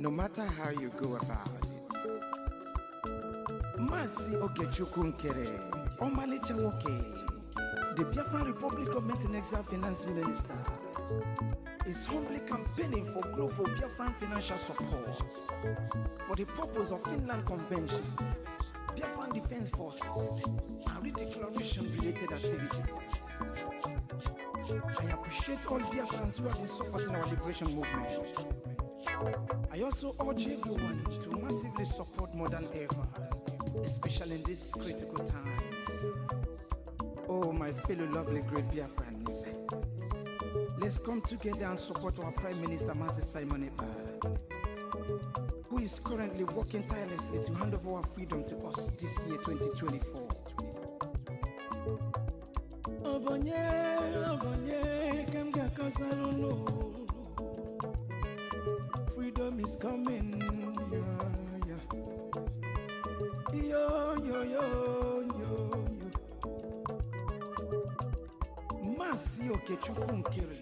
no matter how you go about it. Mazi Ogechukwu Nkere, Omalicha Nwoke, the Biafran Republic Government and Exile Finance Minister, is humbly campaigning for global Biafran financial support for the purpose of Finland Convention, Biafran Defense Forces, and redeclaration-related activities. I appreciate all Biafrans who have been supporting our liberation movement. I also urge everyone to massively support more than ever, especially in these critical times. Oh, my fellow lovely great Biafrans, let's come together and support our Prime Minister, Mazi Simon Ekpa, who is currently working tirelessly to hand over our freedom to us this year, 2024. Freedom is coming, yeah, yeah. Yo, yo, yo, yo, yo. Mazi Ogechukwu Nkere.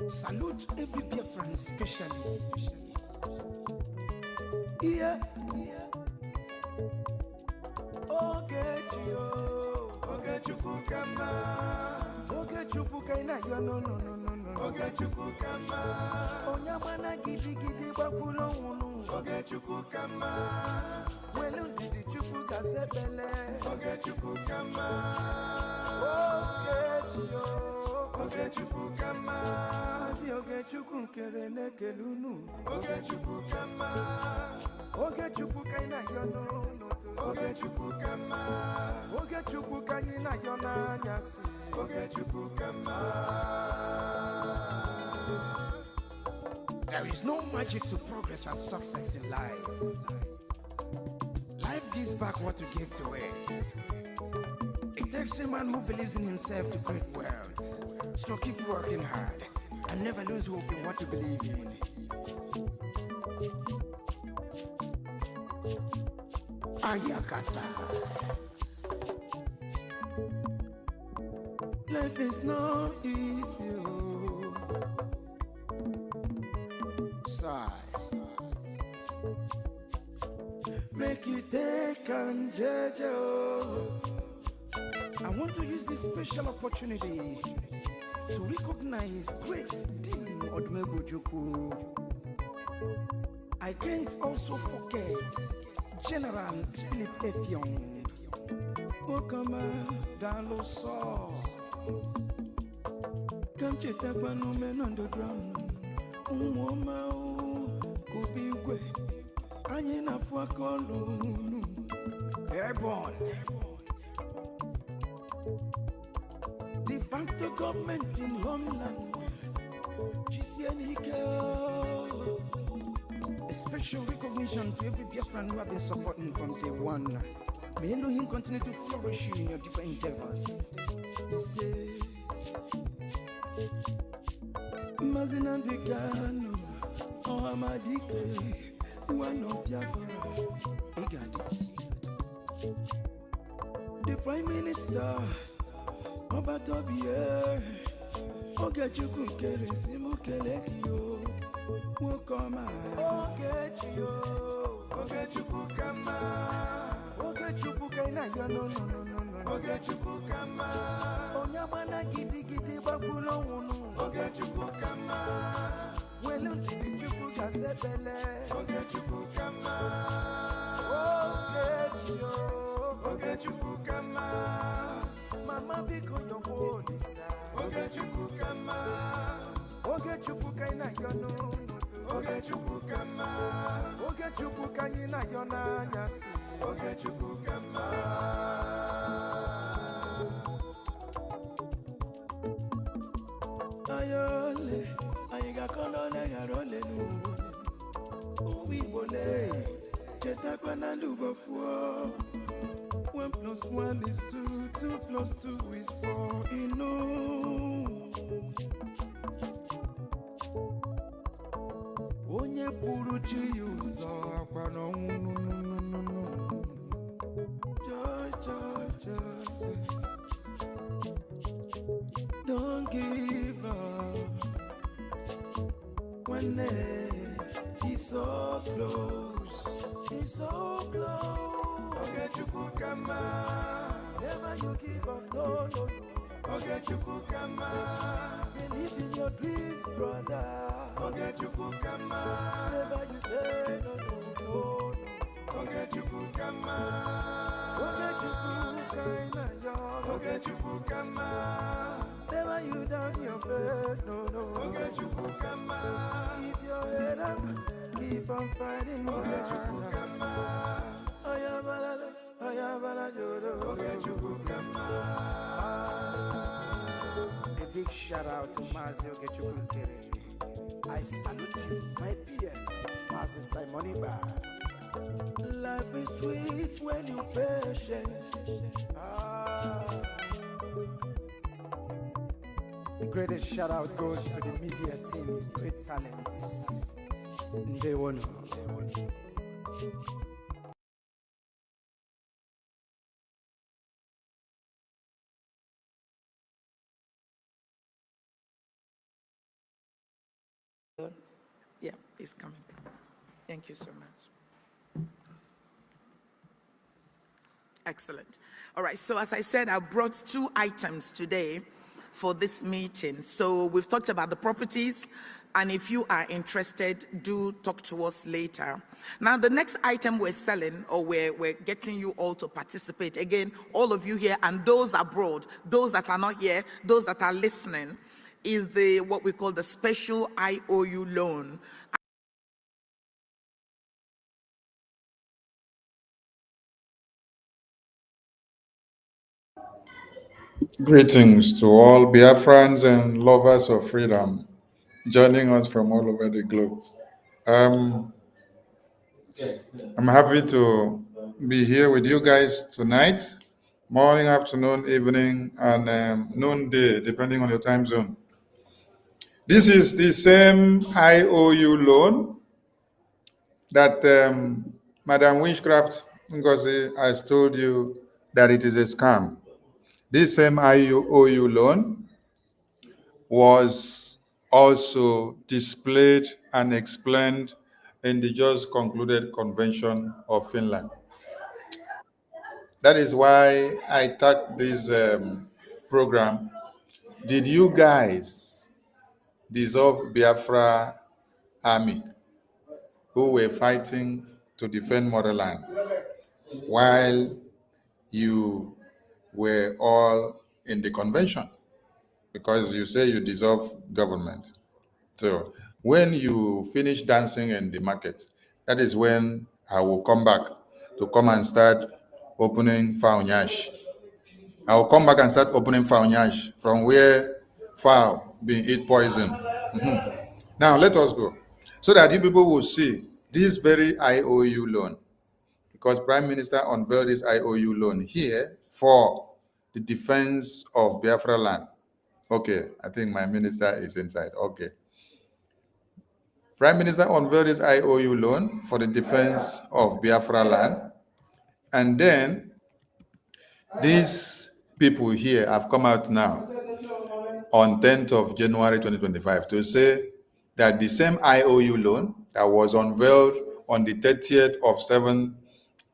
Salute every Biafran especially. Yeah, yeah. Ogechukwu kama. Ogechukwu kaina yo no. Ogechukwu kama. Onyamana gidi bakulo ngunu. Ogechukwu kama. Welu ndidi chukwu kasebele. Ogechukwu kama. Ogechukwu kama. Mazi Ogechukwu Nkere nekelunu. Ogechukwu kama. Ogechukwu kaina yo no. Ogechukwu kama. Ogechukwu kaina yo na nyasi. Ogechukwu kama. There is no magic to progress and success in life. Life gives back what you give to it. It takes a man who believes in himself to create wealth. So keep working hard and never lose hope in what you believe in. Ayakata. Life is not easy. Sigh. Make it take and judge. I want to use this special opportunity to recognize great Dim Odumegwu. I can't also forget General Philip Effiong. Okama Daloso. Come cheta kwanu men underground. Umoma kubigwe. Anye na fuakolu. Airborne. De facto government in homeland. A special recognition to every Biafran who have been supporting from day one. May Elohim continue to flourish you in your different endeavors. This is Mazina Dekano, Ohamadike, one of Biafra, EKID. The Prime Minister, Obatobier, Ogechukwu Nkere Simukelekio, Wokoma, Ogechukwu kama. Ogechukwu kaina yo no. Ogechukwu kama. Onyamana gidi bakulo ngunu. Ogechukwu kama. Welu ndidi chukwu kasebele. Ogechukwu kama. Ogechukwu kama. Mama biko yobolisa. Ogechukwu kama. Ogechukwu kaina yo no. Ogechukwu kama. Ogechukwu kaina yo na nyasi. Ogechukwu kama. Ayole, ayiga kono le garole nu. Uwi bole, cheta kwa na lubofuo. 1 + 1 is 2, 2 + 2 is 4. Ino. Onye puru chi uzo akwa no. Don't give up. One day It's so close. It's so close. Ogechukukama. Never you give up, no, no, no. Ogechukukama. Believe in your dreams, brother. Ogechukukama. Never you say no, no, no, no. Ogechukukama. Ogechukukama. Ogechukukama. Never you down your faith, no, no. Ogechukukama. Keep your head up, keep on fighting, Ogechukukama. Ayabalala, ayabalala, Ogechukukama. A big shout out to Mazi Ogechukukere. I salute you, my dear Mazi Simon Bad. Life is sweet when you're patient. The greatest shout out goes to the media team, great talents. They won. Yeah, it's coming. Thank you so much. Excellent. All right, so as I said, I brought 2 items today for this meeting. So we've talked about the properties, and if you are interested, do talk to us later. Now, the next item we're selling, or we're getting you all to participate, again, all of you here and those abroad, those that are not here, those that are listening, is the what we call the special IOU loan. Greetings to all Biafrans and lovers of freedom joining us from all over the globe. I'm happy to be here with you guys tonight, morning, afternoon, evening, and noonday, depending on your time zone. This is the same IOU loan that Madam Witchcraft NGOZI has told you that it is a scam. This same IOU loan was also displayed and explained in the just concluded Convention of Finland. That is why I tagged this program. Did you guys dissolve Biafra army who were fighting to defend motherland while you were all in the convention? Because you say you dissolve government. So when you finish dancing in the market, that is when I will come back to come and start opening faunyash. I will come back and start opening faunyash from where fowl being eat poison. Now let us go. So that you people will see this very IOU loan, because Prime Minister unveiled this IOU loan here for the defense of Biafraland. Okay, I think my minister is inside. Okay. Prime Minister unveiled this IOU loan for the defense of Biafraland. And then these people here have come out now on 10th of January 2025 to say that the same IOU loan that was unveiled on the 30th of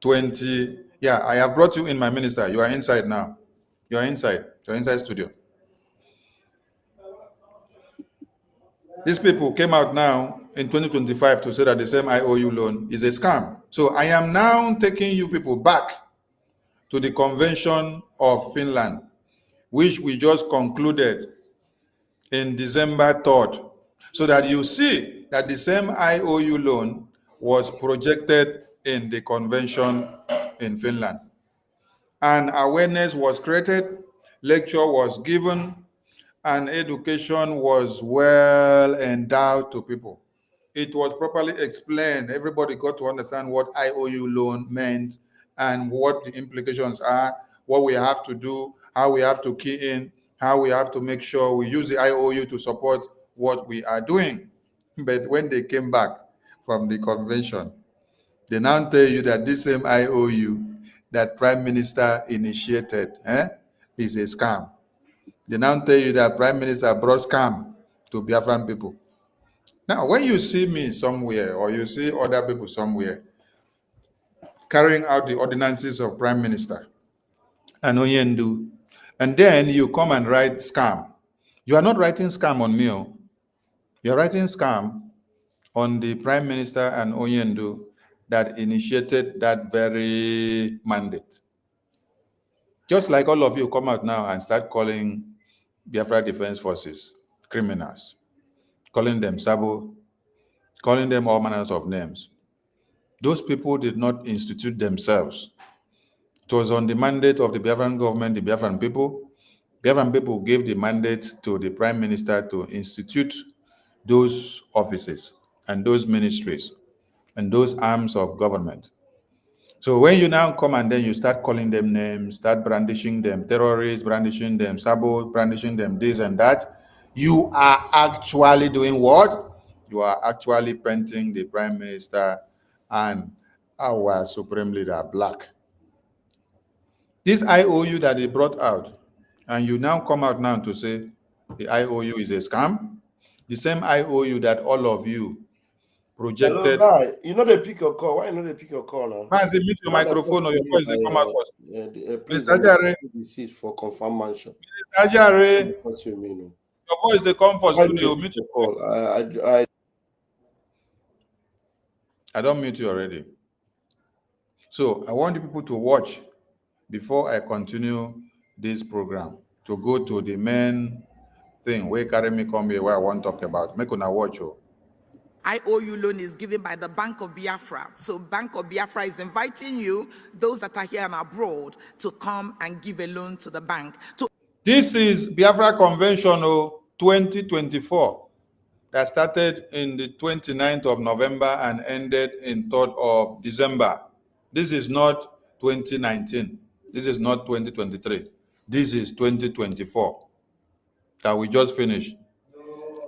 7/20. Yeah, I have brought you in, my minister. You are inside now. You are inside. You're inside studio. These people came out now in 2025 to say that the same IOU loan is a scam. So I am now taking you people back to the Convention of Finland, which we just concluded in December 3rd, so that you see that the same IOU loan was projected in the convention in Finland. And awareness was created, lecture was given, and education was well endowed to people. It was properly explained. Everybody got to understand what IOU loan meant and what the implications are, what we have to do, how we have to key in, how we have to make sure we use the IOU to support what we are doing. But when they came back from the convention, they now tell you that this same IOU that Prime Minister initiated is a scam. They now tell you that Prime Minister brought scam to Biafran people. Now, when you see me somewhere or you see other people somewhere carrying out the ordinances of Prime Minister and Oyendu, and then you come and write scam, you are not writing scam on me. You're writing scam on the Prime Minister and Oyendu that initiated that very mandate. Just like all of you come out now and start calling Biafra Defense Forces criminals, calling them Sabo, calling them all manners of names. Those people did not institute themselves. It was on the mandate of the Biafran government, the Biafran people. Biafran people gave the mandate to the Prime Minister to institute those offices and those ministries and those arms of government. So when you now come and then you start calling them names, start brandishing them terrorists, brandishing them Sabo, brandishing them this and that, you are actually doing what? You are actually painting the Prime Minister and our Supreme Leader black. This IOU that they brought out, and you now come out now to say the IOU is a scam, the same IOU that all of you projected. Hello, guy. You know they pick your call. Why you know they pick your call now? Manzi, mute your microphone or your voice they come out first. Please, Mr. Jare, the seat for confirmation. Mr. Jare, What you mean? your voice they come for Why studio. you Mute your call? I don't mute you already. So I want the people to watch before I continue this program to go to the main thing where carry me come here where I want to talk about. Make una watch you. IOU loan is given by the Bank of Biafra. So Bank of Biafra is inviting you, those that are here and abroad, to come and give a loan to the bank. This is Biafra Convention 2024 that started in the 29th of November and ended in 3rd of December. This is not 2019. This is not 2023. This is 2024 that we just finished.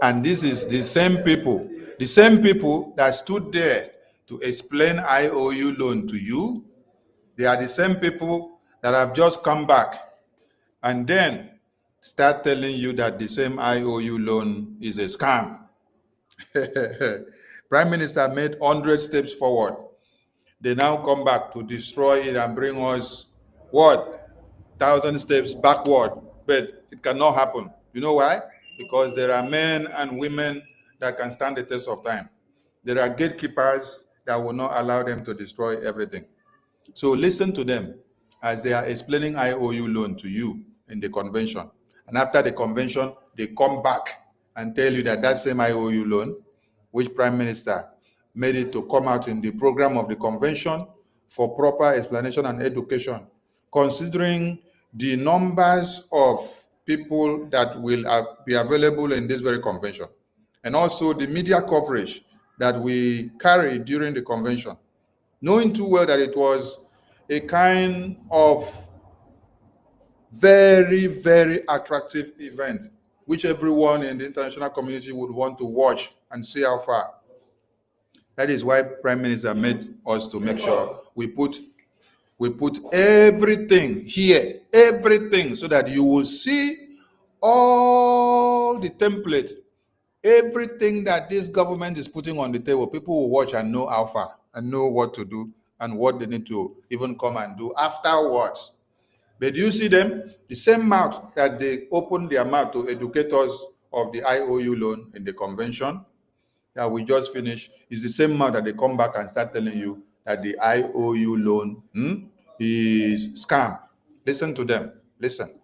And this is the same people that stood there to explain IOU loan to you. They are the same people that have just come back and then start telling you that the same IOU loan is a scam. Prime Minister made 100 steps forward. They now come back to destroy it and bring us what? 1,000 steps backward. But it cannot happen. You know why? Because there are men and women that can stand the test of time. There are gatekeepers that will not allow them to destroy everything. So listen to them as they are explaining IOU loan to you in the convention. And after the convention, they come back and tell you that that same IOU loan, which Prime Minister made it to come out in the program of the convention for proper explanation and education, considering the numbers of people that will be available in this very convention, and also the media coverage that we carried during the convention, knowing too well that it was a kind of very, very attractive event, which everyone in the international community would want to watch and see how far. That is why Prime Minister made us to make sure we put everything here, everything, so that you will see all the template, everything that this government is putting on the table. People will watch and know how far and know what to do and what they need to even come and do afterwards. But do you see them? The same mouth that they opened their mouth to educate us of the IOU loan in the convention that we just finished is the same mouth that they come back and start telling you that the IOU loan is scam. Listen to them. Listen.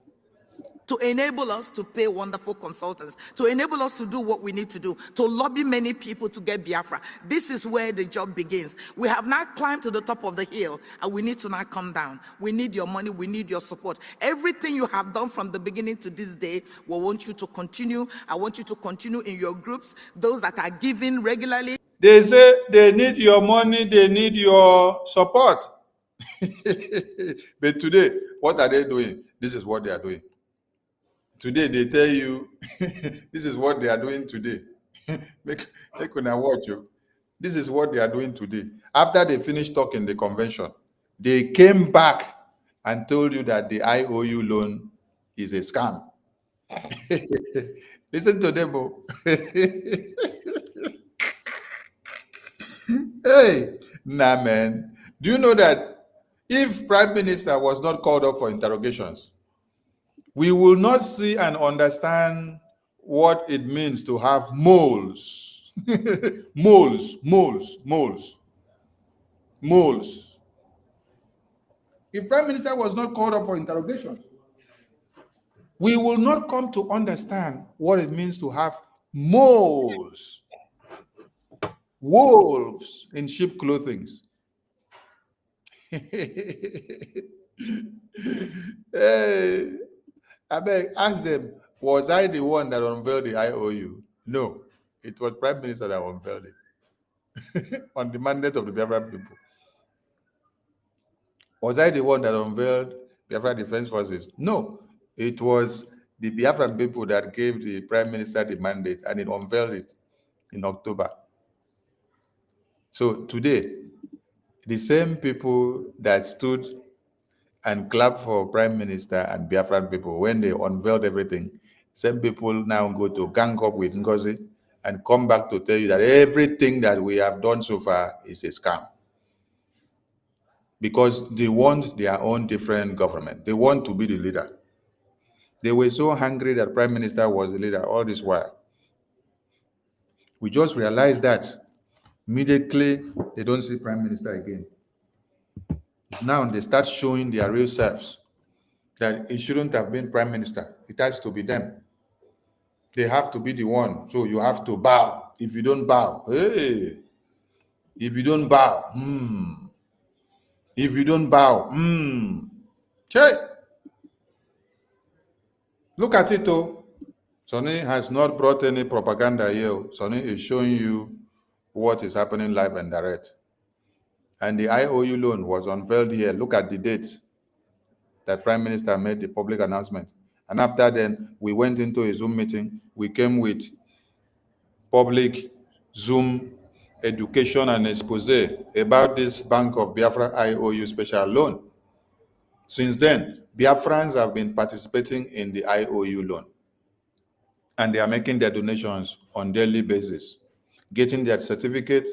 To enable us to pay wonderful consultants, to enable us to do what we need to do, to lobby many people to get Biafra. This is where the job begins. We have now climbed to the top of the hill, and we need to now come down. We need your money. We need your support. Everything you have done from the beginning to this day, we want you to continue. I want you to continue in your groups, those that are giving regularly. They say they need your money, they need your support. But today, what are they doing? This is what they are doing. Today, they tell you, this is what they are doing today. Make una watch you. This is what they are doing today. After they finished talking the convention, they came back and told you that the IOU loan is a scam. Listen to them. Hey, nah, man. Do you know that if Prime Minister was not called up for interrogations, we will not see and understand what it means to have moles. moles. If Prime Minister was not called up for interrogations, we will not come to understand what it means to have moles, wolves in sheep clothing. Hey, I beg, ask them, was I the one that unveiled the IOU? No, it was Prime Minister that unveiled it on the mandate of the Biafran people. Was I the one that unveiled Biafra Defense Forces? No, it was the Biafran people that gave the Prime Minister the mandate, and it unveiled it in October. So today, the same people that stood and clapped for Prime Minister and Biafran people when they unveiled everything, same people now go to gang up with NGOZI and come back to tell you that everything that we have done so far is a scam. Because they want their own different government. They want to be the leader. They were so hungry that Prime Minister was the leader all this while. We just realized that immediately they don't see Prime Minister again. Now they start showing their real selves, that it shouldn't have been Prime Minister. It has to be them. They have to be the one. So you have to bow. If you don't bow, hey. If you don't bow, If you don't bow, Check. Look at it, oh. Sonny has not brought any propaganda here. Sonny is showing you what is happening live and direct. And the IOU loan was unveiled here. Look at the date that Prime Minister made the public announcement. And after then, we went into a Zoom meeting. We came with public Zoom education and expose about this Bank of Biafra IOU special loan. Since then, Biafrans have been participating in the IOU loan. And they are making their donations on daily basis, getting their certificate,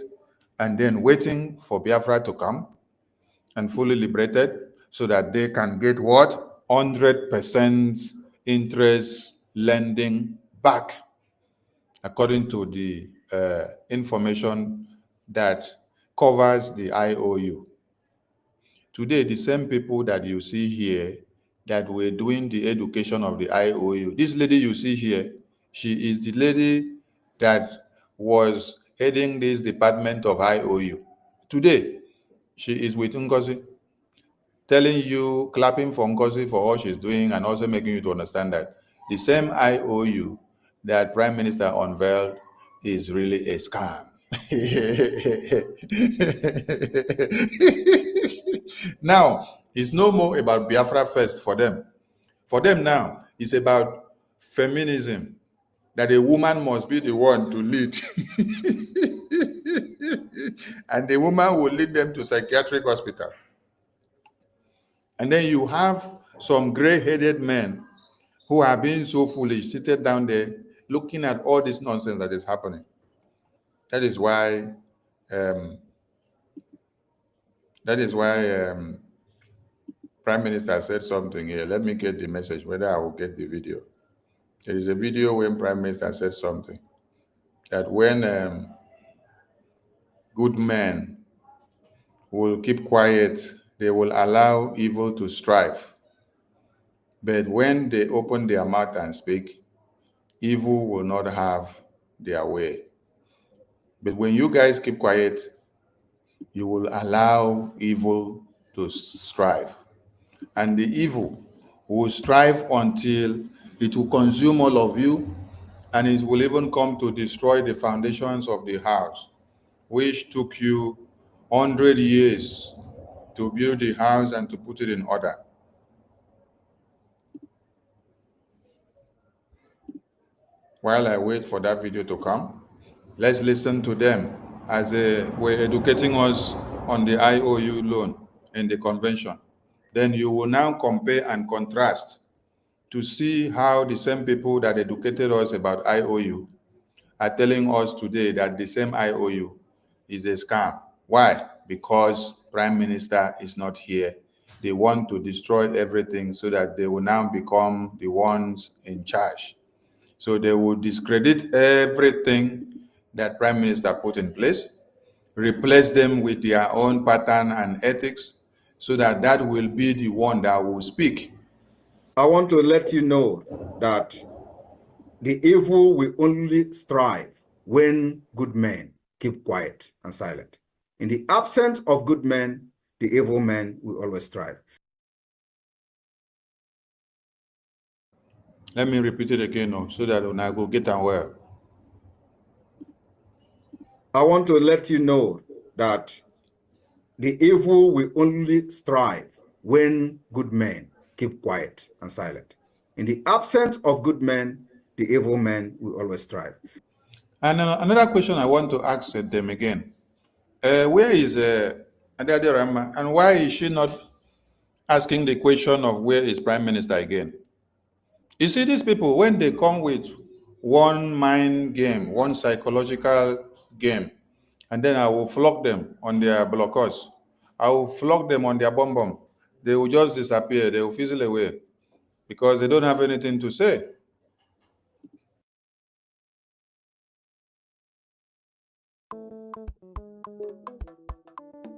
and then waiting for Biafra to come and fully liberated so that they can get what? 100% interest lending back, according to the information that covers the IOU. Today, the same people that you see here that were doing the education of the IOU, this lady you see here, she is the lady that was heading this department of IOU. Today, she is with NGOZI, telling you, clapping for NGOZI for all she's doing, and also making you to understand that the same IOU that Prime Minister unveiled is really a scam. Now, it's no more about Biafra first for them. For them now, it's about feminism, that a woman must be the one to lead. And the woman will lead them to psychiatric hospital. And then you have some gray-headed men who are being so foolish, seated down there, looking at all this nonsense that is happening. That is why Prime Minister said something here. Let me get the message, whether I will get the video. There is a video when Prime Minister said something, that when good men will keep quiet, they will allow evil to strive. But when they open their mouth and speak, evil will not have their way. But when you guys keep quiet, you will allow evil to strive. And the evil will strive until it will consume all of you, and it will even come to destroy the foundations of the house, which took you 100 years to build the house and to put it in order. While I wait for that video to come, let's listen to them as they were educating us on the IOU loan in the convention. Then you will now compare and contrast to see how the same people that educated us about IOU are telling us today that the same IOU is a scam. Why? Because Prime Minister is not here. They want to destroy everything so that they will now become the ones in charge. So they will discredit everything that Prime Minister put in place, replace them with their own pattern and ethics, so that that will be the one that will speak. I want to let you know that the evil will only strive when good men keep quiet and silent. In the absence of good men, the evil men will always strive. Let me repeat it again now, so that when I go get and well. I want to let you know that the evil will only strive when good men keep quiet and silent. In the absence of good men, the evil men will always strive. And another question I want to ask them again. Where is Adade Rama, and why is she not asking the question of where is Prime Minister again? You see, these people, when they come with one mind game, one psychological game, and then I will flog them on their blockers, I will flog them on their bomb, they will just disappear, they will fizzle away, because they don't have anything to say.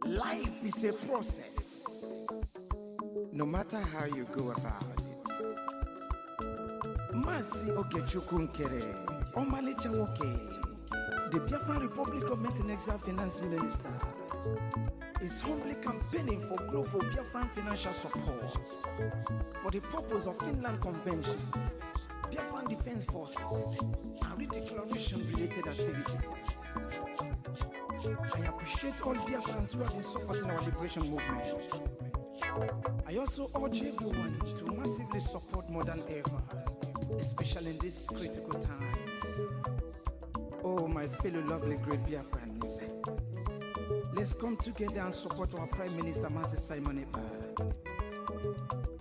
Life is a process, no matter how you go about it. Mazi Okechukwu Omalicha Woke, the Biafran Republic Government and Exile Finance Minister, is humbly campaigning for global Biafran financial support for the purpose of Finland Convention, Biafran Defense Forces, and redeclaration-related activities. I appreciate all Biafrans who have been supporting our liberation movement. I also urge everyone to massively support more than ever, especially in these critical times. Oh, my fellow lovely great Biafrans, let's come together and support our Prime Minister, Mazi Simon Ekpa,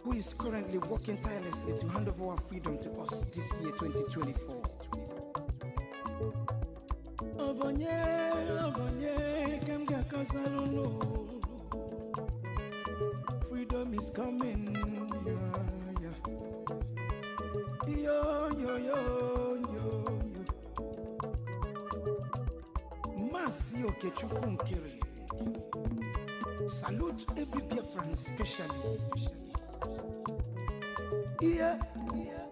who is currently working tirelessly to hand over our freedom to us this year, 2024. Freedom is coming, yeah, yeah. Yo, yo, yo, yo, yo. Masi Okechukwu Nkere. Salute every Biafran, especially. Yeah, yeah.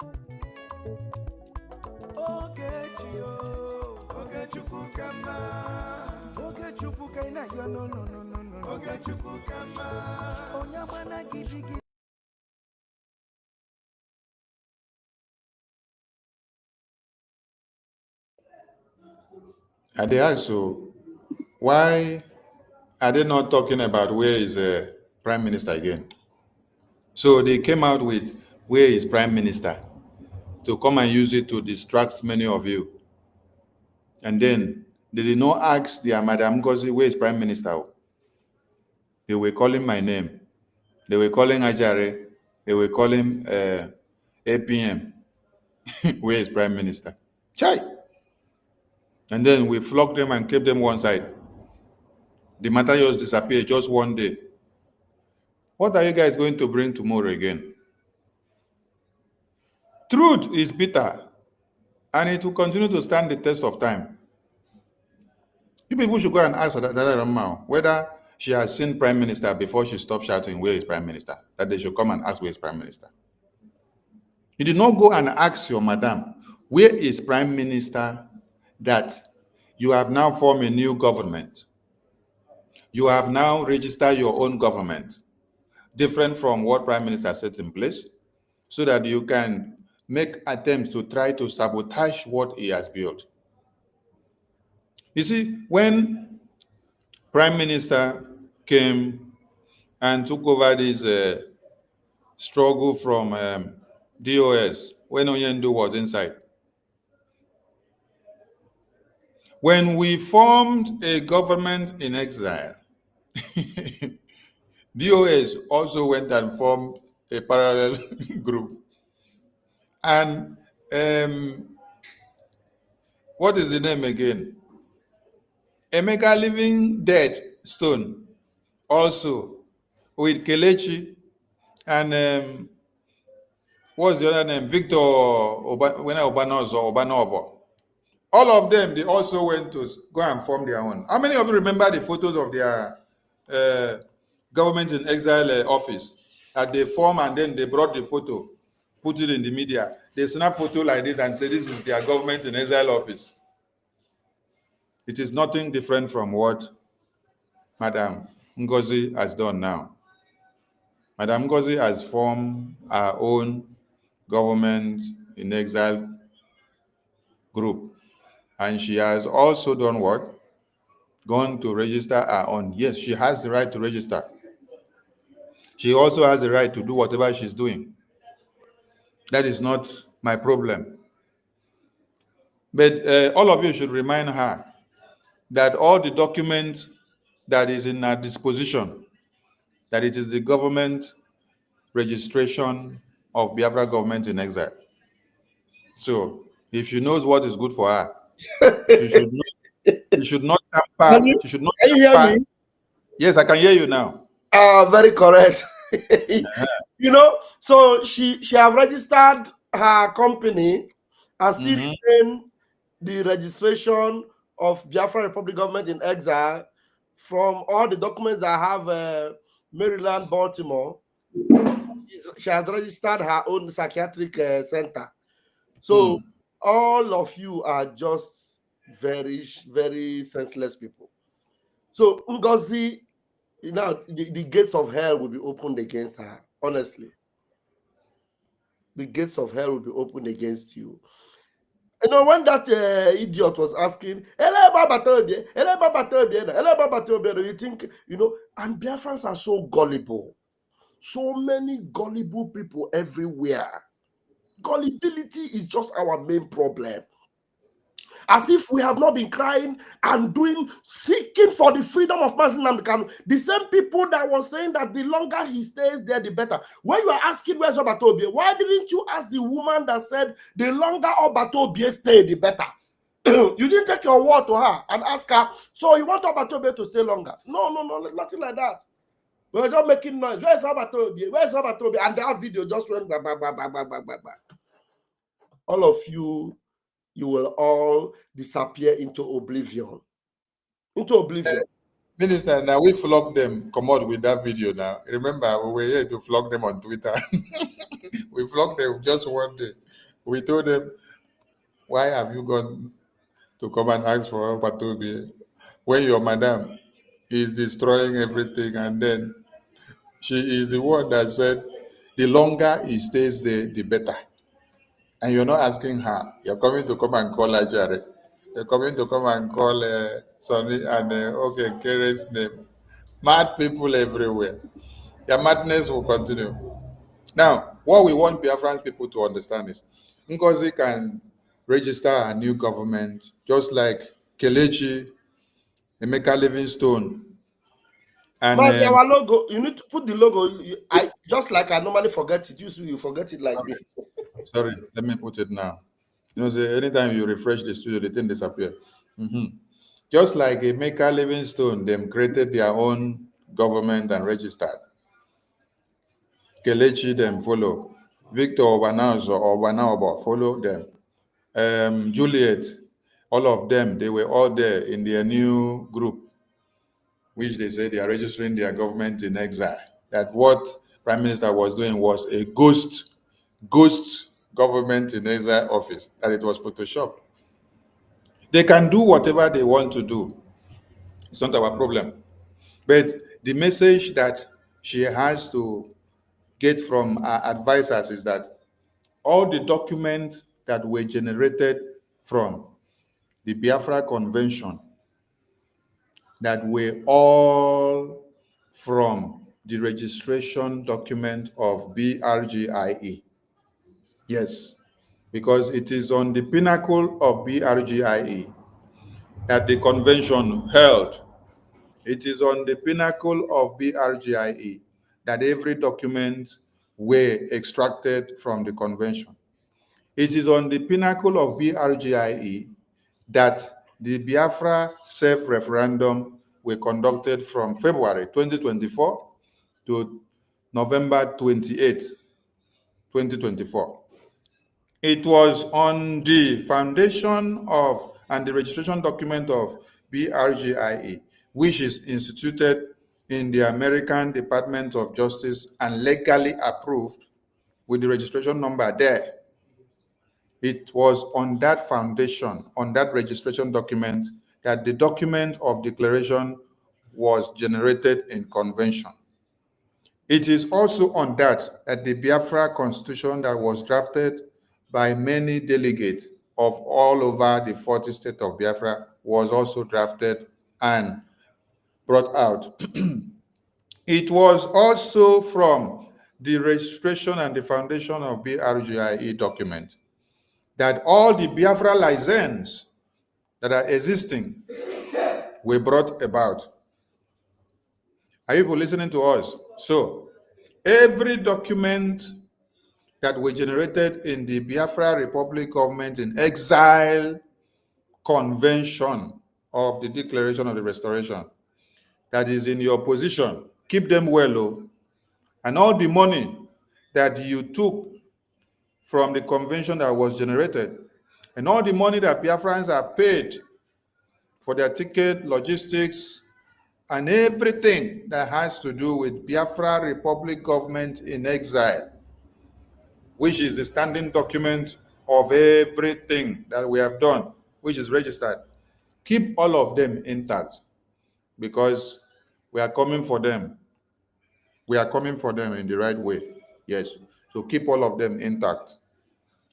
Okechukwu kama. Okechukwu kaina yo no no no no no. Okechukwu kama. Onyamana gidi gidi. And they ask, so why are they not talking about where is Prime Minister again? So they came out with where is Prime Minister to come and use it to distract many of you. And then they did not ask their Madam NGOZI, where is Prime Minister? They were calling my name. They were calling Ajare. They were calling APM. Where is Prime Minister? Chai! And then we flogged them and kept them one side. The matter just disappeared just one day. What are you guys going to bring tomorrow again? Truth is bitter, and it will continue to stand the test of time. You people should go and ask Dada Ramao whether she has seen Prime Minister before she stopped shouting, where is Prime Minister? That they should come and ask, where is Prime Minister? You did not go and ask your madam, where is Prime Minister, that you have now formed a new government. You have now registered your own government, different from what Prime Minister set in place, so that you can make attempts to try to sabotage what he has built. You see, when Prime Minister came and took over this struggle from DOS, when Onyendu was inside, when we formed a government in exile, DOS also went and formed a parallel group. And what is the name again? Emeka Living Dead stone, also with Kelechi and what's the other name? Victor Obanobo. All of them, they also went to go and form their own. How many of you remember the photos of their government in exile office that they formed and then they brought the photo, put it in the media? They snap photo like this and say this is their government in exile office. It is nothing different from what Madam NGOZI has done now. Madam NGOZI has formed her own government in exile group. And she has also done what? Gone to register her own. Yes, she has the right to register. She also has the right to do whatever she's doing. That is not my problem. But all of you should remind her that all the documents that is in her disposition, that it is the government registration of Biafra government in exile. So if she knows what is good for her, she should not tamper. She should not Can you hear me? Yes, I can hear you now. Very correct. You know, so she have registered her company and still retain the registration of Biafra Republic government in exile from all the documents that have Maryland, Baltimore. She has registered her own psychiatric center. So all of you are just very, very senseless people. So NGOZI, you know, the gates of hell will be opened against her. Honestly, the gates of hell will be opened against you. You know, when that idiot was asking, you think, you know, and Biafrans are so gullible. So many gullible people everywhere. Gullibility is just our main problem. As if we have not been crying and seeking for the freedom of Mazi Nnamdi Kanu. The same people that was saying that the longer he stays there, the better. When you are asking where's Obatobie, why didn't you ask the woman that said the longer Obatobie stay, the better? You didn't take your word to her and ask her, so you want Obatobie to stay longer? No, nothing like that. We're just making noise. Where's Obatobie? Where's Obatobie? And that video just went bah, bah, bah, bah, bah, bah, bah. All of you will all disappear into oblivion. Minister, now we flogged them. Come out with that video now. Remember, we were here to flog them on Twitter. We flogged them just one day. We told them, why have you gone to come and ask for Patobi when your madam is destroying everything? And then she is the one that said, the longer he stays there, the better. And you're not asking her. You're coming to come and call her Jared. You're coming to come and call Sonny and okay, Kere's name. Mad people everywhere. Their madness will continue. Now, what we want Biafran people to understand is NGOZI can register a new government, just like Kelechi, Emeka Livingstone. And our logo, you need to put the logo. I just like I normally forget it. You forget it like this. Sorry, let me put it now. You know, say anytime you refresh the studio, the thing disappear. Just like Emeka Livingstone, them created their own government and registered. Kelechi them follow. Victor Obanazo follow them. Juliet, all of them, they were all there in their new group, which they say they are registering their government in exile. That what Prime Minister was doing was a ghost government in exile office, that it was Photoshop. They can do whatever they want to do. It's not our problem. But the message that she has to get from our advisors is that all the documents that were generated from the Biafra Convention, that were all from the registration document of BRGIE. Yes, because it is on the pinnacle of BRGIE that the convention held. It is on the pinnacle of BRGIE that every document were extracted from the convention. It is on the pinnacle of BRGIE that the Biafra self-referendum were conducted from February 2024 to November 28, 2024. It was on the foundation of and the registration document of BRGIE, which is instituted in the American Department of Justice and legally approved with the registration number there. It was on that foundation, on that registration document, that the document of declaration was generated in convention. It is also on that the Biafra Constitution that was drafted by many delegates of all over the 40 states of Biafra was also drafted and brought out. It was also from the registration and the foundation of BRGIE document that all the Biafra licenses that are existing were brought about. Are you listening to us? So, every document that were generated in the Biafra Republic Government in Exile Convention of the Declaration of the Restoration that is in your position, keep them well, and all the money that you took from the convention that was generated, and all the money that Biafrans have paid for their ticket, logistics, and everything that has to do with Biafra Republic Government in Exile, which is the standing document of everything that we have done, which is registered. Keep all of them intact, because we are coming for them. We are coming for them in the right way. Yes. So keep all of them intact.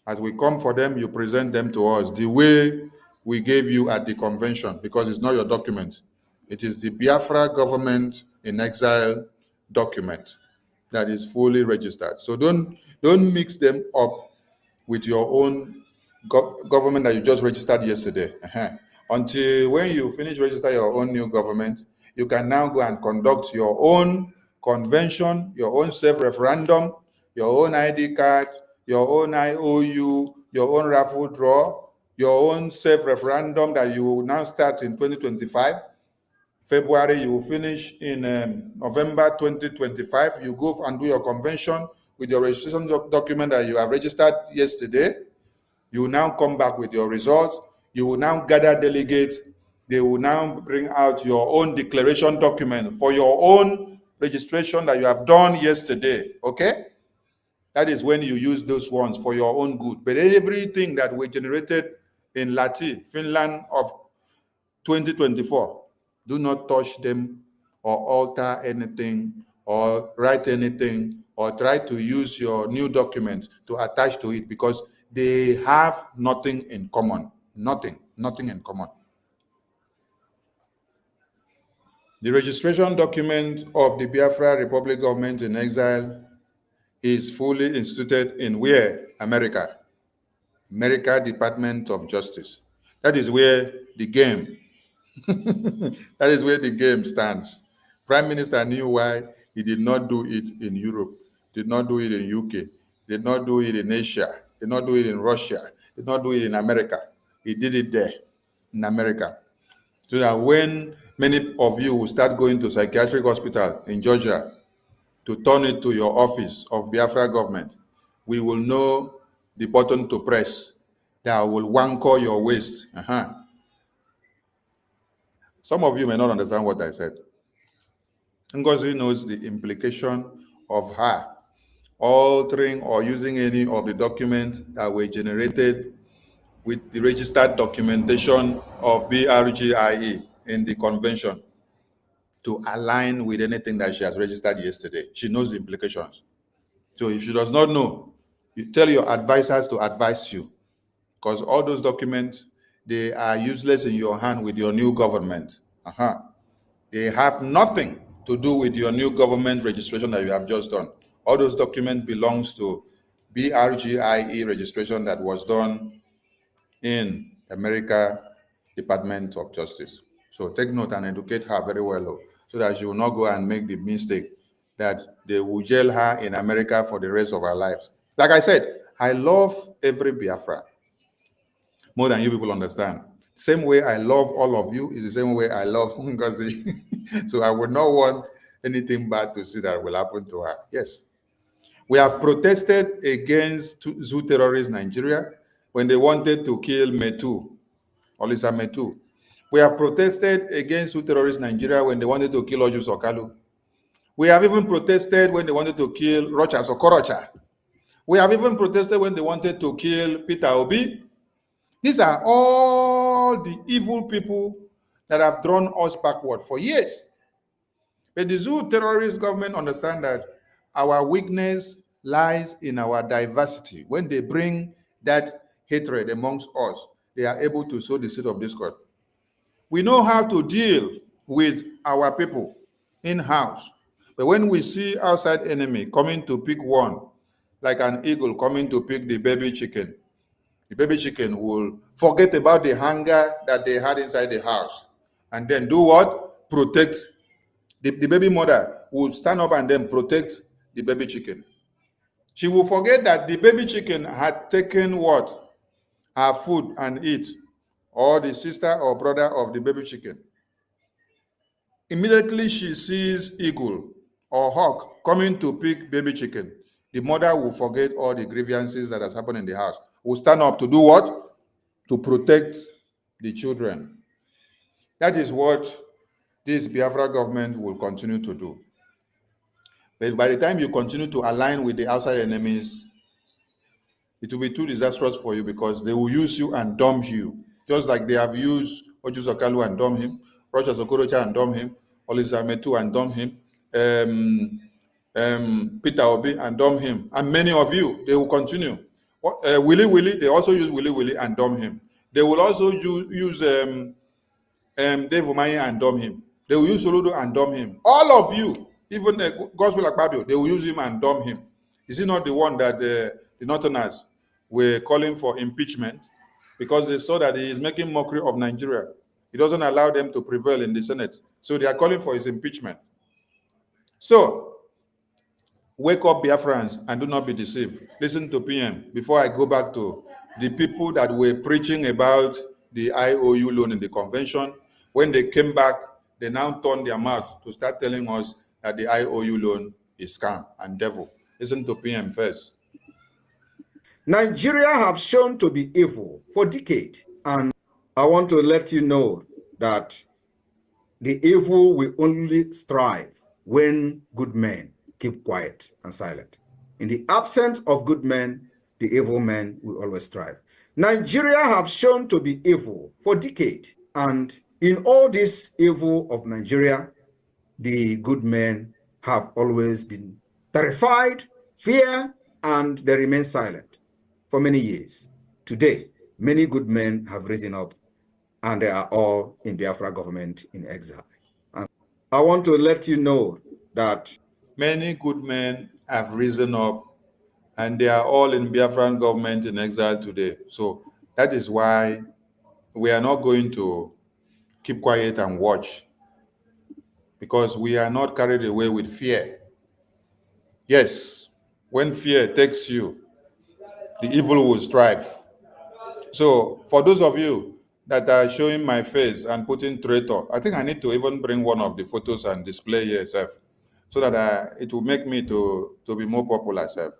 As we come for them, you present them to us the way we gave you at the convention, because it's not your document. It is the Biafra Government in Exile document that is fully registered. So don't mix them up with your own government that you just registered yesterday. Until when you finish register your own new government, you can now go and conduct your own convention, your own self-referendum, your own ID card, your own IOU, your own raffle draw, your own self-referendum that you will now start in 2025. February, you will finish in November 2025. You go and do your convention with your registration document that you have registered yesterday. You will now come back with your results. You will now gather delegates. They will now bring out your own declaration document for your own registration that you have done yesterday, okay? That is when you use those ones for your own good. But everything that we generated in Lati, Finland of 2024, do not touch them or alter anything or write anything or try to use your new document to attach to it, because they have nothing in common. Nothing in common. The registration document of the Biafra Republic Government in Exile is fully instituted in where? America. America Department of Justice. That is where the game, that is where the game stands. Prime Minister knew why he did not do it in Europe, did not do it in UK, did not do it in Asia, did not do it in Russia, did not do it in America. He did it there, in America. So that when many of you will start going to psychiatric hospital in Georgia to turn it to your office of Biafra government, we will know the button to press that will wanker your waist. Some of you may not understand what I said. NGOZI knows the implication of her altering or using any of the documents that were generated with the registered documentation of BRGIE in the convention to align with anything that she has registered yesterday. She knows the implications. So if she does not know, you tell your advisors to advise you, because all those documents, they are useless in your hand with your new government. They have nothing to do with your new government registration that you have just done. All those documents belongs to BRGIE registration that was done in America Department of Justice. So take note and educate her very well, so that she will not go and make the mistake that they will jail her in America for the rest of her life. Like I said, I love every Biafra more than you people understand. Same way I love all of you is the same way I love NGOZI. So I would not want anything bad to see that will happen to her. Yes. We have protested against zoo terrorists Nigeria when they wanted to kill Metu, Olisa Metu. We have protested against zoo terrorists Nigeria when they wanted to kill Oju Sokalu. We have even protested when they wanted to kill Rocha Sokorocha. We have even protested when they wanted to kill Peter Obi. These are all the evil people that have drawn us backward for years. But the zoo terrorist government understand that our weakness lies in our diversity. When they bring that hatred amongst us, they are able to sow the seed of discord. We know how to deal with our people in-house. But when we see outside enemy coming to pick one, like an eagle coming to pick the baby chicken will forget about the hunger that they had inside the house and then do what? Protect. The baby mother will stand up and then protect the baby chicken. She will forget that the baby chicken had taken what? Her food and eat, or the sister or brother of the baby chicken. Immediately she sees eagle or hawk coming to pick baby chicken, the mother will forget all the grievances that has happened in the house, will stand up to do what? To protect the children. That is what this Biafra government will continue to do. But by the time you continue to align with the outside enemies, it will be too disastrous for you because they will use you and dump you, just like they have used Oju Sokalu and dump him, Rocha Sokorocha and dump him, Olisa Metu and dump him, Peter Obi and dump him, and many of you, they will continue. Willy Willy, they also use Willy Willy and dump him. They will also use Dave Umahi and dump him. They will use Soludo and dump him. All of you, even EKID, they will use him and dump him. Is he not the one that the Northerners were calling for impeachment because they saw that he is making mockery of Nigeria? He doesn't allow them to prevail in the Senate. So they are calling for his impeachment. So, wake up, Biafrans, and do not be deceived. Listen to PM before I go back to the people that were preaching about the IOU loan in the convention. When they came back, they now turned their mouth to start telling us that the IOU loan is scam and devil. Listen to PM first. Nigeria have shown to be evil for decades, and I want to let you know that the evil will only strive when good men keep quiet and silent. In the absence of good men, the evil men will always strive. Nigeria have shown to be evil for decades, and in all this evil of Nigeria, the good men have always been terrified, fear, and they remain silent for many years. Today, many good men have risen up, and they are all in Biafra government in exile. And I want to let you know that many good men have risen up, and they are all in Biafran government in exile today. So that is why we are not going to keep quiet and watch, because we are not carried away with fear. Yes, when fear takes you, the evil will strive. So for those of you that are showing my face and putting traitor, I think I need to even bring one of the photos and display here, sir, so that it will make me to be more popular, sir.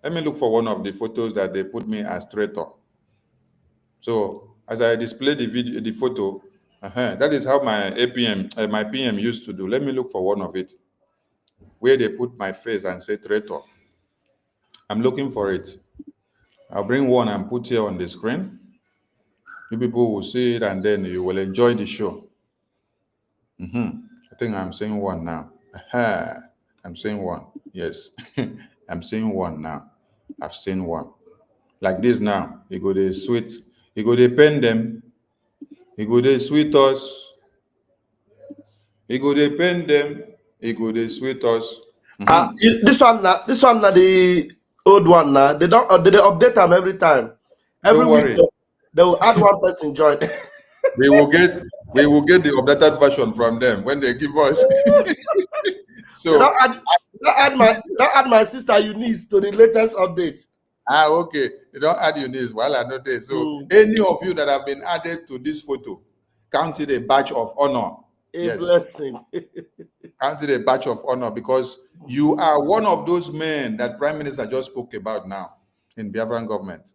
Let me look for one of the photos that they put me as traitor. So as I display the video, the photo, that is how my my PM used to do. Let me look for one of it, where they put my face and say traitor. I'm looking for it. I'll bring one and put here on the screen. You people will see it and then you will enjoy the show. I think I'm seeing one now. I'm seeing one. Yes, I'm seeing one now. I've seen one. Like this now. You go to sweet. You go to pen them. You go to sweet us. You go to pen them. You go to sweet us. This one now the old one now. They update them every time. Every week they will add one person join. we will get the updated version from them when they give us. So don't add my sister Eunice to the latest update. Okay. You don't add your names while I know this. So any of you that have been added to this photo, count it a badge of honor. A blessing. Count it a badge of honor because you are one of those men that Prime Minister just spoke about now in Biafran government.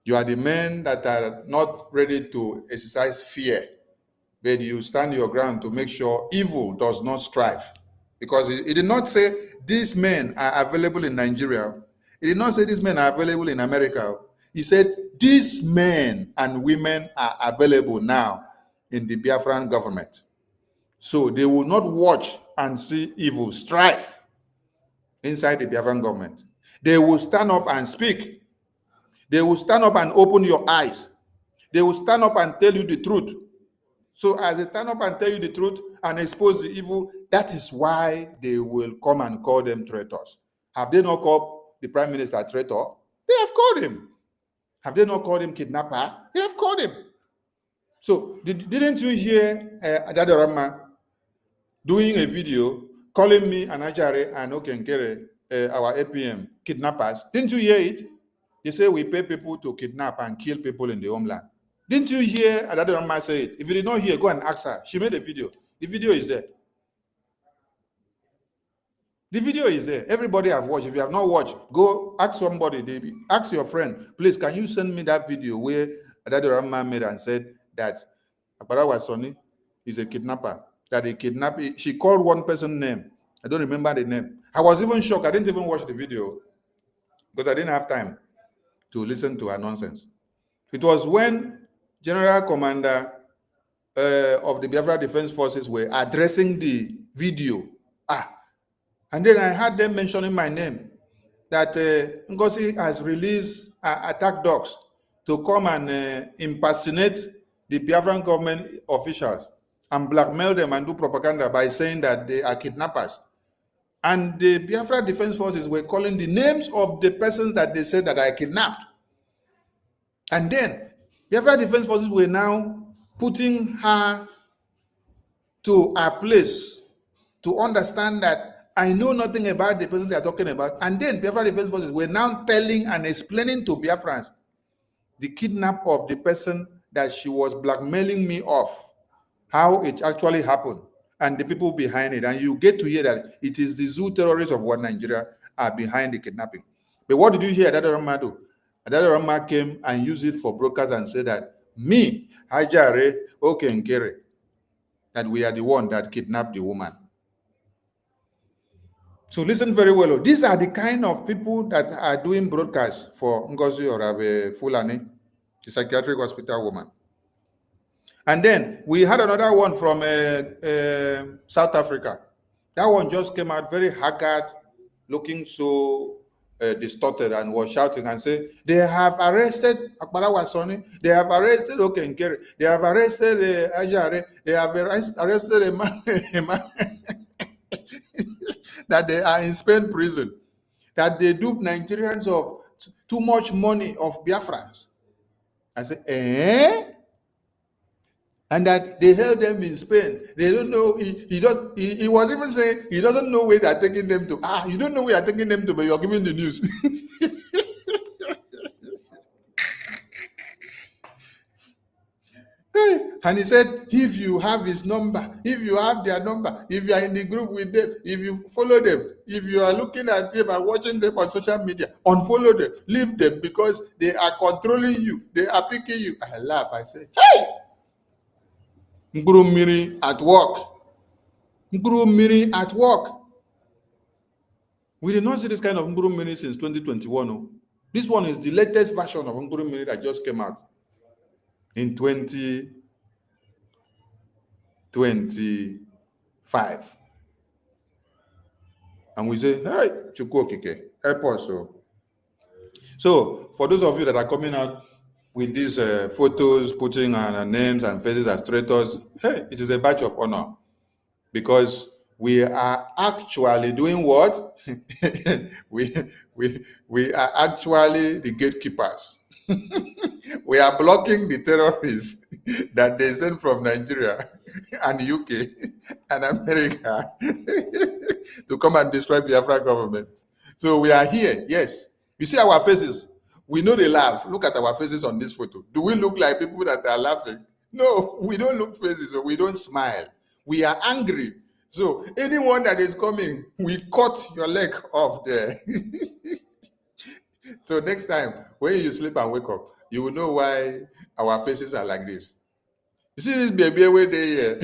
You are the men that are not ready to exercise fear, but you stand your ground to make sure evil does not strive. Because it did not say these men are available in Nigeria. It did not say these men are available in America. He said these men and women are available now in the Biafran government. So they will not watch and see evil strive inside the Biafran government. They will stand up and speak. They will stand up and open your eyes. They will stand up and tell you the truth. So as they stand up and tell you the truth and expose the evil, that is why they will come and call them traitors. Have they not called the Prime Minister traitor? They have called him. Have they not called him kidnapper? They have called him. So didn't you hear Adadorama doing a video calling me and Ajare and Okenkere, our APM, kidnappers? Didn't you hear it? He said we pay people to kidnap and kill people in the homeland. Didn't you hear Adadorama say it? If you did not hear, go and ask her. She made a video. The video is there. The video is there. Everybody have watched. If you have not watched, go ask somebody. Ask your friend, please, can you send me that video where Adadorama made and said that Abarawa Sonny is a kidnapper, that he kidnapped. She called one person's name. I don't remember the name. I was even shocked. I didn't even watch the video because I didn't have time to listen to her nonsense. It was when General Commander of the Biafra Defense Forces were addressing the video. And then I heard them mentioning my name, that NGOZI has released attack dogs to come and impersonate the Biafran government officials and blackmail them and do propaganda by saying that they are kidnappers. And the Biafra Defense Forces were calling the names of the persons that they said that I kidnapped. And then Biafra Defense Forces were now putting her to a place to understand that I know nothing about the person they are talking about. And then Biafra Defense Forces were now telling and explaining to Biafrans the kidnap of the person that she was blackmailing me off, how it actually happened, and the people behind it. And you get to hear that it is the zoo terrorists of one Nigeria are behind the kidnapping. But what did you hear Adadorama do? Adadorama came and used it for brokers and said that me, Ajare, Okenkere, that we are the one that kidnapped the woman. So listen very well. These are the kind of people that are doing broadcasts for NGOZI or Fulani, the psychiatric hospital woman. And then we had another one from South Africa. That one just came out very haggard, looking so distorted, and was shouting and said, they have arrested Akbarawa Sonny, they have arrested Okenkere, they have arrested Ajare, they have arrested a man that they are in Spain prison, that they dupe Nigerians of too much money of Biafrans. I said, and that they held them in Spain. They don't know. He was even saying he doesn't know where they're taking them to. You don't know where you're taking them to, but you're giving the news. And he said, if you have his number, if you have their number, if you are in the group with them, if you follow them, if you are looking at them and watching them on social media, unfollow them, leave them, because they are controlling you, they are picking you. I laugh. I say, hey! Ngurumiri at work. Ngurumiri at work. We did not see this kind of Ngurumiri since 2021. No? This one is the latest version of Ngurumiri that just came out in 2025. And we say, hey, Chukwokike, help us. So, for those of you that are coming out with these photos, putting names and faces as traitors, hey, it is a badge of honor, because we are actually doing what? we are actually the gatekeepers. We are blocking the terrorists that they send from Nigeria and UK and America to come and destroy Biafra government. So we are here, yes, You see our faces. We know they laugh. Look at our faces on this photo. Do we look like people that are laughing? No, we don't look faces. We don't smile. We are angry. So anyone that is coming, we cut your leg off there. So next time, when you sleep and wake up, you will know why our faces are like this. You see this baby where they here?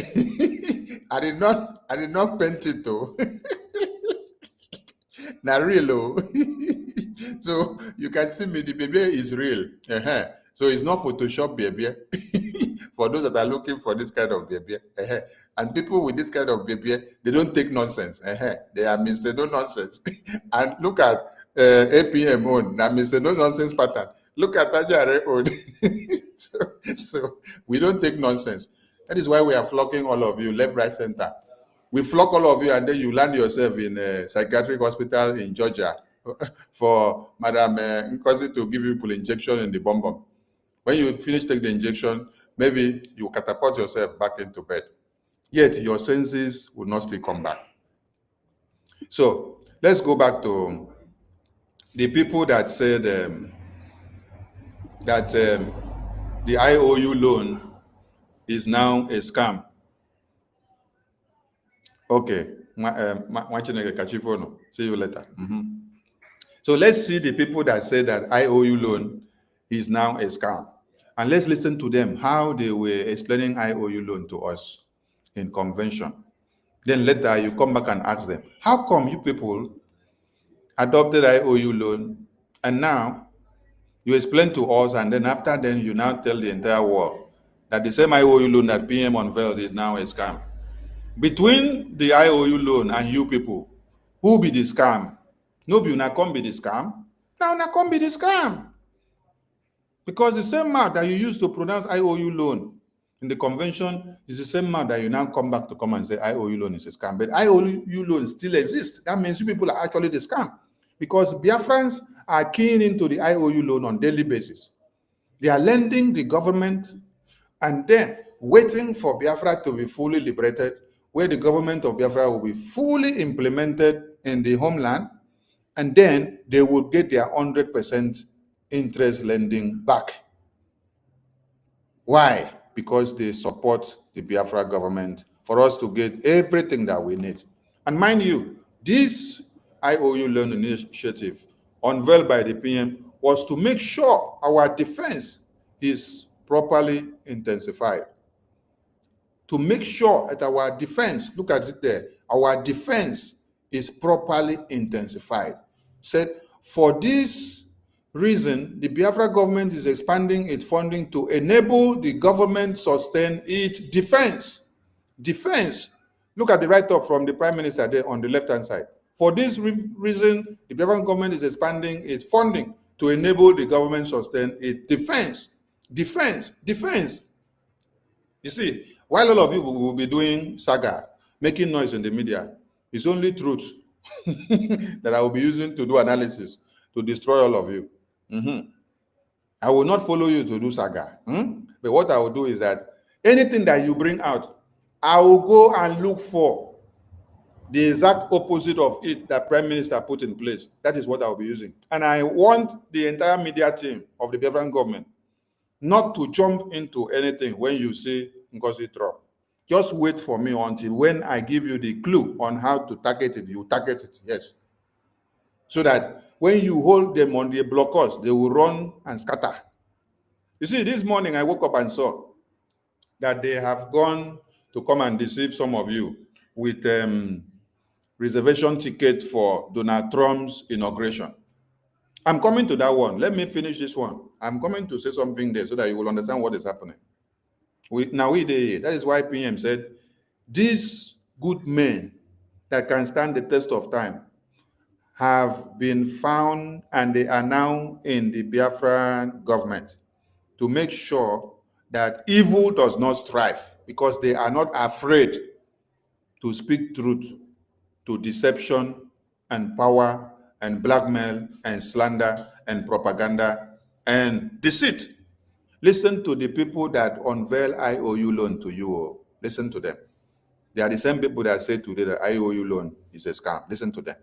I did not paint it though. Now real oh. So you can see me, the baby is real. So it's not Photoshop baby. For those that are looking for this kind of baby. And people with this kind of baby, they don't take nonsense. They are Mr. No Nonsense. And look at APM own, now Mr. No Nonsense pattern. Look at Tajare own. So we don't take nonsense. That is why we are flocking all of you, left, right, center. We flock all of you, and then you land yourself in a psychiatric hospital in Georgia for Madam NGOZI to give you people injection in the bum. When you finish taking the injection, maybe you catapult yourself back into bed. Yet your senses will not still come back. So let's go back to the people that said that the IOU loan is now a scam. Okay, see you later. So let's see the people that say that IOU loan is now a scam. And let's listen to them, how they were explaining IOU loan to us in convention. Then later you come back and ask them, how come you people adopted IOU loan and now you explain to us, and then after then you now tell the entire world that the same IOU loan that PM unveiled is now a scam. Between the IOU loan and you people, who be the scam? No, you not come be the scam. Now not come be the scam. Because the same mouth that you used to pronounce IOU loan in the convention is the same mouth that you now come back to come and say IOU loan is a scam. But IOU loan still exists. That means you people are actually the scam. Because Biafrans are keying into the IOU loan on a daily basis. They are lending the government and then waiting for Biafra to be fully liberated, where the government of Biafra will be fully implemented in the homeland, and then they will get their 100% interest lending back. Why? Because they support the Biafra government for us to get everything that we need. And mind you, this IOU loan initiative unveiled by the PM was to make sure our defense is properly intensified. To make sure that our defense, look at it there, our defense is properly intensified. Said, for this reason, the Biafra government is expanding its funding to enable the government sustain its defense. Defense. Look at the write-up from the Prime Minister there on the left-hand side. For this reason, the Biafra government is expanding its funding to enable the government sustain its defense. Defense. Defense. You see, while all of you will be doing saga, making noise in the media, it's only truth that I will be using to do analysis to destroy all of you. I will not follow you to do saga. But what I will do is that anything that you bring out, I will go and look for the exact opposite of it that Prime Minister put in place. That is what I will be using. And I want the entire media team of the Biafran government not to jump into anything when you say NGOZI drop. Just wait for me until when I give you the clue on how to target it, you target it, yes. So that when you hold them on the blockers, they will run and scatter. You see, this morning I woke up and saw that they have gone to come and deceive some of you with reservation ticket for Donald Trump's inauguration. I'm coming to that one. Let me finish this one. I'm coming to say something there so that you will understand what is happening. That is why PM said, these good men that can stand the test of time have been found, and they are now in the Biafran government to make sure that evil does not strive, because they are not afraid to speak truth to deception and power and blackmail and slander and propaganda and deceit. Listen to the people that unveil IOU loan to you. Listen to them. They are the same people that say today that IOU loan is a scam. Listen to them.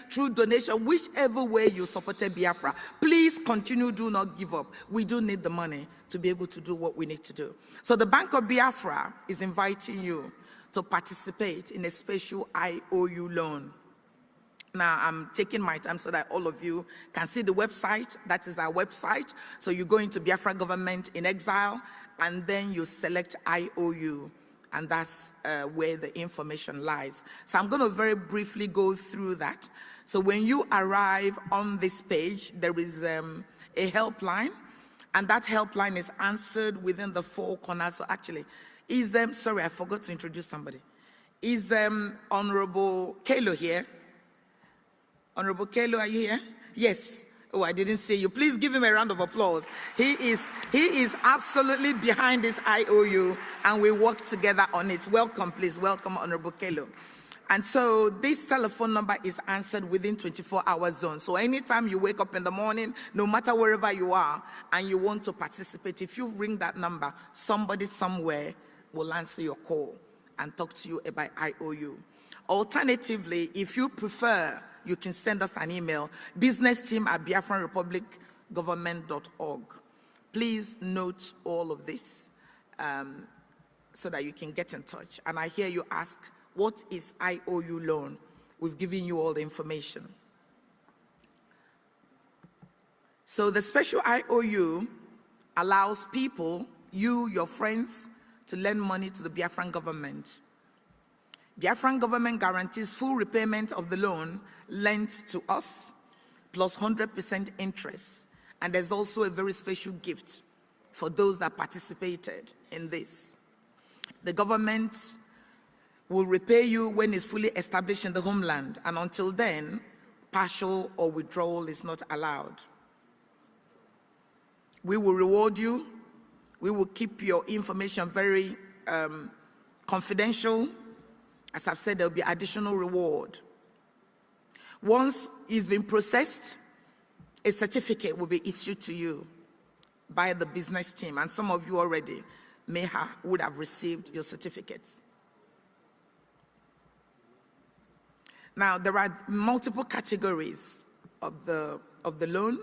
through donation, whichever way you supported Biafra, please continue, do not give up. We do need the money to be able to do what we need to do. So the Bank of Biafra is inviting you to participate in a special IOU loan. Now, I'm taking my time so that all of you can see the website. That is our website. So you go into Biafra Government in Exile, and then you select IOU. And that's where the information lies. So I'm going to very briefly go through that. So when you arrive on this page, there is a helpline, and that helpline is answered within the four corners. So actually, sorry, I forgot to introduce somebody. Is Honorable Kalo here? Honorable Kalo, are you here? Yes. Oh, I didn't see you. Please give him a round of applause. He is absolutely behind this IOU, and we work together on it. Welcome, please. Welcome, Honorable Kalo. And so this telephone number is answered within 24-hour zone. So anytime you wake up in the morning, no matter wherever you are, and you want to participate, if you ring that number, somebody somewhere will answer your call and talk to you about IOU. Alternatively, if you prefer, you can send us an email, businessteam@biafranrepublicgovernment.org. Please note all of this so that you can get in touch. And I hear you ask, what is IOU loan? We've given you all the information. So the special IOU allows people, you, your friends, to lend money to the Biafran government. Biafran government guarantees full repayment of the loan lent to us, plus 100% interest. And there's also a very special gift for those that participated in this. The government will repay you when it's fully established in the homeland, and until then, partial or withdrawal is not allowed. We will reward you. We will keep your information very confidential. As I've said, there will be additional reward. Once it's been processed, a certificate will be issued to you by the business team, and some of you already would have received your certificates. Now, there are multiple categories of the loan.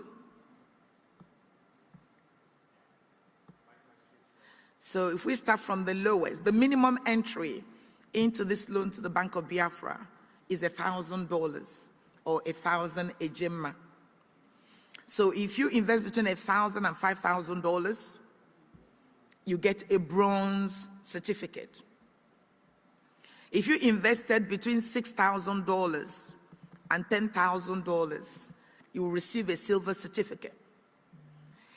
So if we start from the lowest, the minimum entry into this loan to the Bank of Biafra is $1,000 or 1,000 ejema. So if you invest between $1,000 and $5,000, you get a bronze certificate. If you invested between $6,000 and $10,000, you will receive a silver certificate.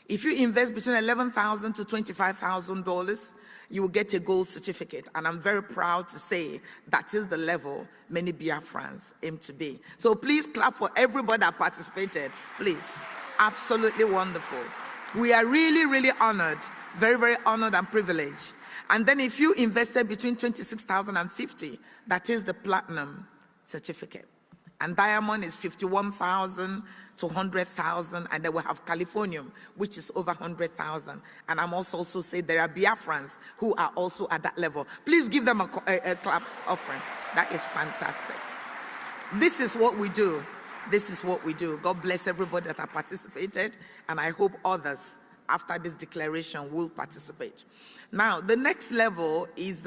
If you invest between $11,000 to $25,000, you will get a gold certificate. And I'm very proud to say that is the level many Biafrans aim to be. So please clap for everybody that participated, please. Absolutely wonderful. We are really, really honored, very, very honored and privileged. And then if you invested between $26,000 and $50,000, that is the platinum certificate. And diamond is $51,000 to $100,000, and then we have Californium, which is over $100,000. And I'm also say there are Biafrans who are also at that level. Please give them a clap offering. That is fantastic. This is what we do. This is what we do. God bless everybody that have participated, and I hope others after this declaration will participate. Now, the next level is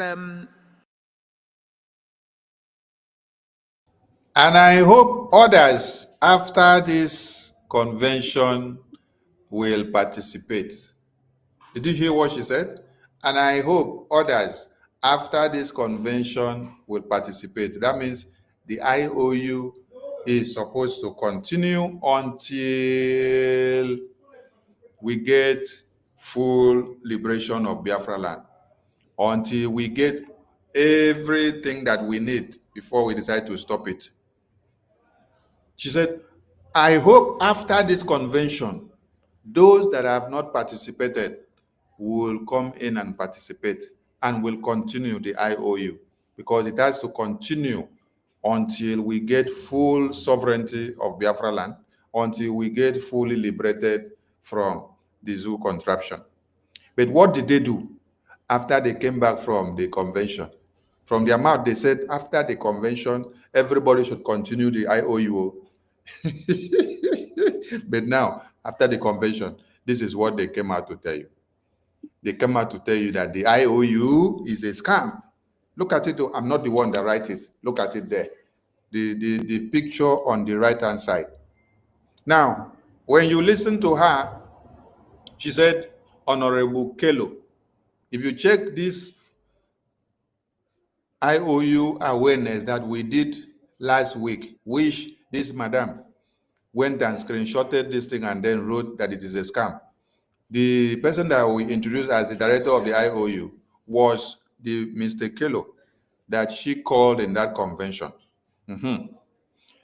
and I hope others after this convention will participate. Did you hear what she said? And I hope others after this convention will participate. That means the IOU is supposed to continue until we get full liberation of Biafraland, until we get everything that we need before we decide to stop it. She said, I hope after this convention, those that have not participated will come in and participate and will continue the IOU, because it has to continue until we get full sovereignty of Biafra land, until we get fully liberated from the zoo contraption. But what did they do after they came back from the convention? From their mouth, they said after the convention, everybody should continue the IOU. But now, after the convention, this is what they came out to tell you. They came out to tell you that the IOU is a scam. Look at it. I'm not the one that write it. Look at it there. The picture on the right-hand side. Now, when you listen to her, she said, Honorable Kelo, if you check this IOU awareness that we did last week, which this madam went and screenshotted this thing and then wrote that it is a scam. The person that we introduced as the director of the IOU was the Mr. Kelo that she called in that convention.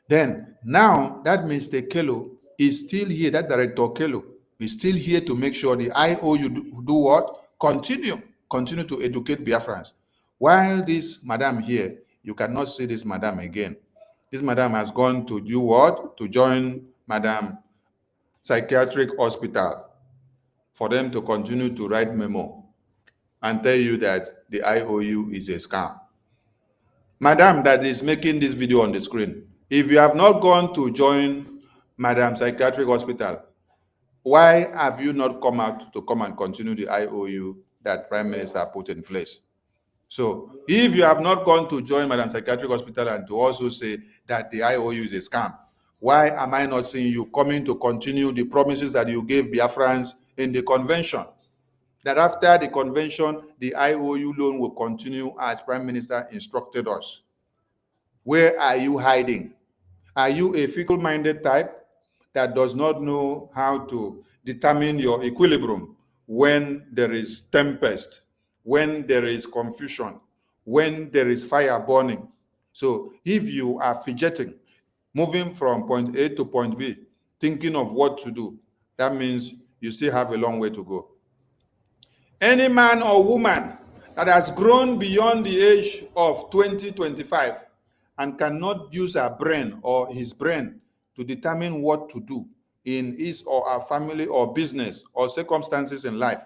Then now that Mr. Kelo is still here, that Director Kelo is still here to make sure the IOU do what? Continue to educate Biafrans. While this madam here, you cannot see this madam again. This madam has gone to do what? To join Madam Psychiatric Hospital for them to continue to write memo and tell you that the IOU is a scam. Madam that is making this video on the screen, if you have not gone to join Madam Psychiatric Hospital, why have you not come out to come and continue the IOU that Prime Minister put in place? So if you have not gone to join Madam Psychiatric Hospital and to also say that the IOU is a scam, why am I not seeing you coming to continue the promises that you gave Biafrans in the convention? That after the convention, the IOU loan will continue as Prime Minister instructed us. Where are you hiding? Are you a fickle-minded type that does not know how to determine your equilibrium when there is tempest, when there is confusion, when there is fire burning? So if you are fidgeting, moving from point A to point B, thinking of what to do, that means you still have a long way to go. Any man or woman that has grown beyond the age of 20-25 and cannot use her brain or his brain to determine what to do in his or her family or business or circumstances in life,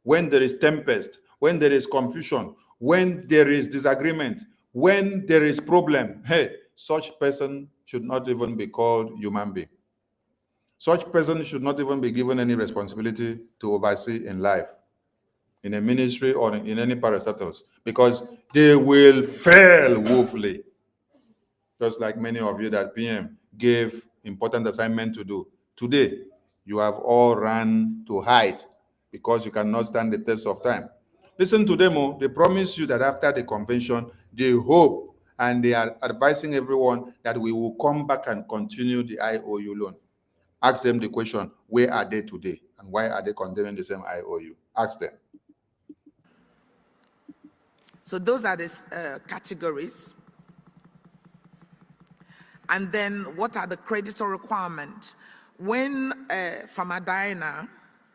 when there is tempest, when there is confusion, when there is disagreement, when there is problem, hey, such person should not even be called human being. Such person should not even be given any responsibility to oversee in life, in a ministry or in any parastatals, because they will fail woefully. Just like many of you that PM gave important assignment to do. Today, you have all run to hide because you cannot stand the test of time. Listen to them. They promise you that after the convention, they hope and they are advising everyone that we will come back and continue the IOU loan. Ask them the question, where are they today? And why are they condemning the same IOU? Ask them. So those are the categories. And then what are the creditor requirements? When Famadina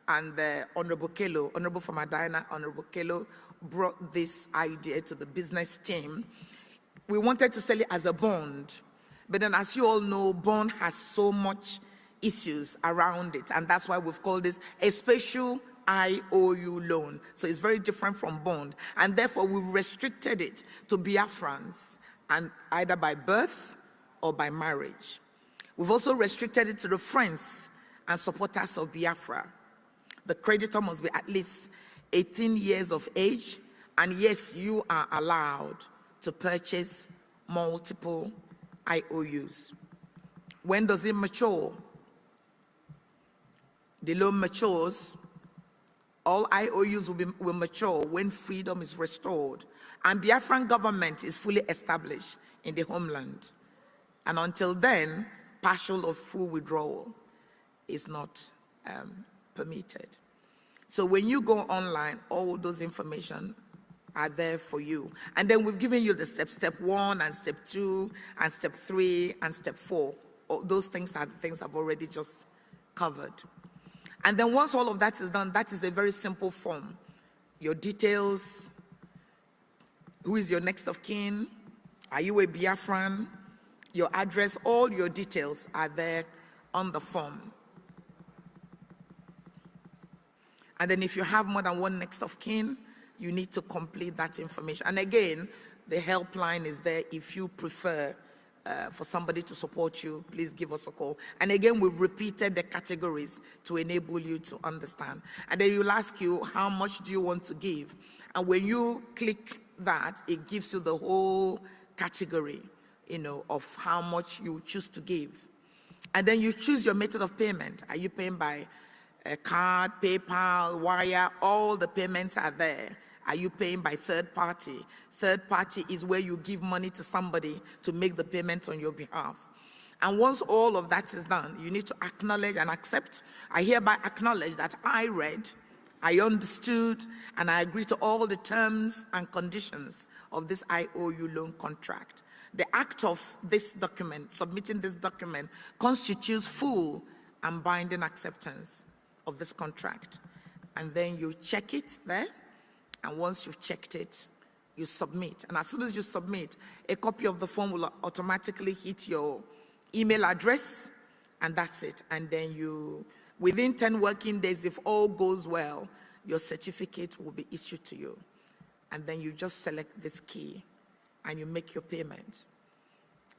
and the Honorable Famadina, Honorable Kelo brought this idea to the business team, we wanted to sell it as a bond. But then as you all know, bond has so much issues around it. And that's why we've called this a special IOU loan. So it's very different from bond. And therefore we've restricted it to Biafrans, and either by birth or by marriage. We've also restricted it to the friends and supporters of Biafra. The creditor must be at least 18 years of age, and yes, you are allowed to purchase multiple IOUs. When does it mature? The loan matures. All IOUs will mature when freedom is restored and Biafran government is fully established in the homeland. And until then, partial or full withdrawal is not permitted. So when you go online, all those information are there for you. And then we've given you the step 1 and step 2 and step 3 and step 4. All those things are the things I've already just covered. And then once all of that is done, that is a very simple form. Your details, who is your next of kin, are you a Biafran, your address, all your details are there on the form. And then if you have more than one next of kin, you need to complete that information. And again, The helpline is there. If you prefer for somebody to support you, please give us a call. And again, we've repeated the categories to enable you to understand. And then you'll ask you, how much do you want to give? And when you click that, it gives you the whole category, of how much you choose to give. And then you choose your method of payment. Are you paying by a card, PayPal, wire? All the payments are there. Are you paying by third party? Third party is where you give money to somebody to make the payment on your behalf. And once all of that is done, you need to acknowledge and accept. I hereby acknowledge that I read, I understood, and I agree to all the terms and conditions of this IOU loan contract. The act of this document, submitting this document, constitutes full and binding acceptance of this contract. And then you check it there, and once you've checked it, you submit. And as soon as you submit, a copy of the form will automatically hit your email address, and that's it. And then within 10 working days, if all goes well, your certificate will be issued to you. And then you just select this key and you make your payment.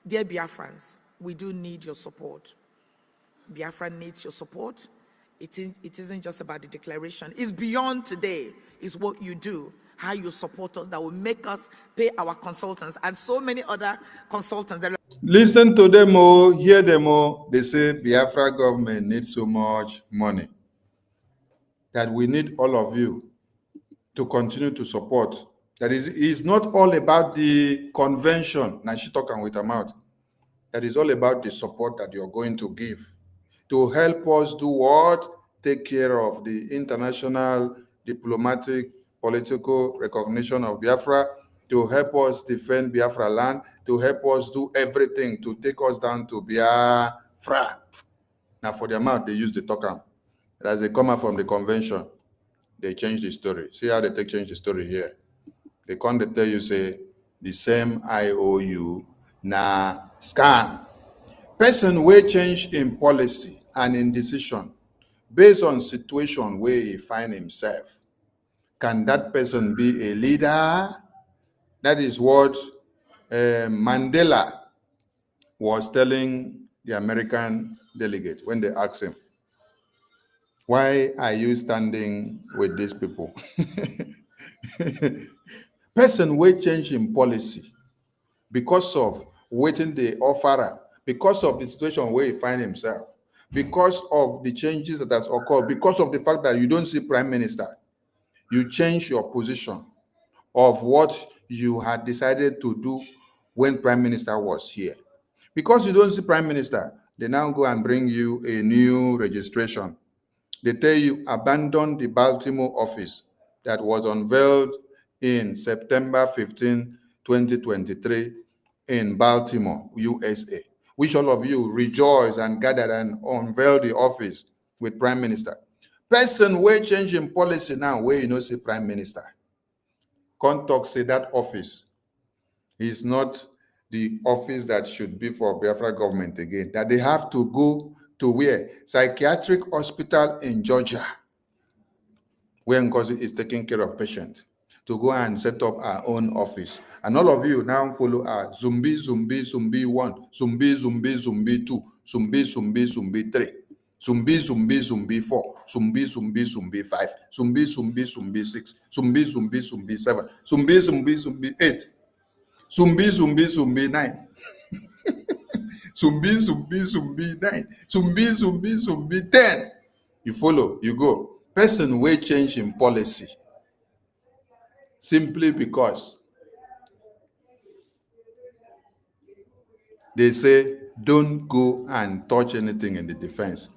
Dear Biafrans, we do need your support. Biafra needs your support. It isn't just about the declaration. It's beyond today. It's what you do, how you support us, that will make us pay our consultants and so many other consultants. Listen to them all, hear them all. They say Biafra government needs so much money that we need all of you to continue to support. That is, it's not all about the convention. Now she talking with her mouth. That is all about the support that you're going to give to help us do what? Take care of the international, diplomatic, political recognition of Biafra, to help us defend Biafraland, to help us do everything to take us down to Biafra. Now for their mouth, they use the talk. As they come out from the convention, they change the story. See how they change the story here. They come to tell you, say, the same IOU, na scam. Person will change in policy and in decision based on situation where he find himself. Can that person be a leader? That is what Mandela was telling the American delegate when they asked him, why are you standing with these people? Person will change in policy because of waiting the offerer, because of the situation where he find himself, because of the changes that has occurred, because of the fact that you don't see prime minister. You change your position of what you had decided to do when prime minister was here. Because you don't see prime minister, they now go and bring you a new registration. They tell you abandon the Baltimore office that was unveiled in September 15, 2023 in Baltimore, USA. Which all of you rejoice and gather and unveil the office with prime minister. Person will change in policy now where you know say prime minister. Contact say that office is not the office that should be for Biafra government again. That they have to go to where? Psychiatric hospital in Georgia, where NGOZI is taking care of patients, to go and set up our own office. And all of you now follow our Zumbi 1, Zumbi 2, Zumbi 3. Zumbi 4, Zumbi 5, Zumbi 6, Zumbi 7, Zumbi 8, Zumbi 9, Zumbi 9, Zumbi 10. You follow, you go. Person will change in policy simply because they say don't go and touch anything in the defense.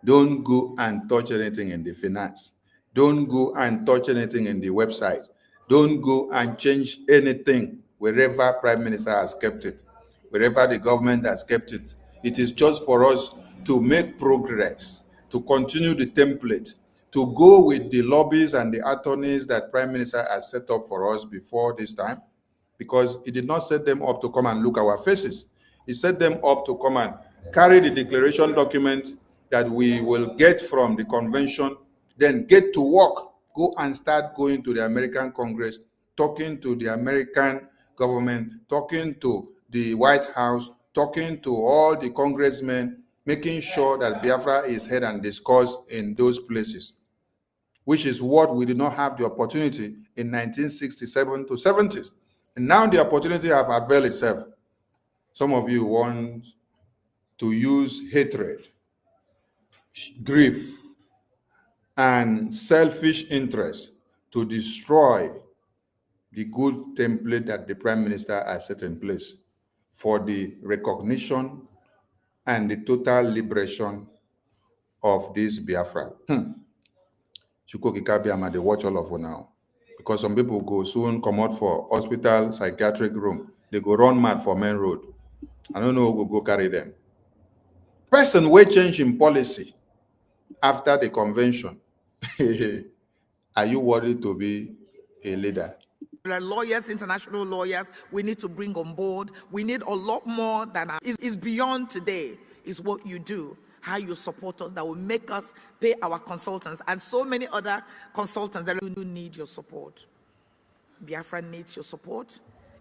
Don't go and touch anything in the finance. Don't go and touch anything in the website. Don't go and change anything wherever Prime Minister has kept it, wherever the government has kept it. It is just for us to make progress, to continue the template, to go with the lobbies and the attorneys that Prime Minister has set up for us before this time, because he did not set them up to come and look our faces. He set them up to come and carry the declaration document that we will get from the convention, then get to work, go and start going to the American Congress, talking to the American government, talking to the White House, talking to all the congressmen, making sure that Biafra is heard and discussed in those places, which is what we did not have the opportunity in 1967 to 70s. And now the opportunity have availed itself. Some of you want to use hatred, grief, and selfish interest to destroy the good template that the Prime Minister has set in place for the recognition and the total liberation of this Biafra. Chukwokika they watch all of you now. Because some people go soon come out for hospital, psychiatric room. They go run mad for main road. I don't know who will go carry them. Person will change in policy after the convention. Are you worried to be a leader? There are lawyers, international lawyers, we need to bring on board. We need a lot more than is beyond today, is what you do, how you support us, that will make us pay our consultants and so many other consultants that need your support. Biafra needs your support.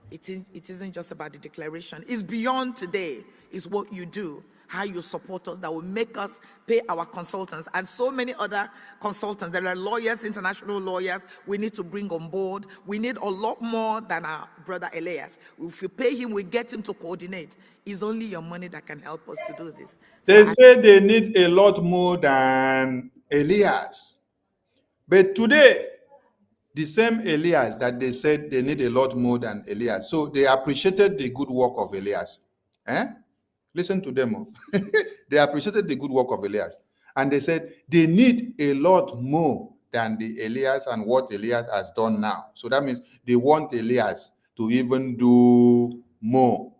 It isn't just about the declaration. It's beyond today, is what you do, how you support us, that will make us pay our consultants and so many other consultants. There are lawyers, international lawyers, we need to bring on board. We need a lot more than our brother Elias. If you pay him, we get him to coordinate. It's only your money that can help us to do this. They say they need a lot more than Elias. But today, the same Elias that they said they need a lot more than Elias. So they appreciated the good work of Elias. Listen to them. They appreciated the good work of Elias. And they said they need a lot more than the Elias and what Elias has done now. So that means they want Elias to even do more.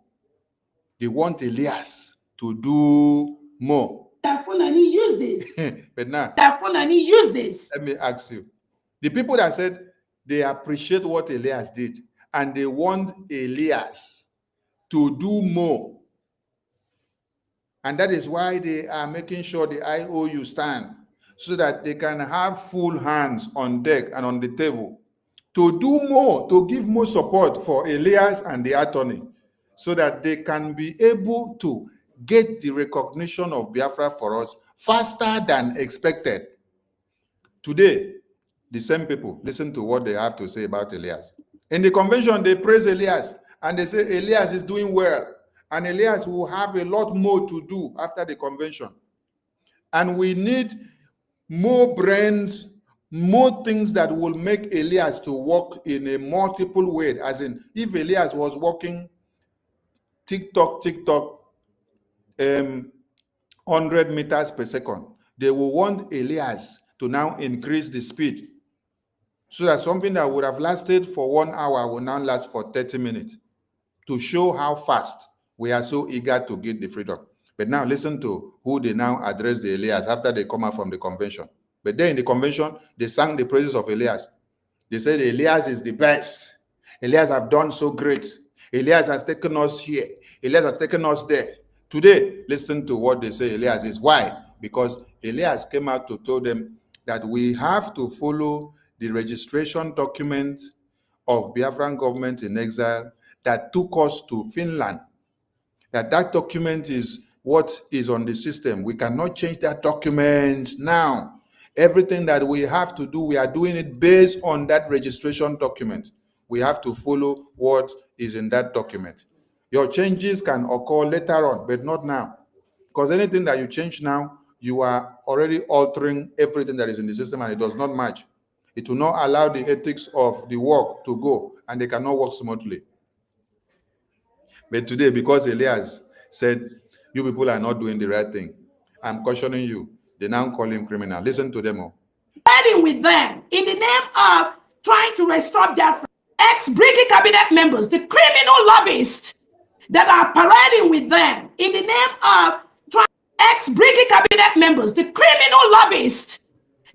They want Elias to do more. Fulani uses. But now, Fulani uses. let me ask you. The people that said they appreciate what Elias did and they want Elias to do more. And that is why they are making sure the IOU stand so that they can have full hands on deck and on the table to do more, to give more support for Elias and the attorney so that they can be able to get the recognition of Biafra for us faster than expected. Today, the same people, listen to what they have to say about Elias. In the convention, they praise Elias and they say Elias is doing well. And Elias will have a lot more to do after the convention. And we need more brains, more things that will make Elias to work in a multiple way. As in, if Elias was working TikTok, 100 meters per second, they will want Elias to now increase the speed so that something that would have lasted for 1 hour will now last for 30 minutes to show how fast we are so eager to get the freedom. But now listen to who they now address the Elias after they come out from the convention. But then in the convention, they sang the praises of Elias. They said Elias is the best. Elias have done so great. Elias has taken us here. Elias has taken us there. Today, listen to what they say Elias is. Why? Because Elias came out to tell them that we have to follow the registration document of Biafran government in exile that took us to Finland. That document is what is on the system. We cannot change that document now. Everything that we have to do, we are doing it based on that registration document. We have to follow what is in that document. Your changes can occur later on, but not now. Because anything that you change now, you are already altering everything that is in the system and it does not match. It will not allow the ethics of the work to go and they cannot work smoothly. But today, because Elias said, you people are not doing the right thing, I'm cautioning you. They now call him criminal. Listen to them all. Fighting with them in the name of trying to restore Biafra. Ex-BRGIE cabinet members, the criminal lobbyists that are parading with them in the name of ex-BRGIE cabinet members, the criminal lobbyists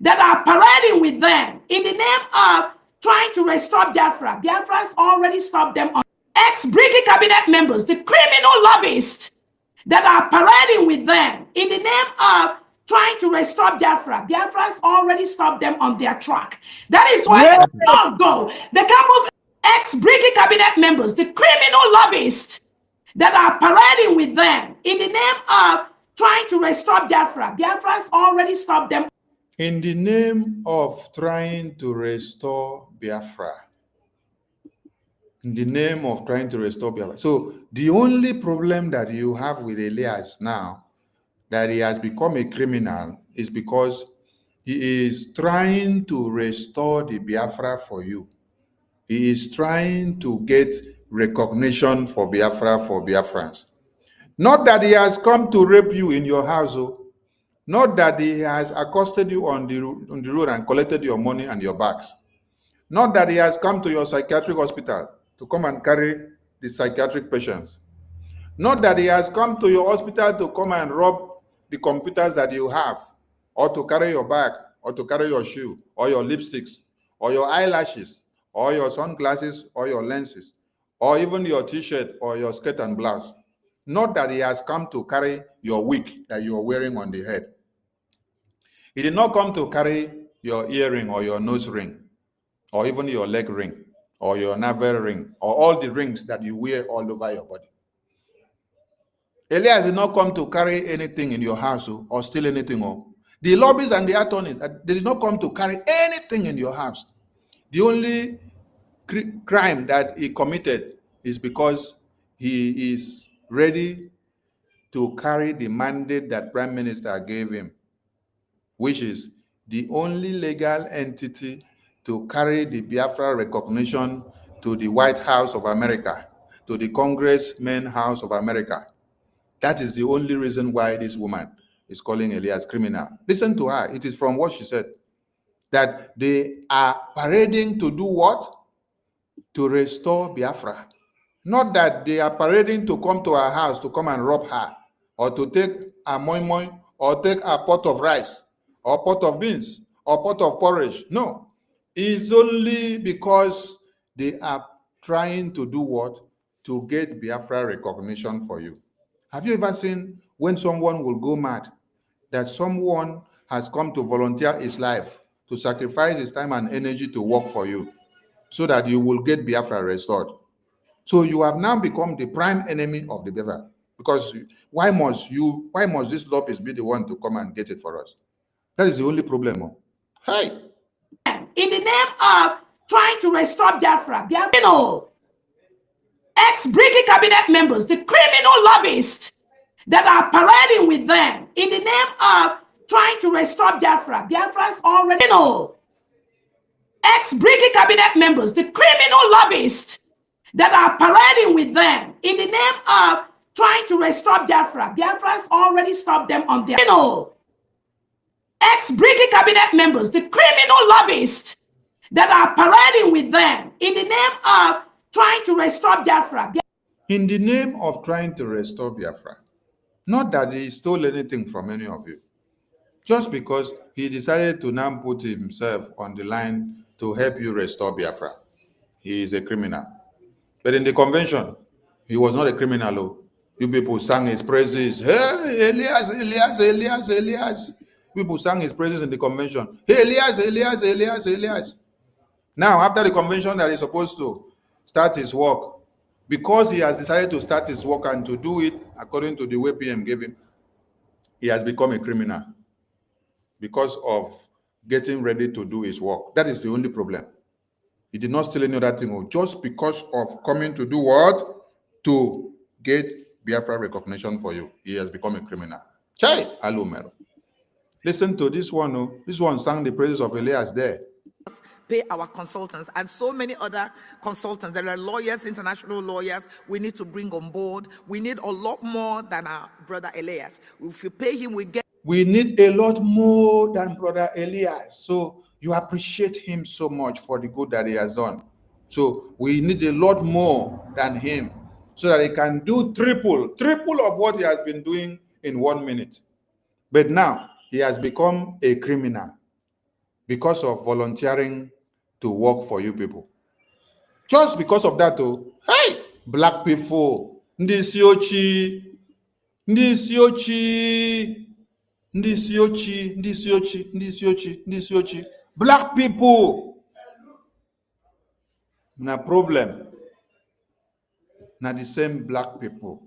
that are parading with them in the name of trying to restore Biafra. Biafrans already stopped them on ex-BRGIE cabinet members, the criminal lobbyists that are parading with them in the name of trying to restore Biafra. Biafrans already stopped them on their track. That is why they don't go. They can't move. ex-BRGIE cabinet members, the criminal lobbyists that are parading with them in the name of trying to restore Biafra. Biafrans already stopped them. In the name of trying to restore Biafra. In the name of trying to restore Biafra. So the only problem that you have with Elias now, that he has become a criminal, is because he is trying to restore the Biafra for you. He is trying to get recognition for Biafra for Biafrans. Not that he has come to rape you in your house, not that he has accosted you on the road and collected your money and your bags. Not that he has come to your psychiatric hospital to come and carry the psychiatric patients. Not that he has come to your hospital to come and rob the computers that you have, or to carry your bag, or to carry your shoe, or your lipsticks, or your eyelashes, or your sunglasses, or your lenses, or even your t-shirt, or your skirt and blouse. Not that he has come to carry your wig that you are wearing on the head. He did not come to carry your earring or your nose ring, or even your leg ring, or your navel ring, or all the rings that you wear all over your body. Elias did not come to carry anything in your house or steal anything. The lobbyists and the attorneys, they did not come to carry anything in your house. The only crime that he committed is because he is ready to carry the mandate that Prime Minister gave him, which is the only legal entity to carry the Biafra recognition to the White House of America, to the Congressman House of America. That is the only reason why this woman is calling Elias criminal. Listen to her. It is from what she said. That they are parading to do what? To restore Biafra. Not that they are parading to come to her house to come and rob her, or to take a moi moi, or take a pot of rice, or pot of beans, or pot of porridge. No. It's only because they are trying to do what? To get Biafra recognition for you. Have you ever seen when someone will go mad, that someone has come to volunteer his life, to sacrifice his time and energy to work for you, so that you will get Biafra restored? So you have now become the prime enemy of the Biafra. Because why must this lobbyist be the one to come and get it for us? That is the only problem. Hey! In the name of trying to restore Biafra, ex-BRGIE cabinet members, the criminal lobbyists that are parading with them in the name of trying to restore Biafra. Biafrans already know. Ex-BRGIE cabinet members, the criminal lobbyists that are parading with them in the name of trying to restore Biafra. Biafrans already stopped them on their ex-BRGIE cabinet members, the criminal lobbyists that are parading with them in the name of trying to restore Biafra. In the name of trying to restore Biafra. Not that he stole anything from any of you. Just because he decided to now put himself on the line to help you restore Biafra. He is a criminal. But in the convention, he was not a criminal. You people sang his praises. Hey, Elias, Elias, Elias, Elias. People sang his praises in the convention. Hey, Elias, Elias, Elias, Elias. Now, after the convention that is supposed to start his work, because he has decided to start his work and to do it according to the way PM gave him, he has become a criminal because of getting ready to do his work. That is the only problem. He did not steal any other thing, just because of coming to do what? To get Biafra recognition for you. He has become a criminal. Chai, Alumero. Listen to this one. This one sang the praises of Elias there. Pay our consultants and so many other consultants. There are lawyers, international lawyers, we need to bring on board. We need a lot more than our brother Elias. If you pay him, we need a lot more than brother Elias. So you appreciate him so much for the good that he has done. So we need a lot more than him, so that he can do triple of what he has been doing in 1 minute. But now he has become a criminal because of volunteering to work for you people. Just because of that, hey, black people, Ndisiochi, black people. na problem na the same black people.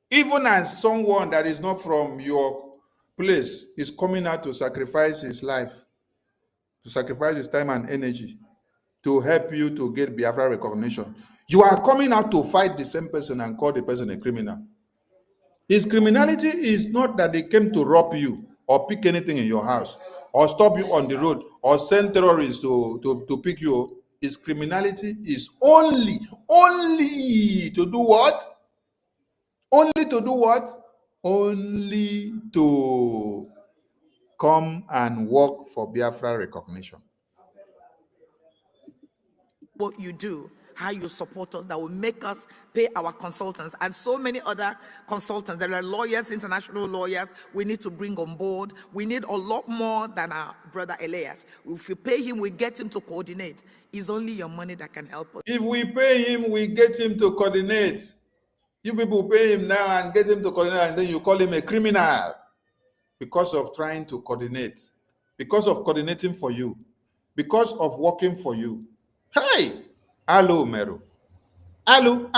Even as someone that is not from your place is coming out to sacrifice his life, to sacrifice his time and energy to help you to get Biafra recognition, you are coming out to fight the same person and call the person a criminal. His criminality is not that they came to rob you or pick anything in your house or stop you on the road or send terrorists to pick you. His criminality is only to do what? Only to do what? Only to come and work for Biafra recognition. What you do, how you support us, that will make us pay our consultants and so many other consultants. There are lawyers, international lawyers we need to bring on board. We need a lot more than our brother Elias. If we pay him, we get him to coordinate. It's only your money that can help us. If we pay him, we get him to coordinate. You people pay him now and get him to coordinate, and then you call him a criminal because of trying to coordinate, because of coordinating for you, because of working for you. Hey, hello, Meru. Hello.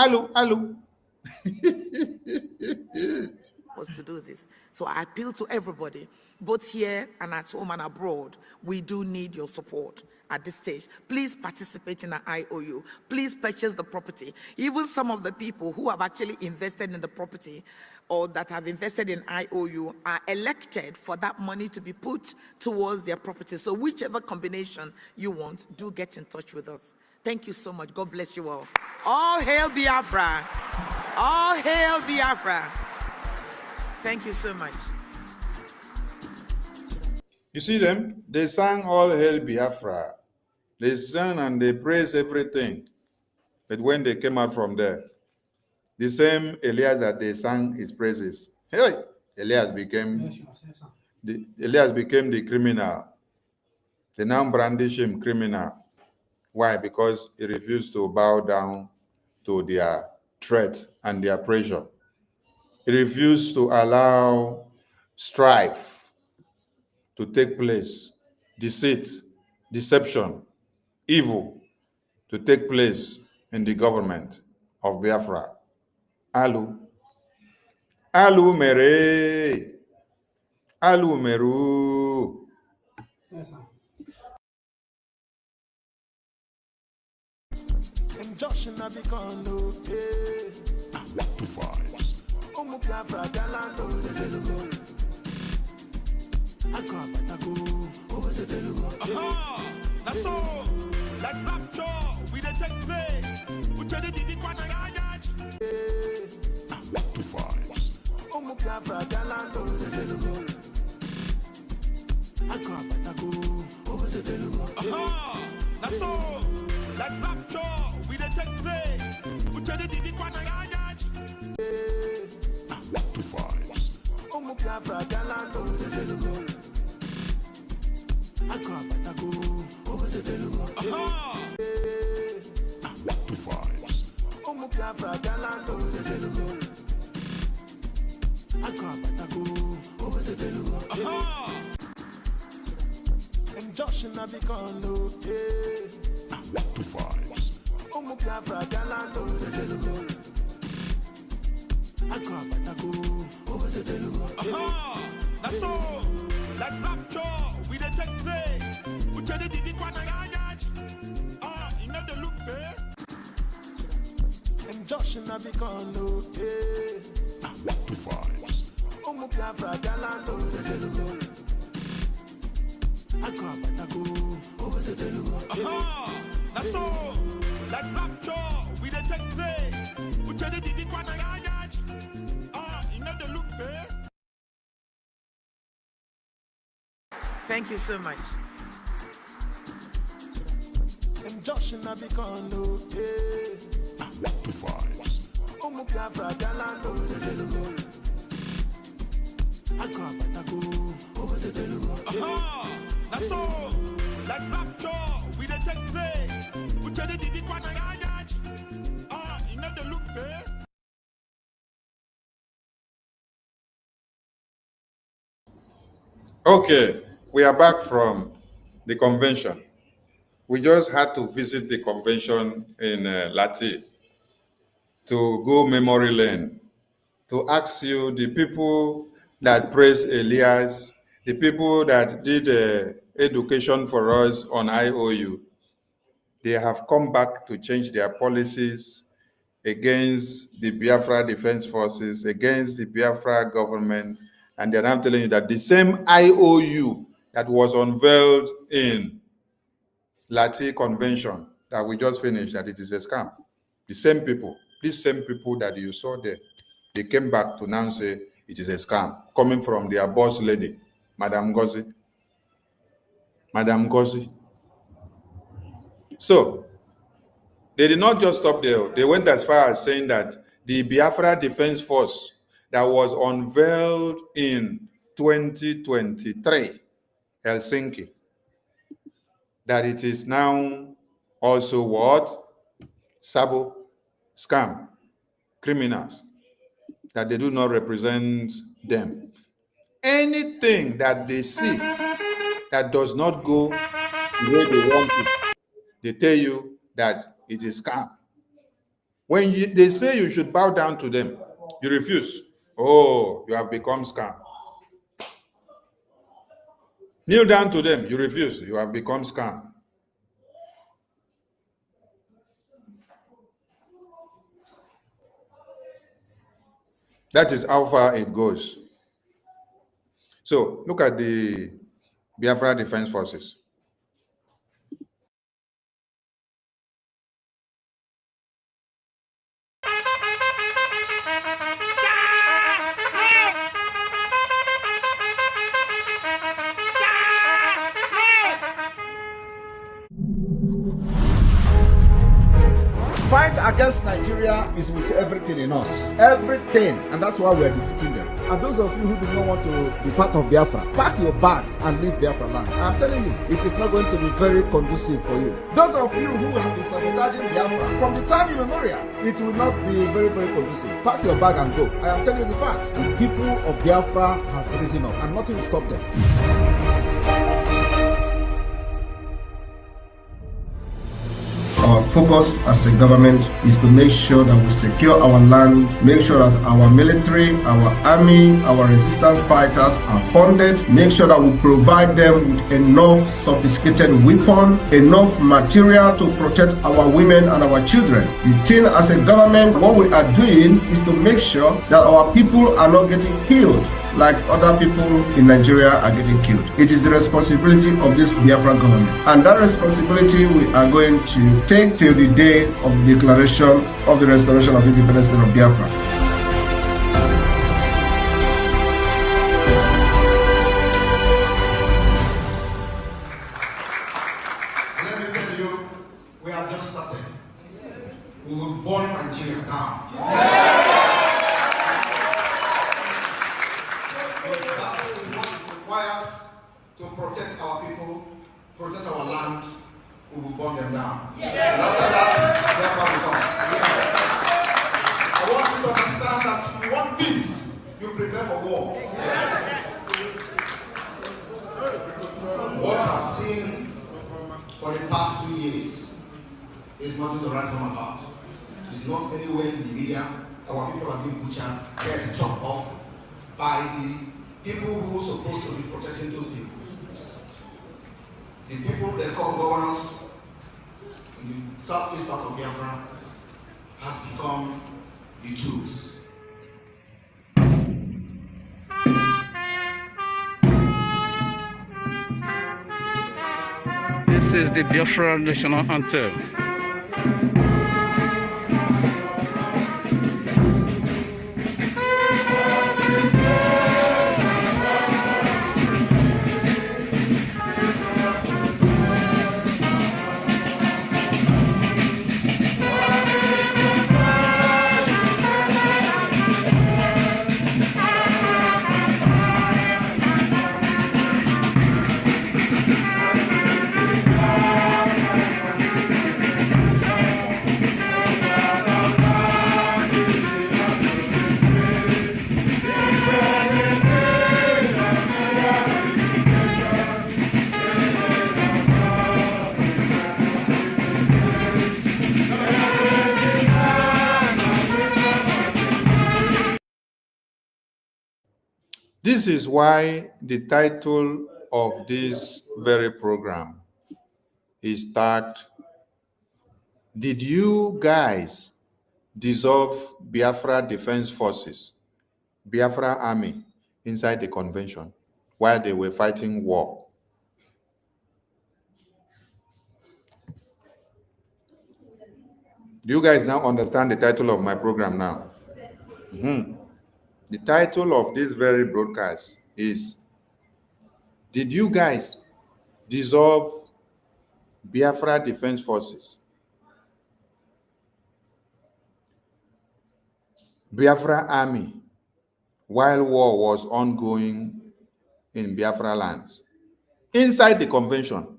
Was to do this. So I appeal to everybody, both here and at home and abroad. We do need your support at this stage. Please participate in an IOU. Please purchase the property. Even some of the people who have actually invested in the property or that have invested in IOU are elected for that money to be put towards their property. So whichever combination you want, do get in touch with us. Thank you so much. God bless you all. All hail Biafra. All hail Biafra. Thank you so much. You see them? They sang All Hail Biafra. They sang and they praised everything. But when they came out from there, the same Elias that they sang his praises, hey, Elias became the criminal. They now brandish him criminal. Why? Because he refused to bow down to their threat and their pressure. He refused to allow strife to take place, deceit, deception, evil to take place in the government of Biafra. Alu. Alu mere. Alu meru. That's all. Like rapture, we dey take place. We tell the one what to vibes? Biafra galant over the Telugu. Over the Telugu. That's all. Like rapture, we dey take place. We tell the one what to vibes? Biafra galant over the Telugu. Over the Telugu. What to vibes? Biafra galant over the Telugu. Over the Telugu. And Josh and Abikondo. What to vibes? Biafra galant over the Telugu. Over the Telugu. That's all. Like rapture, we dey take place. We tell the one you know the look fair. And Josh and Abikondo. What to vibes? Biafra galant over the Telugu. Over the Telugu. That's all. Like rapture, we dey take place. We tell the one you know the look fair. Thank you so much. And Josh and Abikondo. What to vibes? Biafra galant over the Telugu. Over the Telugu. That's all. Like rapture, we dey take place. We tell the one you know the look fair. Okay, we are back from the convention. We just had to visit the convention in Lati to go memory lane, to ask you, the people that praised Elias, the people that did education for us on IOU, they have come back to change their policies against the Biafra Defense Forces, against the Biafra government, and they're now telling you that the same IOU that was unveiled in Lati Convention that we just finished, that it is a scam. The same people, these same people that you saw there, they came back to now say it is a scam, coming from their boss lady, Madam NGOZI. Madam NGOZI. So, they did not just stop there. They went as far as saying that the Biafra Defense Force that was unveiled in 2023, Helsinki, that it is now also what? Sabo, scam, criminals, that they do not represent them. Anything that they see that does not go the way they want it, they tell you that it is scam. When they say you should bow down to them, you refuse. Oh, you have become scam. Kneel down to them, you refuse. You have become scam. That is how far it goes. So look at the Biafra Defense Forces. Fight against Nigeria is with everything in us. Everything. And that's why we're defeating them. And those of you who do not want to be part of Biafra, pack your bag and leave Biafraland. I'm telling you, it is not going to be very conducive for you. Those of you who have been sabotaging Biafra from the time immemorial, it will not be very, very conducive. Pack your bag and go. I am telling you the fact. The people of Biafra has risen up and nothing will stop them. Our focus as a government is to make sure that we secure our land, make sure that our military, our army, our resistance fighters are funded, make sure that we provide them with enough sophisticated weapon, enough material to protect our women and our children. The thing as a government, what we are doing is to make sure that our people are not getting killed like other people in Nigeria are getting killed. It is the responsibility of this Biafran government. And that responsibility we are going to take till the day of the declaration of the restoration of independence of Biafra. Let me tell you, we have just started. We will burn Nigeria down. To protect our people, protect our land, we will burn them down. Yes. And after that, therefore we come. I want you to understand that if you want peace, you prepare for war. Yes. What I've seen for the past 2 years is nothing to write home about. It's not anywhere in the media. Our people are being butchered, head chopped off by the people who are supposed to be protecting those people. The people they call governors in the southeast part of Biafra has become the tools. This is the Biafra national anthem. This is why the title of this very program is tagged, "Did you guys dissolve Biafra Defense Forces, Biafra Army, inside the convention while they were fighting war?" Do you guys now understand the title of my program now? The title of this very broadcast is, "Did you guys dissolve Biafra Defense Forces, Biafra Army, while war was ongoing in Biafraland, inside the convention?"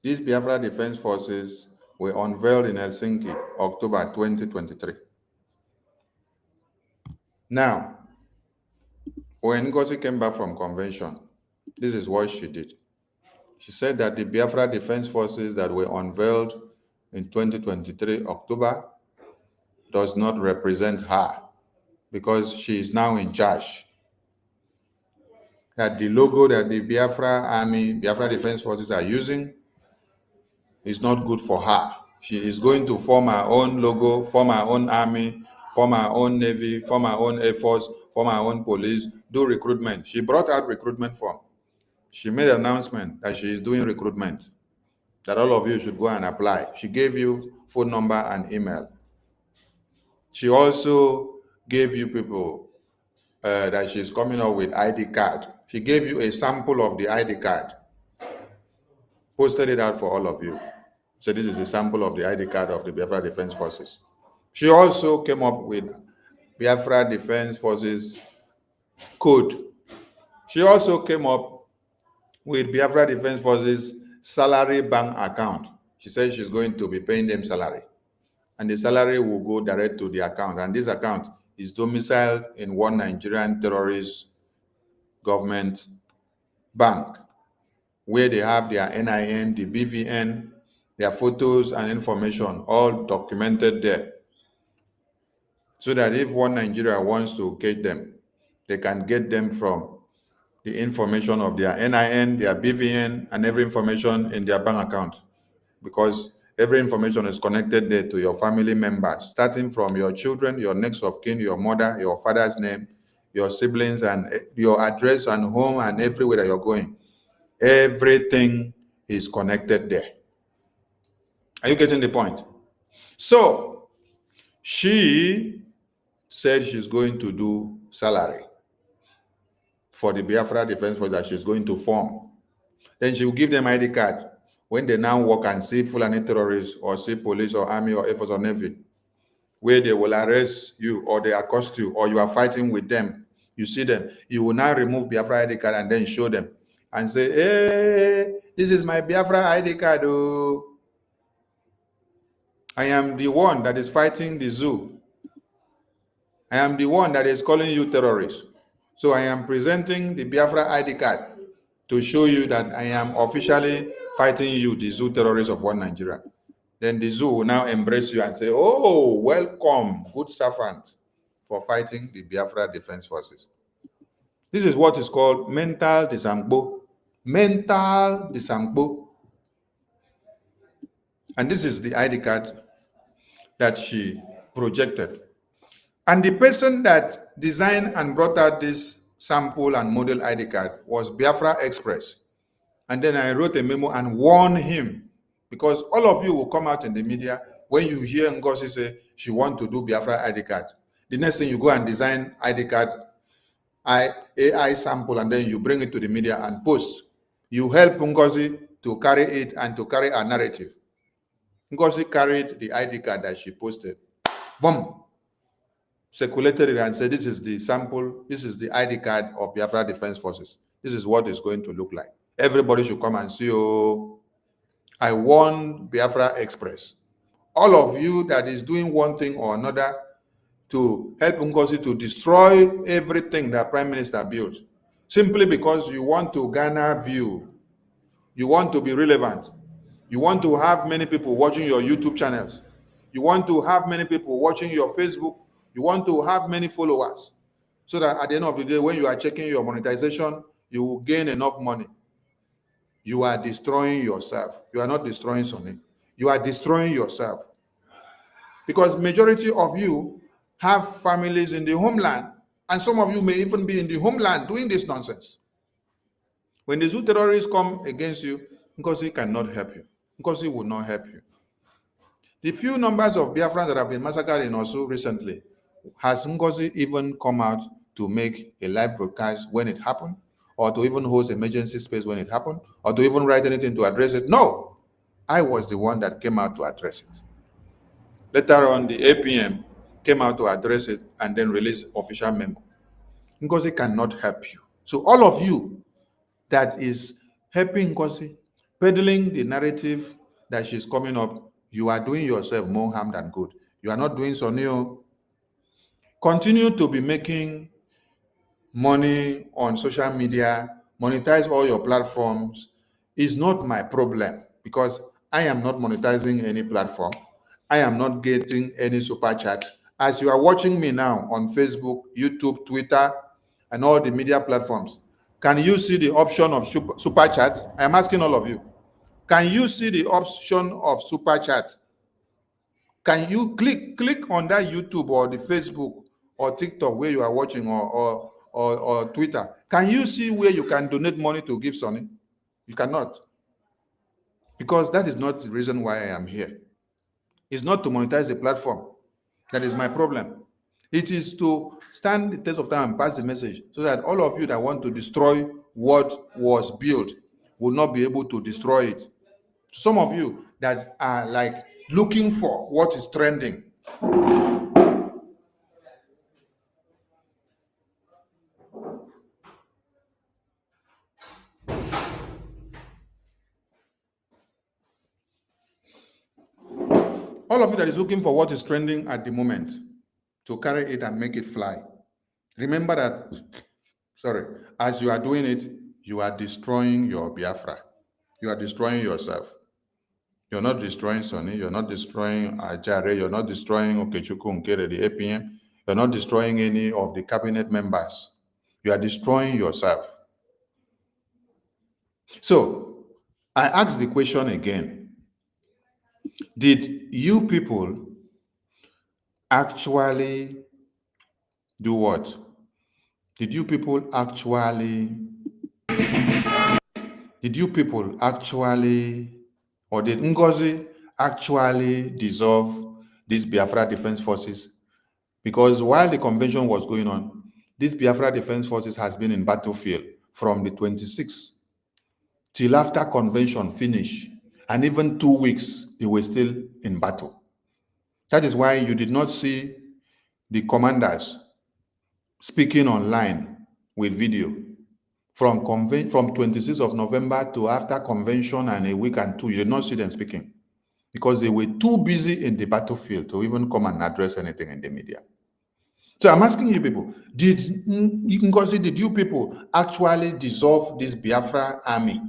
These Biafra Defense Forces were unveiled in Helsinki, October 2023. Now, when NGOZI came back from convention, this is what she did. She said that the Biafra Defense Forces that were unveiled in 2023, October, does not represent her because she is now in charge. That the logo that the Biafra Army, Biafra Defense Forces are using is not good for her. She is going to form her own logo, form her own army, form her own navy, form her own air force, form her own police, do recruitment. She brought out recruitment form. She made an announcement that she is doing recruitment, that all of you should go and apply. She gave you phone number and email. She also gave you people that she's coming up with ID card. She gave you a sample of the ID card, posted it out for all of you. So this is a sample of the ID card of the Biafra Defense Forces. She also came up with Biafra Defense Forces code. She also came up with Biafra Defense Forces salary bank account. She said she's going to be paying them salary, and the salary will go direct to the account. And this account is domiciled in one Nigerian terrorist government bank, where they have their NIN, the BVN, their photos and information all documented there. So that if one Nigeria wants to get them, they can get them from the information of their NIN, their BVN, and every information in their bank account. Because every information is connected there to your family members, starting from your children, your next of kin, your mother, your father's name, your siblings, and your address and home, and everywhere that you're going. Everything is connected there. Are you getting the point? So she said she's going to do salary for the Biafra Defense Force that she's going to form. Then she will give them ID card. When they now walk and see Fulani terrorists or see police or army or Air Force or Navy, where they will arrest you or they accost you or you are fighting with them, you see them, you will now remove Biafra ID card and then show them and say, "Hey, this is my Biafra ID card. Oh, I am the one that is fighting the zoo. I am the one that is calling you terrorists. So I am presenting the Biafra ID card to show you that I am officially fighting you, the zoo terrorists of one Nigeria." Then the zoo will now embrace you and say, "Oh, welcome, good servant, for fighting the Biafra Defense Forces." This is what is called mental disangbo. Mental disangbo. And this is the ID card that she projected. And the person that designed and brought out this sample and model ID card was Biafra Express. And then I wrote a memo and warned him, because all of you will come out in the media when you hear NGOZI say she want to do Biafra ID card. The next thing you go and design ID card, AI sample, and then you bring it to the media and post. You help NGOZI to carry it and to carry a narrative. NGOZI carried the ID card that she posted. Boom. Circulated it and said, "This is the sample, this is the ID card of Biafra Defense Forces. This is what it's going to look like. Everybody should come and see." Oh, I warned Biafra Express. All of you that is doing one thing or another to help NGOZI to destroy everything that Prime Minister built, simply because you want to garner view, you want to be relevant, you want to have many people watching your YouTube channels, you want to have many people watching your Facebook, you want to have many followers. so that at the end of the day, when you are checking your monetization, you will gain enough money. You are destroying yourself. You are not destroying something. You are destroying yourself. Because majority of you have families in the homeland, and some of you may even be in the homeland doing this nonsense. When the Zoo terrorists come against you, NGOZI cannot help you. NGOZI will not help you. The few numbers of Biafrans that have been massacred in Osu recently, has NGOZI even come out to make a live broadcast when it happened, or to even host emergency space when it happened, or to even write anything to address it? No, I was the one that came out to address it. Later on, the APM came out to address it and then release official memo. NGOZI cannot help you. So all of you that is helping NGOZI, peddling the narrative that she's coming up, you are doing yourself more harm than good. You are not doing so new. Continue to be making money on social media, monetize all your platforms is not my problem, because I am not monetizing any platform. I am not getting any super chat. As you are watching me now on Facebook, YouTube, Twitter, and all the media platforms, can you see the option of super chat? I am asking all of you. Can you see the option of super chat? Can you click on that YouTube or the Facebook or TikTok where you are watching, or Twitter? Can you see where you can donate money to give Sonny? You cannot. Because that is not the reason why I am here. It's not to monetize the platform. That is my problem. It is to stand the test of time and pass the message, so that all of you that want to destroy what was built will not be able to destroy it. Some of you that are like looking for what is trending. All of you that is looking for what is trending at the moment, to carry it and make it fly. Remember that, as you are doing it, you are destroying your Biafra. You are destroying yourself. You're not destroying Sonny, you're not destroying Ajare, you're not destroying Okechukwu Nkere, the APM, you're not destroying any of the cabinet members. You are destroying yourself. So, I ask the question again. Did you people actually do what? Did you people actually, or did NGOZI actually dissolve these Biafra Defense Forces? Because while the convention was going on, these Biafra Defense Forces has been in battlefield from the 26th till after convention finished, and even 2 weeks, they were still in battle. That is why you did not see the commanders speaking online with video. From 26th of November to after convention and a week and two, you did not see them speaking, because they were too busy in the battlefield to even come and address anything in the media. So I'm asking you people, did you people actually dissolve this Biafra army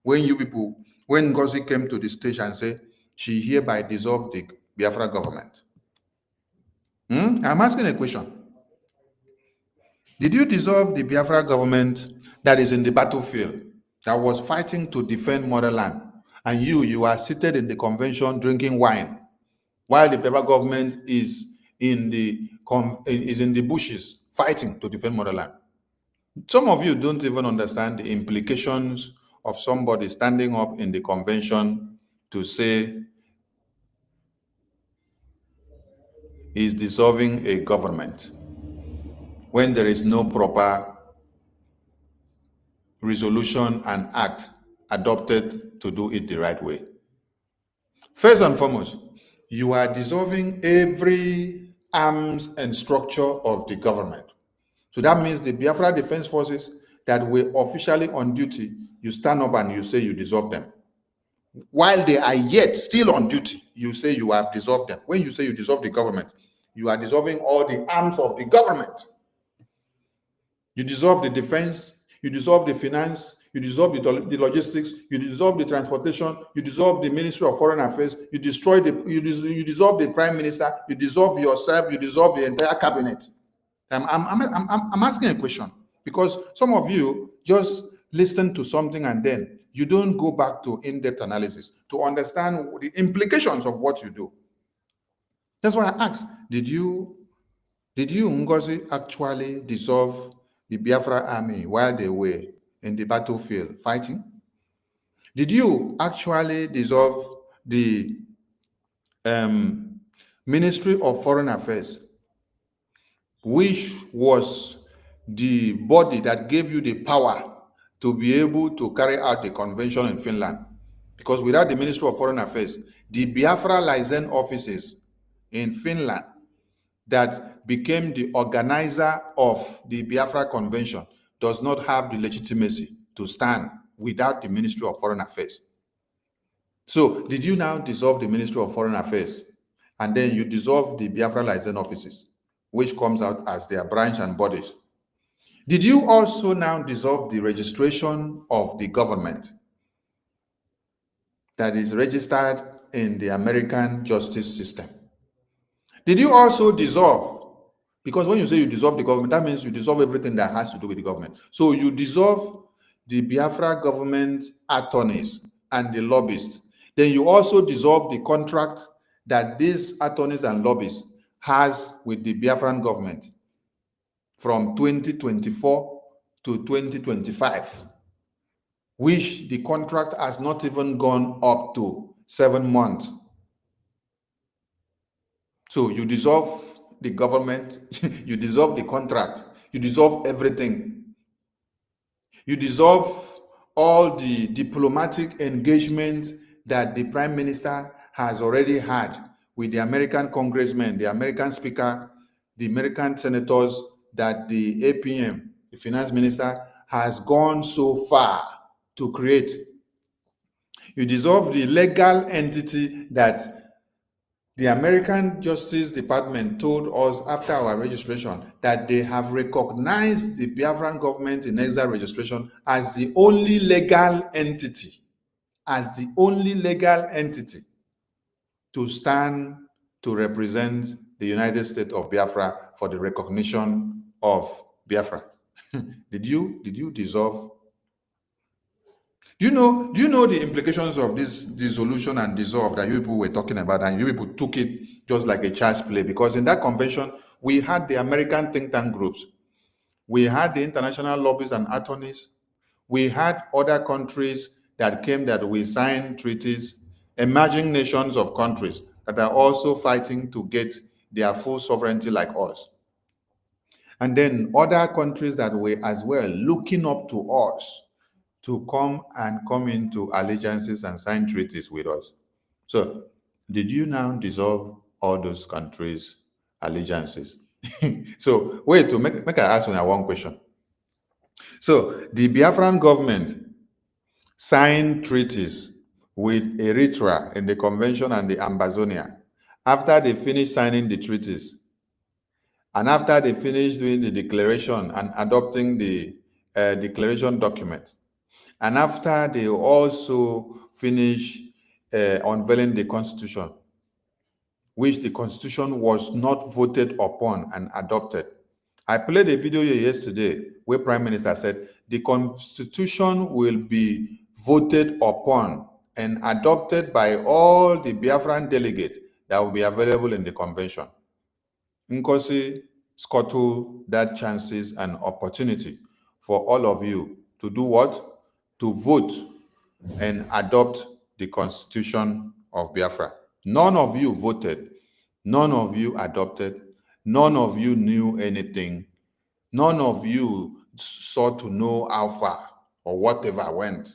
when NGOZI came to the stage and said she hereby dissolved the Biafra government? I'm asking a question. Did you dissolve the Biafra government that is in the battlefield, that was fighting to defend motherland, and you are seated in the convention drinking wine, while the Biafra government is in the bushes fighting to defend motherland? Some of you don't even understand the implications of somebody standing up in the convention to say he's dissolving a government when there is no proper resolution and act adopted to do it the right way. First and foremost, you are dissolving every arms and structure of the government. So that means the Biafra Defense Forces that were officially on duty, you stand up and you say you dissolve them. While they are yet still on duty, you say you have dissolved them. When you say you dissolve the government, you are dissolving all the arms of the government. You dissolve the defense, you dissolve the finance, you dissolve the logistics, you dissolve the transportation, you dissolve the Ministry of Foreign Affairs, you dissolve the Prime Minister, you dissolve yourself, you dissolve the entire cabinet. I'm asking a question because some of you just listen to something and then you don't go back to in-depth analysis to understand the implications of what you do. That's why I asked, did you, NGOZI, actually dissolve the Biafra army while they were in the battlefield fighting? Did you actually dissolve the Ministry of Foreign Affairs, which was the body that gave you the power to be able to carry out the convention in Finland? Because without the Ministry of Foreign Affairs, the Biafra liaison offices in Finland that became the organizer of the Biafra Convention does not have the legitimacy to stand without the Ministry of Foreign Affairs. So did you now dissolve the Ministry of Foreign Affairs and then you dissolve the Biafra liaison offices, which comes out as their branch and bodies? Did you also now dissolve the registration of the government that is registered in the American justice system? Did you also dissolve? Because when you say you dissolve the government, that means you dissolve everything that has to do with the government. So you dissolve the Biafra government attorneys and the lobbyists. Then you also dissolve the contract that these attorneys and lobbyists has with the Biafran government from 2024 to 2025, which the contract has not even gone up to 7 months. So you dissolve the government, you dissolve the contract, you dissolve everything. You dissolve all the diplomatic engagement that the Prime Minister has already had with the American congressmen, the American speaker, the American senators, that the APM, the finance minister, has gone so far to create. You dissolve the legal entity that the American Justice Department told us after our registration that they have recognized the Biafran government in exile registration as the only legal entity, to stand to represent the United States of Biafra for the recognition of Biafra. Did you dissolve? Do you know the implications of this dissolution and dissolve that you people were talking about, and you people took it just like a child's play? Because in that convention, we had the American think tank groups, we had the international lobbyists and attorneys, we had other countries that came that we signed treaties, emerging nations of countries that are also fighting to get their full sovereignty like us. And then other countries that were as well looking up to us to come into allegiances and sign treaties with us. So did you now dissolve all those countries' allegiances? So wait, to make I ask you now one question. So the Biafran government signed treaties with Eritrea in the convention and the Ambazonia. After they finished signing the treaties, and after they finished doing the declaration and adopting the declaration document, and after they also finish unveiling the Constitution, which the Constitution was not voted upon and adopted. I played a video here yesterday where Prime Minister said the Constitution will be voted upon and adopted by all the Biafran delegates that will be available in the convention. NGOZI scuttled that chances and opportunity for all of you to do what? To vote and adopt the Constitution of Biafra. None of you voted, none of you adopted, none of you knew anything, none of you sought to know how far or whatever went.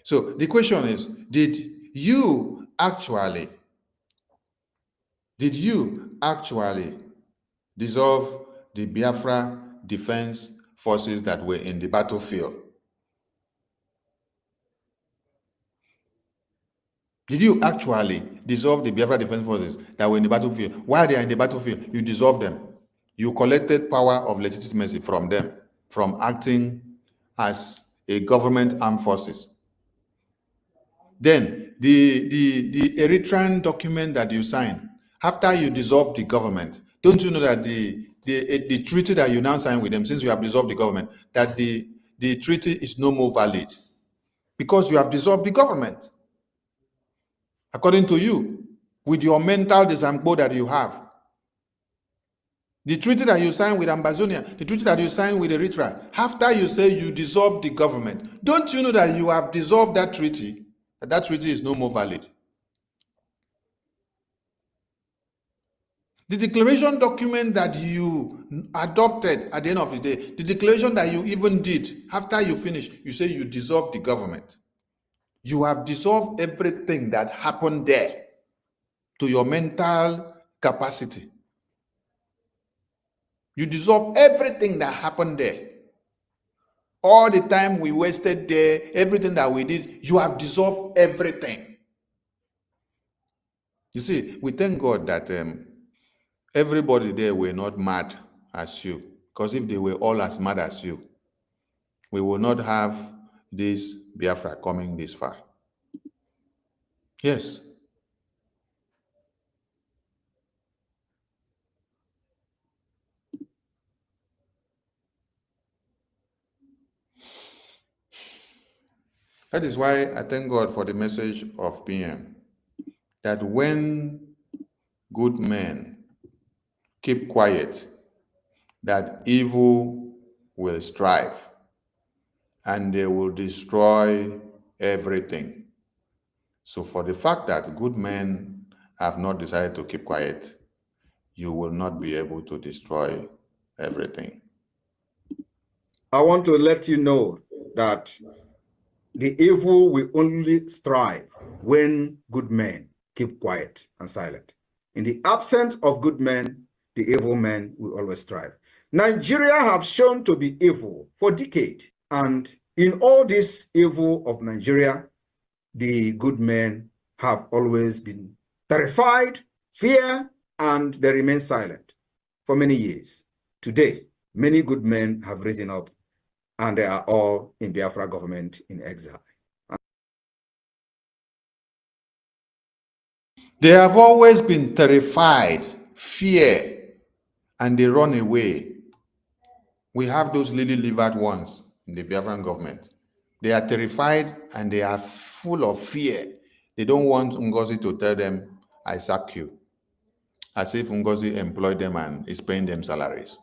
So the question is, did you actually dissolve the Biafra defense forces that were in the battlefield? Did you actually dissolve the Biafra defense forces that were in the battlefield? While they are in the battlefield, you dissolved them. You collected power of legitimacy from them, from acting as a government armed forces. Then the Eritrean document that you signed, after you dissolved the government, don't you know that the the treaty that you now sign with them, since you have dissolved the government, that the treaty is no more valid because you have dissolved the government. According to you, with your mental disambo that you have, the treaty that you sign with Ambazonia, the treaty that you sign with Eritrea, after you say you dissolve the government, don't you know that you have dissolved that treaty, that treaty is no more valid? The declaration document that you adopted at the end of the day, the declaration that you even did after you finish, you say you dissolve the government. You have dissolved everything that happened there to your mental capacity. You dissolve everything that happened there. All the time we wasted there, everything that we did, you have dissolved everything. You see, we thank God that everybody there were not mad as you. Because if they were all as mad as you, we will not have this Biafra coming this far. Yes. That is why I thank God for the message of PM, that when good men keep quiet, that evil will strive and they will destroy everything. So for the fact that good men have not decided to keep quiet, you will not be able to destroy everything. I want to let you know that the evil will only strive when good men keep quiet and silent. In the absence of good men, the evil men will always strive. Nigeria have shown to be evil for decades, and in all this evil of Nigeria, the good men have always been terrified, fear, and they remain silent for many years. Today, many good men have risen up, and they are all in Biafra government in exile. They have always been terrified, fear, and they run away. We have those lily-livered ones in the Biafran government. They are terrified and they are full of fear. They don't want NGOZI to tell them, I sack you. As if NGOZI employed them and is paying them salaries.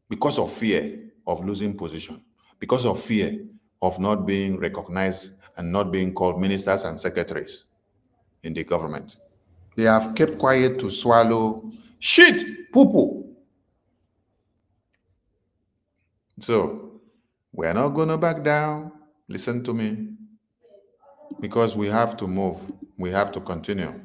Because of fear of losing position. Because of fear of not being recognized and not being called ministers and secretaries in the government. They have kept quiet to swallow shit, poo-poo. So, we're not going to back down. Listen to me. Because we have to move. We have to continue.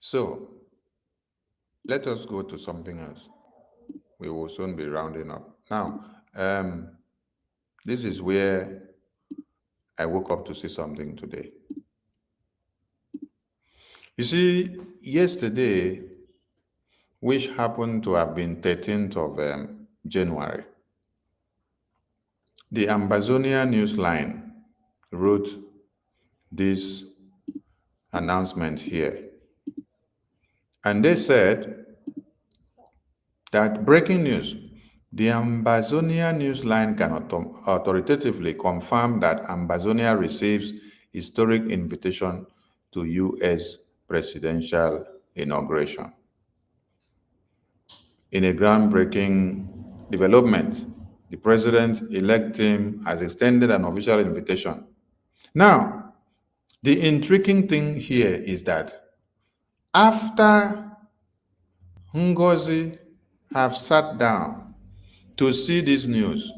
So, let us go to something else. We will soon be rounding up. Now, this is where I woke up to see something today. You see, yesterday, which happened to have been 13th of January, the Ambazonia Newsline wrote this announcement here. And they said that breaking news, the Ambazonia Newsline can authoritatively confirm that Ambazonia receives historic invitation to U.S. presidential inauguration. In a groundbreaking development, the president-elect team has extended an official invitation. Now, the intriguing thing here is that after NGOZI have sat down to see this news,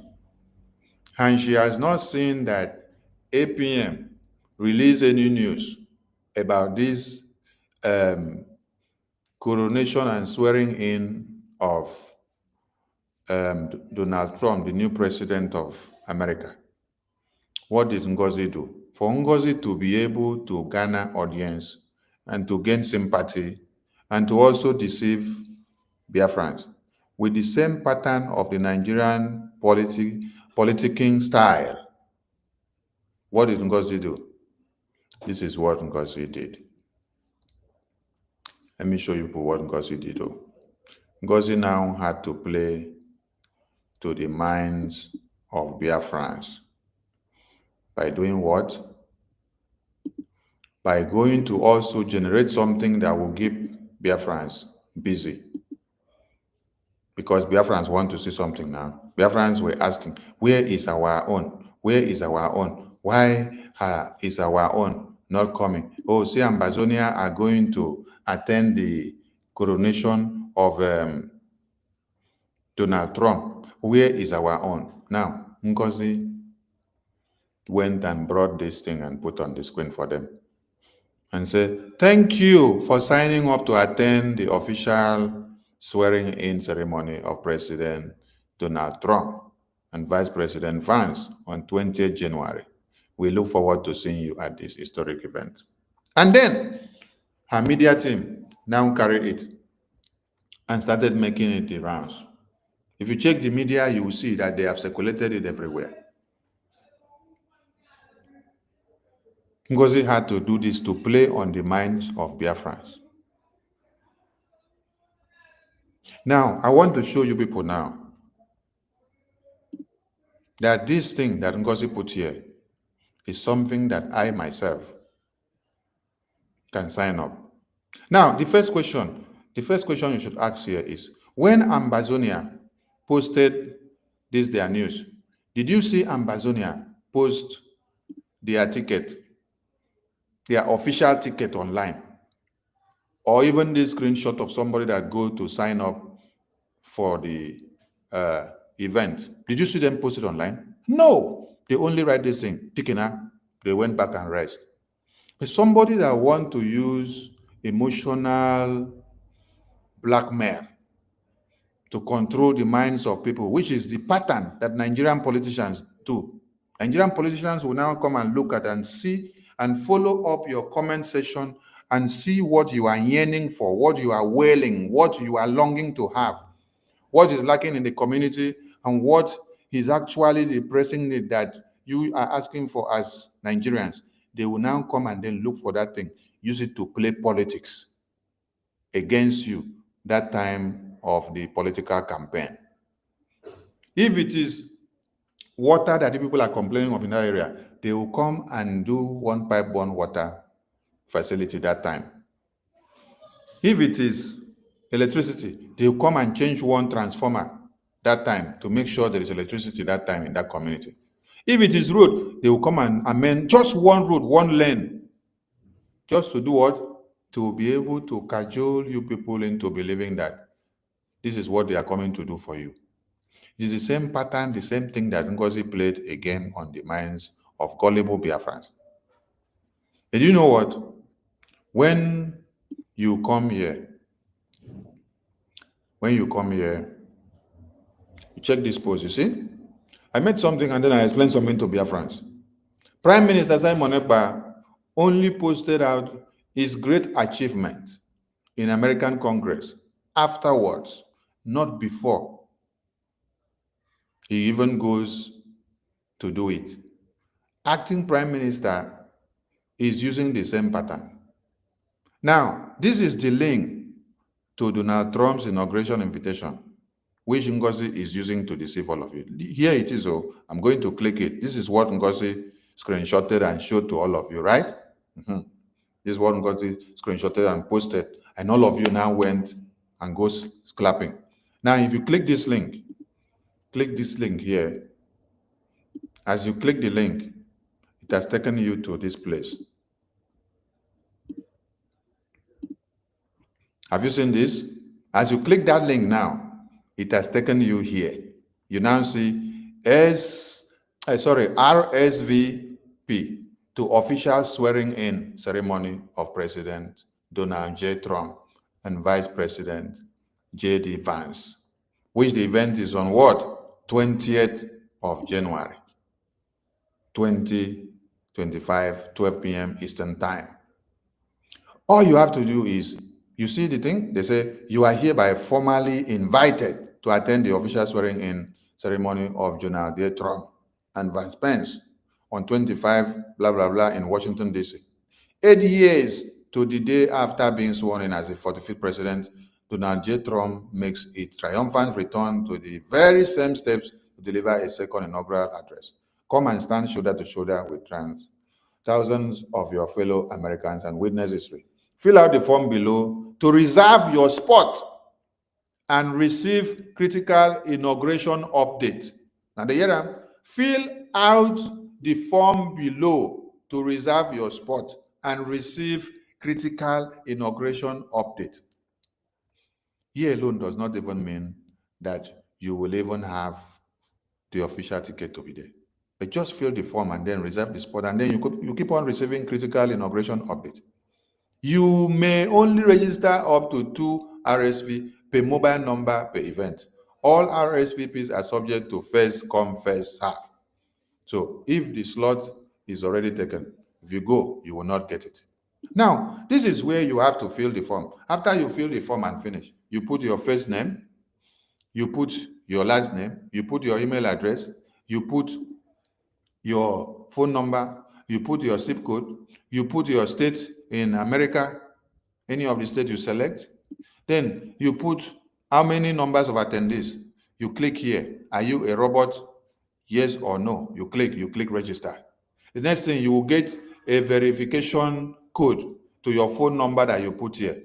and she has not seen that APM release any news about this coronation and swearing in of Donald Trump, the new president of America. What did NGOZI do? For NGOZI to be able to garner audience and to gain sympathy and to also deceive Biafrans with the same pattern of the Nigerian politicking style. What did NGOZI do? This is what NGOZI did. Let me show you what NGOZI did. NGOZI now had to play to the minds of Biafrans. By doing what? By going to also generate something that will keep Biafrans busy. Because Biafrans want to see something now. Biafrans were asking, where is our own? Where is our own? Why is our own not coming? Oh, see, Ambazonia are going to attend the coronation of Donald Trump. Where is our own? Now, NGOZI went and brought this thing and put on the screen for them and said, thank you for signing up to attend the official swearing-in ceremony of President Donald Trump and Vice President Vance on 20th January. We look forward to seeing you at this historic event. And then her media team now carried it and started making it the rounds. If you check the media, you will see that they have circulated it everywhere. NGOZI had to do this to play on the minds of Biafrans. Now, I want to show you people now that this thing that NGOZI put here is something that I myself can sign up. Now, the first question you should ask here is, when Ambazonia posted this their news, did you see Ambazonia post their ticket, their official ticket online? Or even this screenshot of somebody that go to sign up for the event? Did you see them post it online? No, they only write this thing, Tikina, they went back and rest. But somebody that want to use emotional blackmail to control the minds of people, which is the pattern that Nigerian politicians do. Nigerian politicians will now come and look at and see and follow up your comment section and see what you are yearning for, what you are wailing, what you are longing to have, what is lacking in the community, and what is actually the pressing need that you are asking for as Nigerians. They will now come and then look for that thing, use it to play politics against you that time of the political campaign. If it is water that the people are complaining of in that area, they will come and do one pipe-borne water facility that time. If it is electricity, they will come and change one transformer that time to make sure there is electricity that time in that community. If it is road, they will come and amend just one road, one lane, just to do what? To be able to cajole you people into believing that this is what they are coming to do for you. It is the same pattern, the same thing that NGOZI played again on the minds of gullible Biafrans. And you know what? When you come here, you check this post, you see? I made something and then I explained something to Biafrans. Prime Minister Simon Ekpa only posted out his great achievement in American Congress afterwards, not before he even goes to do it. Acting Prime Minister is using the same pattern. Now, this is the link to Donald Trump's inauguration invitation, which NGOZI is using to deceive all of you. Here it is. Oh, I'm going to click it. This is what NGOZI screenshotted and showed to all of you, right? This is what NGOZI screenshotted and posted, and all of you now went and goes clapping. Now, if you click this link here, as you click the link, it has taken you to this place. Have you seen this? As you click that link now, it has taken you here. You now see RSVP to official swearing-in ceremony of President Donald J. Trump and Vice President J.D. Vance, which the event is on what? 20th of January, 2025, 12 p.m. Eastern Time. All you have to do is You see the thing? They say, you are hereby formally invited to attend the official swearing-in ceremony of Donald Trump and Vice Pence on 25, blah, blah, blah, in Washington, D.C. 8 years to the day after being sworn in as the 45th president, Donald J. Trump makes a triumphant return to the very same steps to deliver a second inaugural address. Come and stand shoulder to shoulder with thousands of your fellow Americans and witness history. Fill out the form below to reserve your spot and receive critical inauguration update. Now, the hear fill out the form below to reserve your spot and receive critical inauguration update. Here alone does not even mean that you will even have the official ticket to be there. But just fill the form and then reserve the spot, and then you keep on receiving critical inauguration update. You may only register up to 2 RSV per mobile number per event. All RSVPs are subject to first come, first serve. So if the slot is already taken, if you go, you will not get it. Now, this is where you have to fill the form. After you fill the form and finish, you put your first name, you put your last name, you put your email address, you put your phone number, you put your zip code, you put your state in America, any of the states you select. Then you put how many numbers of attendees. You click here. Are you a robot? Yes or no. You click register. The next thing, you will get a verification code to your phone number that you put here.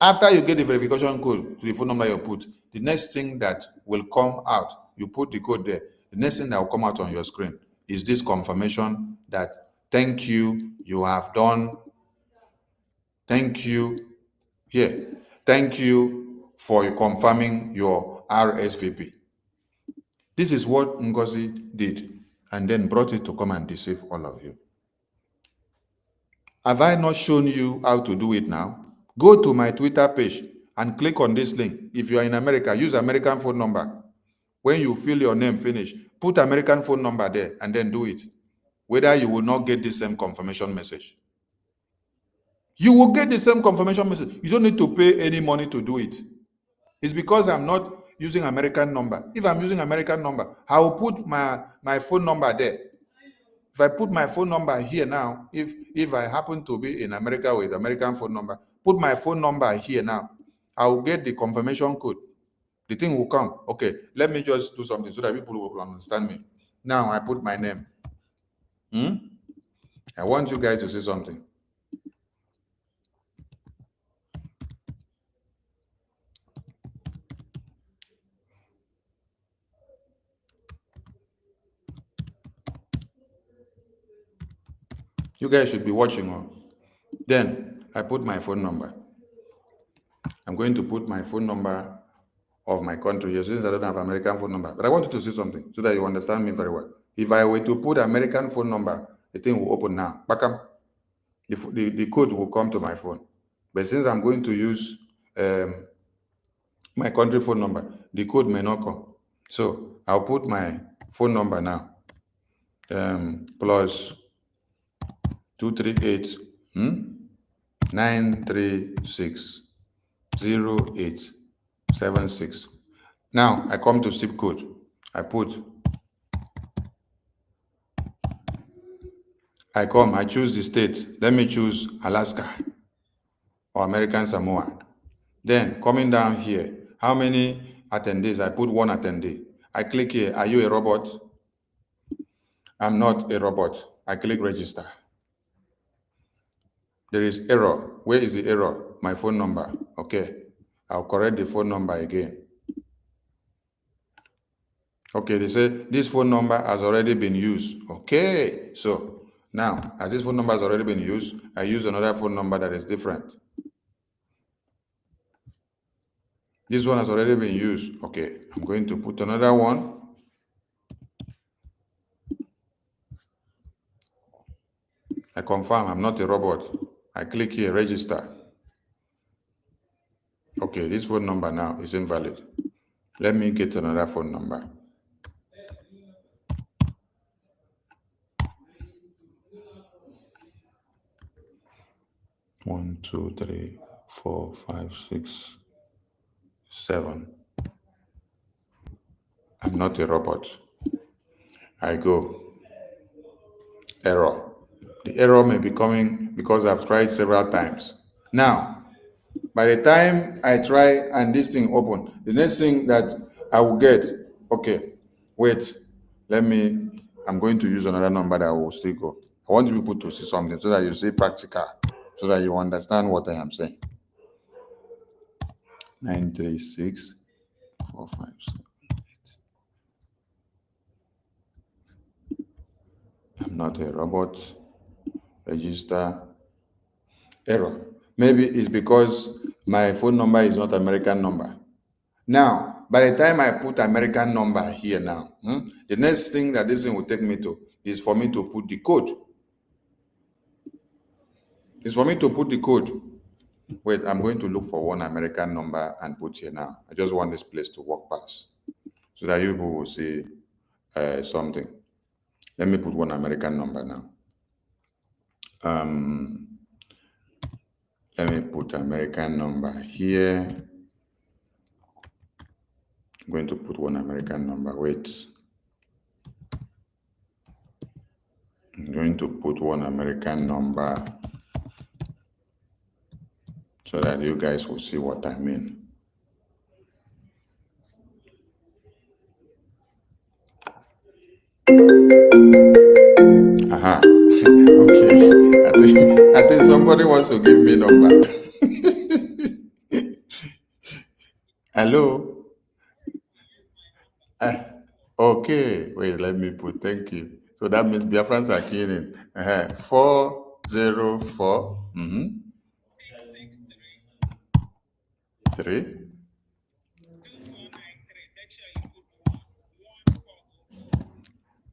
After you get the verification code to the phone number you put, the next thing that will come out, you put the code there. The next thing that will come out on your screen is this confirmation that thank you, you have done. Thank you. Here, thank you for confirming your RSVP. This is what NGOZI did and then brought it to come and deceive all of you. Have I not shown you how to do it now? Go to my Twitter page and click on this link. If you are in America, use American phone number. When you fill your name finish, put American phone number there and then do it. Whether you will not get the same confirmation message. You will get the same confirmation message. You don't need to pay any money to do it. It's because I'm not using American number. If I'm using American number, I will put my phone number there. If I put my phone number here now, if I happen to be in America with American phone number, put my phone number here now, I will get the confirmation code. The thing will come. Okay, let me just do something so that people will understand me. Now I put my name. I want you guys to say something. You guys should be watching. Then I put my phone number. I'm going to put my phone number of my country here since I don't have American phone number. But I want you to say something so that you understand me very well. If I were to put American phone number, the thing will open now. The code will come to my phone. But since I'm going to use my country phone number, the code may not come. So I'll put my phone number now. Plus 238 936 0876. Now I come to zip code. I choose the state. Let me choose Alaska or American Samoa. Then coming down here, how many attendees? I put 1 attendee. I click here. Are you a robot? I'm not a robot. I click register. There is error. Where is the error? My phone number. Okay. I'll correct the phone number again. Okay, they say this phone number has already been used. Okay. So now, as this phone number has already been used, I use another phone number that is different. This one has already been used. Okay, I'm going to put another one. I confirm I'm not a robot. I click here, register. Okay, this phone number now is invalid. Let me get another phone number. One, two, three, 4, 5, 6, 7. I'm not a robot. I go. Error. The error may be coming because I've tried several times. Now, by the time I try and this thing open, the next thing that I will get, okay, wait, I'm going to use another number that will still go. I want you people to see something so that you see practical, so that you understand what I am saying. 936 457. I'm not a robot. Register. Error. Maybe it's because my phone number is not American number. Now, by the time I put American number here now, the next thing that this thing will take me to is for me to put the code. It's for me to put the code. Wait, I'm going to look for one American number and put here now. I just want this place to walk past so that you people will see something. Let me put one American number now. Let me put American number here. I'm going to put one American number. Wait. I'm going to put one American number so that you guys will see what I mean. Aha. Okay. I think somebody wants to give me number. Hello. Okay. Wait. Let me put. Thank you. So that means Biafrans are keying in. 404. 3.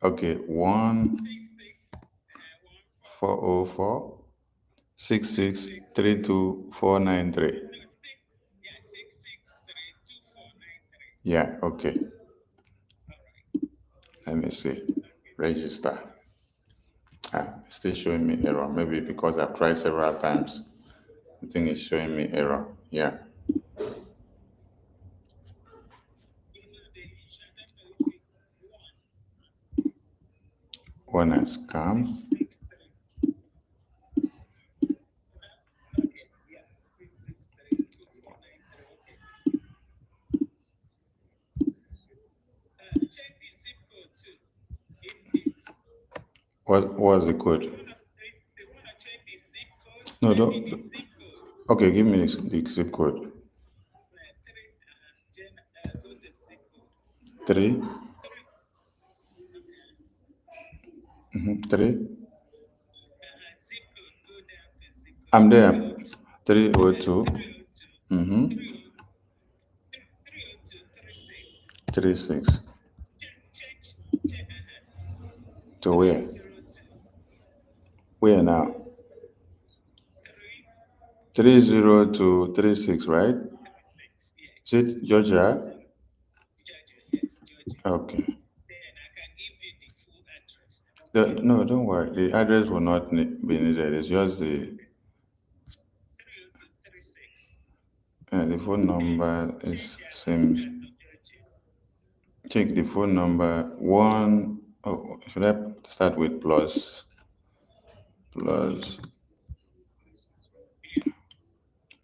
Okay. 404 6632 Yeah. Okay. Let me see. Register. Still showing me error. Maybe because I've tried several times. I think it's showing me error. Yeah. One has come. What was the code? No, don't. Okay, give me the zip code. 3. 3. I'm there. 302. 36. To where? Where now? 30236, right? Is it Georgia? Okay. No, don't worry. The address will not be needed. It's just the phone number is same. Check the phone number. 1. Oh, should I start with plus?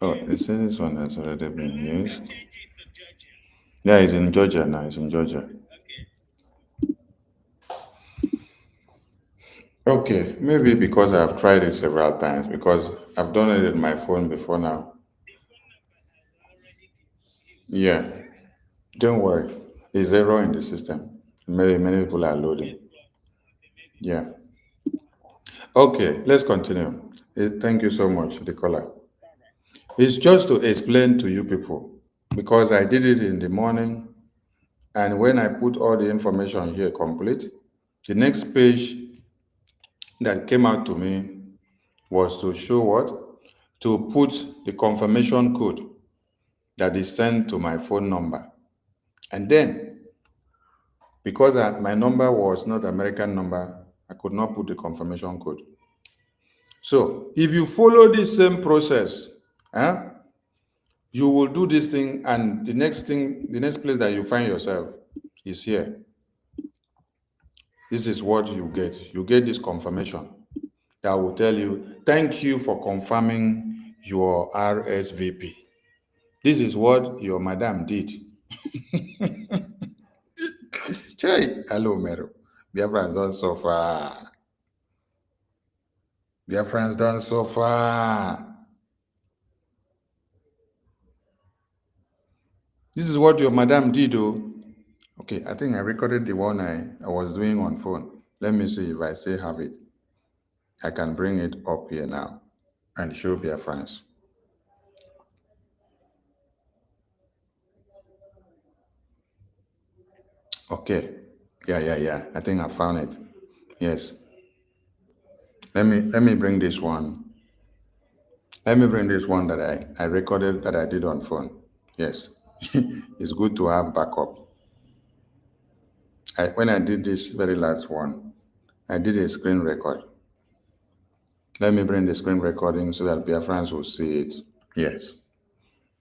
Oh, they say this one has already been used. Yeah, it's in Georgia now. It's in Georgia. Okay, maybe because I've tried it several times, because I've done it in my phone before now. Yeah, don't worry. It's error in the system. Many people are loading. Yeah. Okay, let's continue. Thank you so much, the caller. It's just to explain to you people, because I did it in the morning, and when I put all the information here complete, the next page that came out to me was to show what? To put the confirmation code that is sent to my phone number. And then, because my number was not American number, I could not put the confirmation code. So, if you follow this same process, You will do this thing, and the next place that you find yourself is here. This is what you get. You get this confirmation that will tell you, thank you for confirming your RSVP. This is what your madam did. Hey, hello, Mero. Biafrans don't suffer. Biafrans don't suffer. This is what your madam did, oh. Okay, I think I recorded the one I was doing on phone. Let me see if I still have it. I can bring it up here now and show Biafrans. Okay. Yeah. I think I found it. Yes. Let me bring this one. Let me bring this one that I recorded that I did on phone. Yes. It's good to have backup. When I did this very last one, I did a screen record. Let me bring the screen recording so that Biafrans will see it. Yes.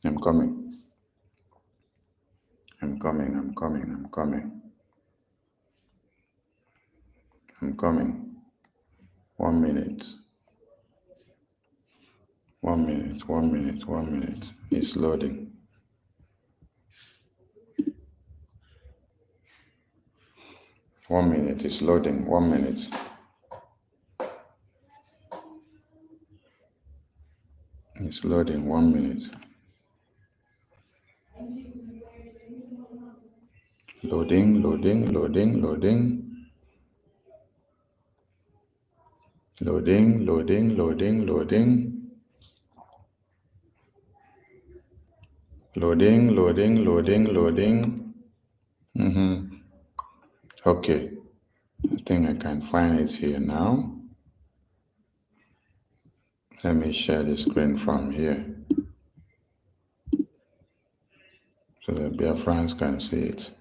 I'm coming. I'm coming. 1 minute. 1 minute. It's loading. One minute, it's loading. 1 minute. It's loading. 1 minute. Loading. Loading. Okay. I think I can find it here now. Let me share the screen from here so that Biafrans can see it.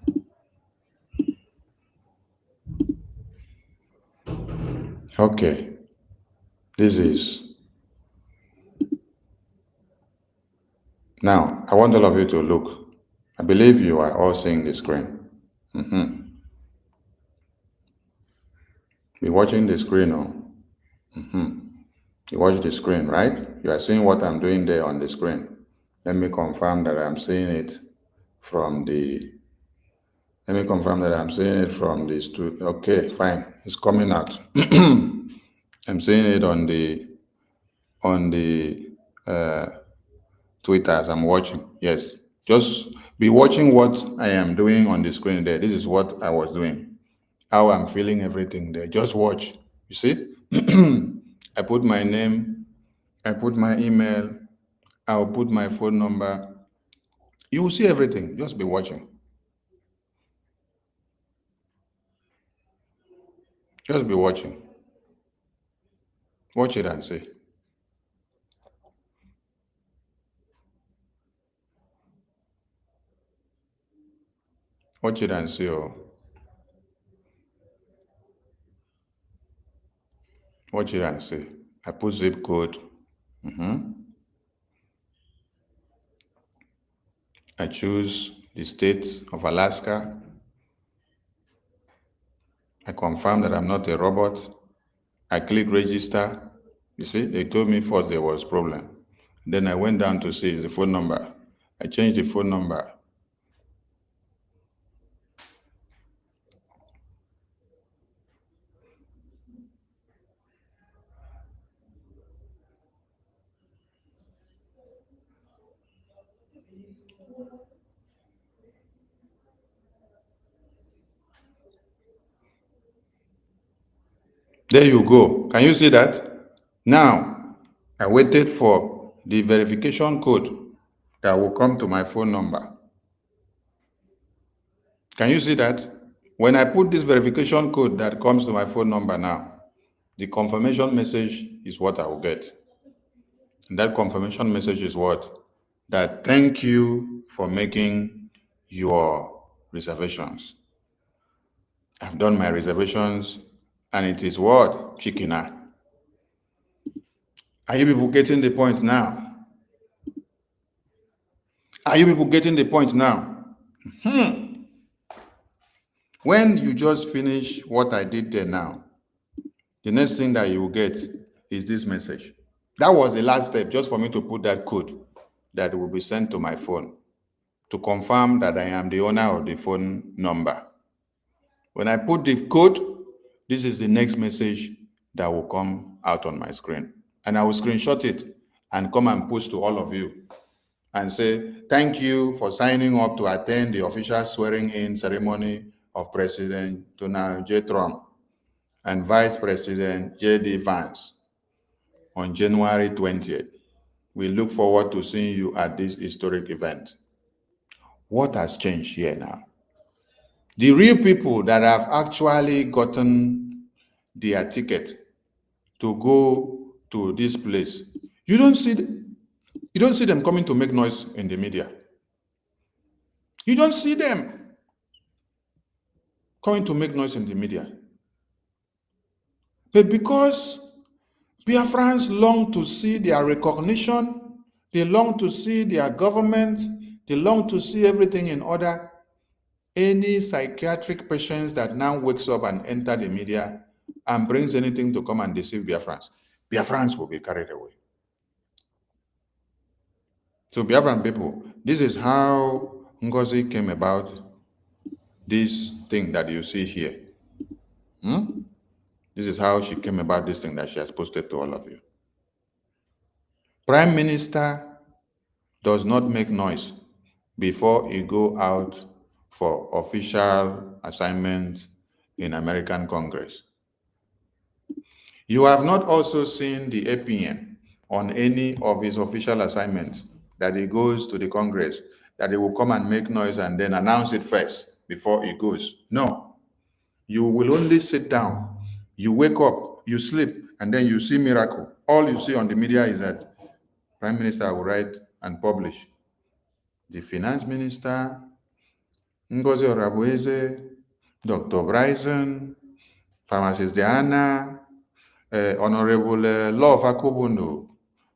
Okay. This is. Now, I want all of you to look. I believe you are all seeing the screen. You're watching the screen, oh? You watch the screen, right? You are seeing what I'm doing there on the screen. Let me confirm that I'm seeing it from the. studio. Okay, fine. It's coming out. I'm seeing it on the Twitter as I'm watching. Yes. Just be watching what I am doing on the screen there. This is what I was doing. How I'm feeling everything there. Just watch. You see? I put my name, I put my email, I'll put my phone number. You will see everything. Just be watching. Just be watching. Watch it and see. Watch it and see. Oh. Watch it and see. I put zip code. I choose the state of Alaska. I confirm that I'm not a robot. I click register. You see, they told me first there was problem. Then I went down to see the phone number. I changed the phone number. There you go. Can you see that? Now, I waited for the verification code that will come to my phone number. Can you see that? When I put this verification code that comes to my phone number now, the confirmation message is what I will get. And that confirmation message is what? That thank you for making your reservations. I've done my reservations and it is what? Chikina. Are you people getting the point now? Are you people getting the point now? When you just finish what I did there now, the next thing that you will get is this message. That was the last step, just for me to put that code that will be sent to my phone to confirm that I am the owner of the phone number. When I put the code, this is the next message that will come out on my screen. And I will screenshot it and come and post to all of you and say, thank you for signing up to attend the official swearing-in ceremony of President Donald J. Trump and Vice President J.D. Vance on January 20th. We look forward to seeing you at this historic event. What has changed here now? The real people that have actually gotten their ticket to go to this place, you don't see them coming to make noise in the media. You don't see them coming to make noise in the media. But because Biafrans long to see their recognition, they long to see their government, they long to see everything in order, any psychiatric patient that now wakes up and enters the media and brings anything to come and deceive Biafrans, Biafrans will be carried away. So Biafran people, this is how NGOZI came about this thing that you see here. This is how she came about this thing that she has posted to all of you. Prime Minister does not make noise before he go out for official assignment in American Congress. You have not also seen the opinion on any of his official assignments that he goes to the Congress, that he will come and make noise and then announce it first before he goes. No, you will only sit down, you wake up, you sleep, and then you see miracle. All you see on the media is that Prime Minister will write and publish. The Finance Minister, NGOZI Orabueze, Dr. Bryson, Pharmacist Diana, Honorable Love Akobundo,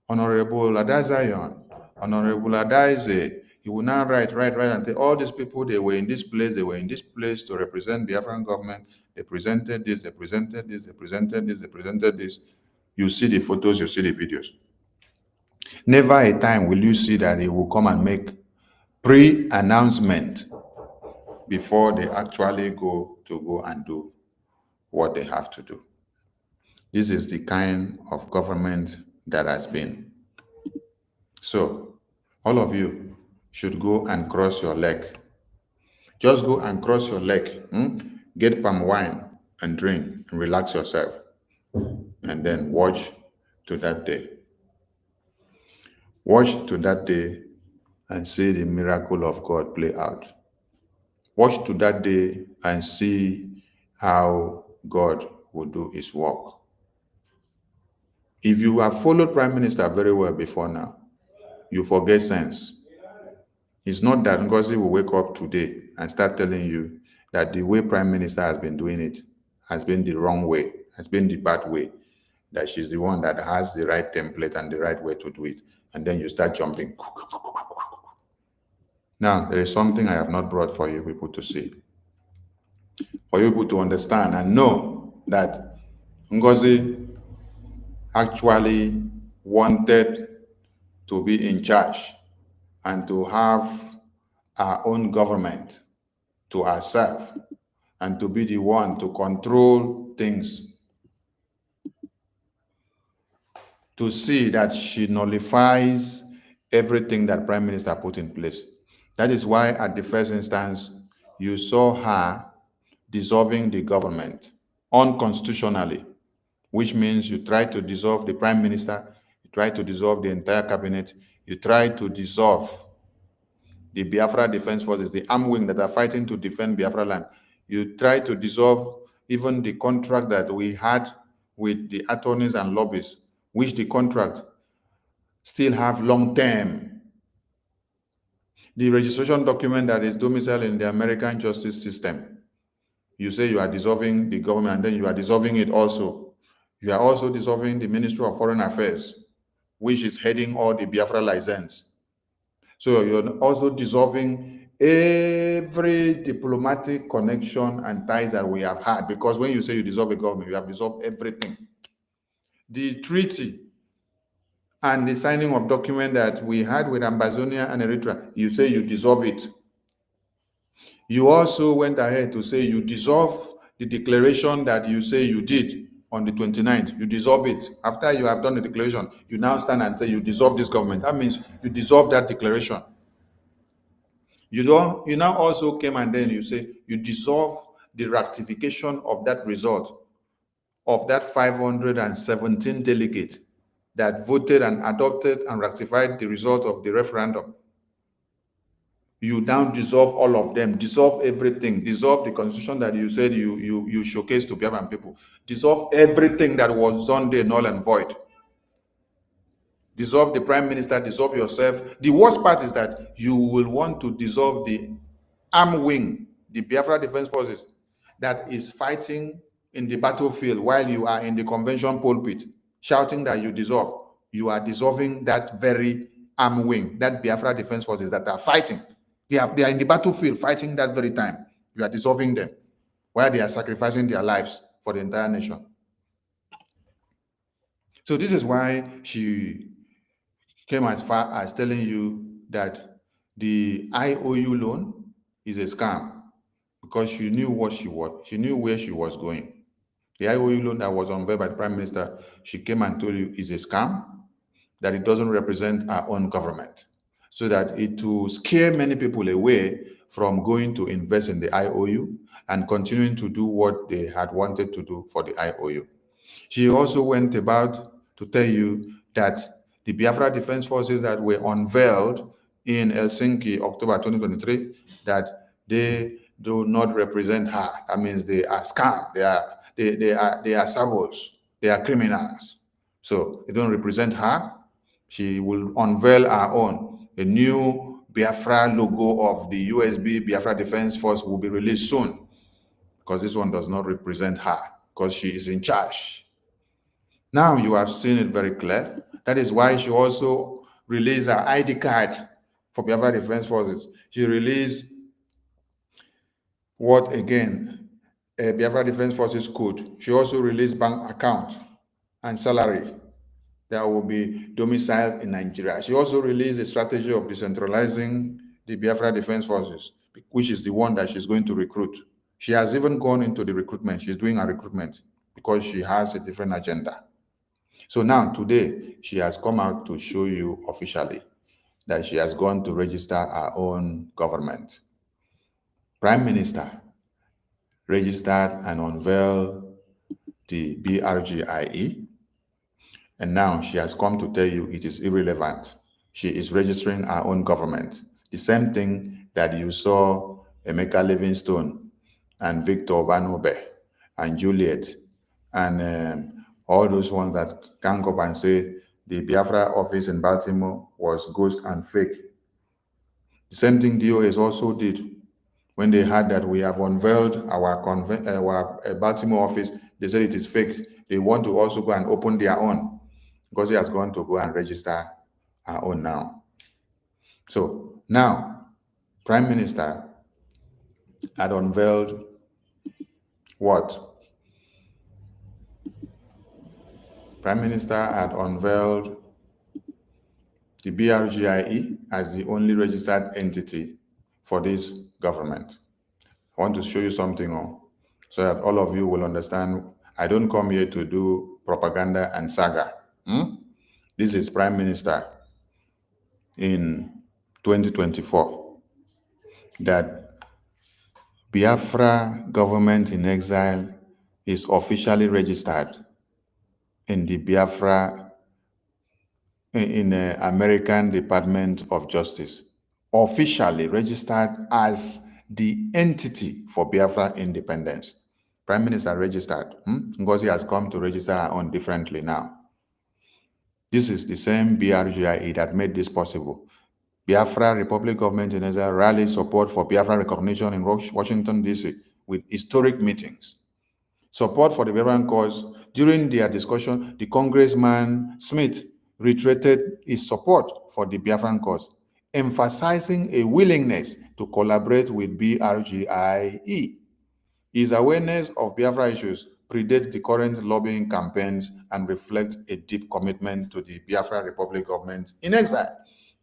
Honorable Adazion, Honorable Adaize. He will now write, and say, all these people, they were in this place to represent the Biafran government. They presented this, they presented this, they presented this, they presented this. You see the photos, you see the videos. Never a time will you see that he will come and make pre-announcement before they actually go and do what they have to do. This is the kind of government that has been. So, all of you should go and cross your leg. Just go and cross your leg. Get palm wine and drink and relax yourself. And then watch to that day. Watch to that day and see the miracle of God play out. Watch to that day and see how God will do his work. If you have followed Prime Minister very well before now, you forget sense. It's not that NGOZI will wake up today and start telling you that the way Prime Minister has been doing it has been the wrong way, has been the bad way, that she's the one that has the right template and the right way to do it. And then you start jumping. Now, there is something I have not brought for you people to see. For you people to understand and know that NGOZI actually wanted to be in charge and to have our own government to ourselves and to be the one to control things, to see that she nullifies everything that Prime Minister put in place. That is why at the first instance, you saw her dissolving the government unconstitutionally, which means you try to dissolve the Prime Minister, you try to dissolve the entire cabinet, you try to dissolve the Biafra Defense Forces, the armed wing that are fighting to defend Biafraland. You try to dissolve even the contract that we had with the attorneys and lobbyists, which the contract still have long term. The registration document that is domiciled in the American justice system, you say you are dissolving the government and then you are dissolving it also. You are also dissolving the Ministry of Foreign Affairs, which is heading all the Biafra license. So you're also dissolving every diplomatic connection and ties that we have had, because when you say you dissolve a government, you have dissolved everything. The treaty and the signing of document that we had with Ambazonia and Eritrea, you say you dissolve it. You also went ahead to say you dissolve the declaration that you say you did on the 29th. You dissolve it. After you have done the declaration, you now stand and say you dissolve this government. That means you dissolve that declaration. You now also came and then you say you dissolve the ratification of that result of that 517 delegates that voted and adopted and ratified the result of the referendum. You now dissolve all of them, dissolve everything, dissolve the constitution that you said you showcased to Biafran people, dissolve everything that was done there null and void. Dissolve the prime minister, dissolve yourself. The worst part is that you will want to dissolve the arm wing, the Biafra Defense Forces, that is fighting in the battlefield while you are in the convention pulpit, shouting that you dissolve. You are dissolving that very arm wing, that Biafra Defense Forces that are fighting. They are in the battlefield fighting that very time. You are dissolving them while they are sacrificing their lives for the entire nation. So this is why she came as far as telling you that the IOU loan is a scam, because she knew what she was, she knew where she was going. The IOU loan that was unveiled by the Prime Minister, she came and told you is a scam, that it doesn't represent our own government, so that it will scare many people away from going to invest in the IOU and continuing to do what they had wanted to do for the IOU. She also went about to tell you that the Biafra Defense Forces that were unveiled in Helsinki, October 2023, that they do not represent her. That means they are scam. They are saboteurs. They are criminals. So they don't represent her. She will unveil her own. A new Biafra logo of the USB Biafra Defense Force will be released soon, because this one does not represent her, because she is in charge. Now you have seen it very clear. That is why she also released her ID card for Biafra Defense Forces. She released what again? Biafra Defense Forces code. She also released bank account and salary that will be domiciled in Nigeria. She also released a strategy of decentralizing the Biafra Defense Forces, which is the one that she's going to recruit. She has even gone into the recruitment. She's doing a recruitment because she has a different agenda. So now, today, she has come out to show you officially that she has gone to register her own government. Prime Minister registered and unveiled the BRGIE, and now she has come to tell you it is irrelevant. She is registering her own government. The same thing that you saw Emeka Livingstone and Victor Banobe and Juliet and all those ones that can go up and say the Biafra office in Baltimore was ghost and fake. The same thing DOS also did when they heard that we have unveiled our Baltimore office. They said it is fake. They want to also go and open their own, because he has gone to go and register our own now. So now, Prime Minister had unveiled what? Prime Minister had unveiled the BRGIE as the only registered entity for this government. I want to show you something so that all of you will understand. I don't come here to do propaganda and saga. This is Prime Minister in 2024, that Biafra government in exile is officially registered in the Biafra, in the American Department of Justice, officially registered as the entity for Biafra independence. Prime Minister registered. NGOZI has come to register her own differently now. This is the same BRGIE that made this possible. Biafra Republic Government in Exile rally support for Biafra recognition in Washington, D.C. with historic meetings. Support for the Biafran cause. During their discussion, the Congressman Smith reiterated his support for the Biafran cause. emphasizing a willingness to collaborate with BRGIE. His awareness of Biafra issues predates the current lobbying campaigns and reflects a deep commitment to the Biafra Republic government in exile.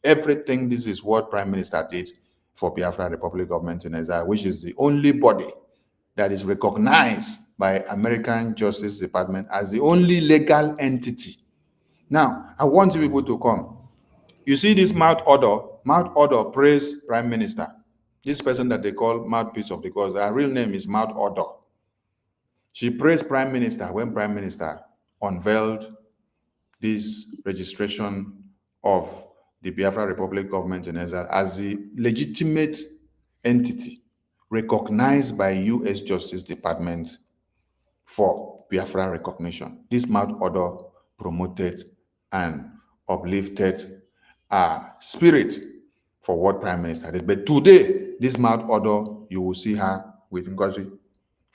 Everything, this is what Prime Minister did for Biafra Republic government in exile, which is the only body that is recognized by American Justice Department as the only legal entity. Now, I want you people to come. You see this mouth order praise Prime Minister. This person that they call mouthpiece of the cause, her real name is mouth order. She praised Prime Minister when Prime Minister unveiled this registration of the Biafra Republic government in exile as the legitimate entity recognized by U.S. Justice Department for Biafra recognition. This mouth order promoted and uplifted our spirit for what Prime Minister did. But today, this mouth order, you will see her with NGOZI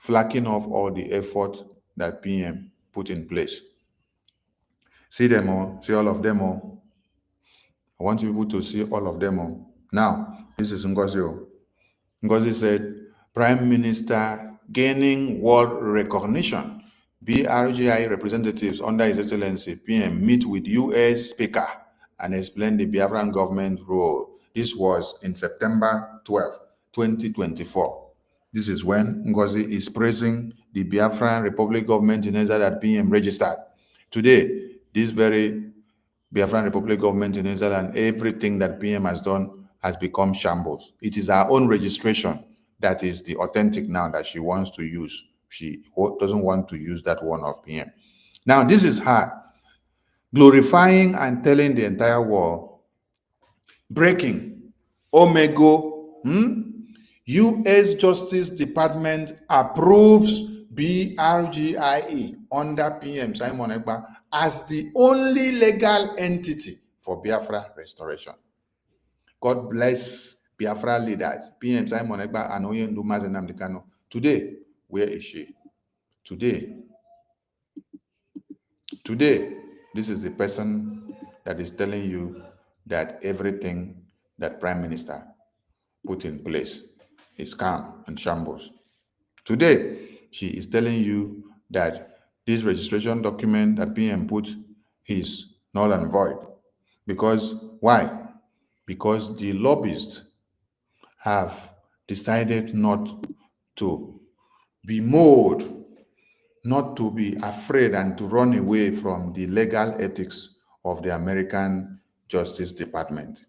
flacking off all the effort that PM put in place. See them all, see all of them all. I want you people to see all of them all. Now, this is NGOZI. NGOZI said, Prime Minister gaining world recognition. BRGIE representatives under His Excellency PM meet with U.S. Speaker and explain the Biafran government role. This was in September 12, 2024. This is when NGOZI is praising the Biafran Republic government in exile that PM registered. Today, this very Biafran Republic government in exile and everything that PM has done has become shambles. It is our own registration that is the authentic now that she wants to use. She doesn't want to use that one of PM. Now, this is her glorifying and telling the entire world, breaking, Omego, U.S. Justice Department approves BRGIE under PM Simon Ekpa as the only legal entity for Biafra restoration. God bless Biafra leaders, PM Simon Ekpa and Oyendu Mazenam Kano. Today, where is she? Today, this is the person that is telling you that everything that Prime Minister put in place is calm and shambles. Today, she is telling you that this registration document that PM put is null and void. Because, why? Because the lobbyists have decided not to be moved, not to be afraid and to run away from the legal ethics of the American Justice Department.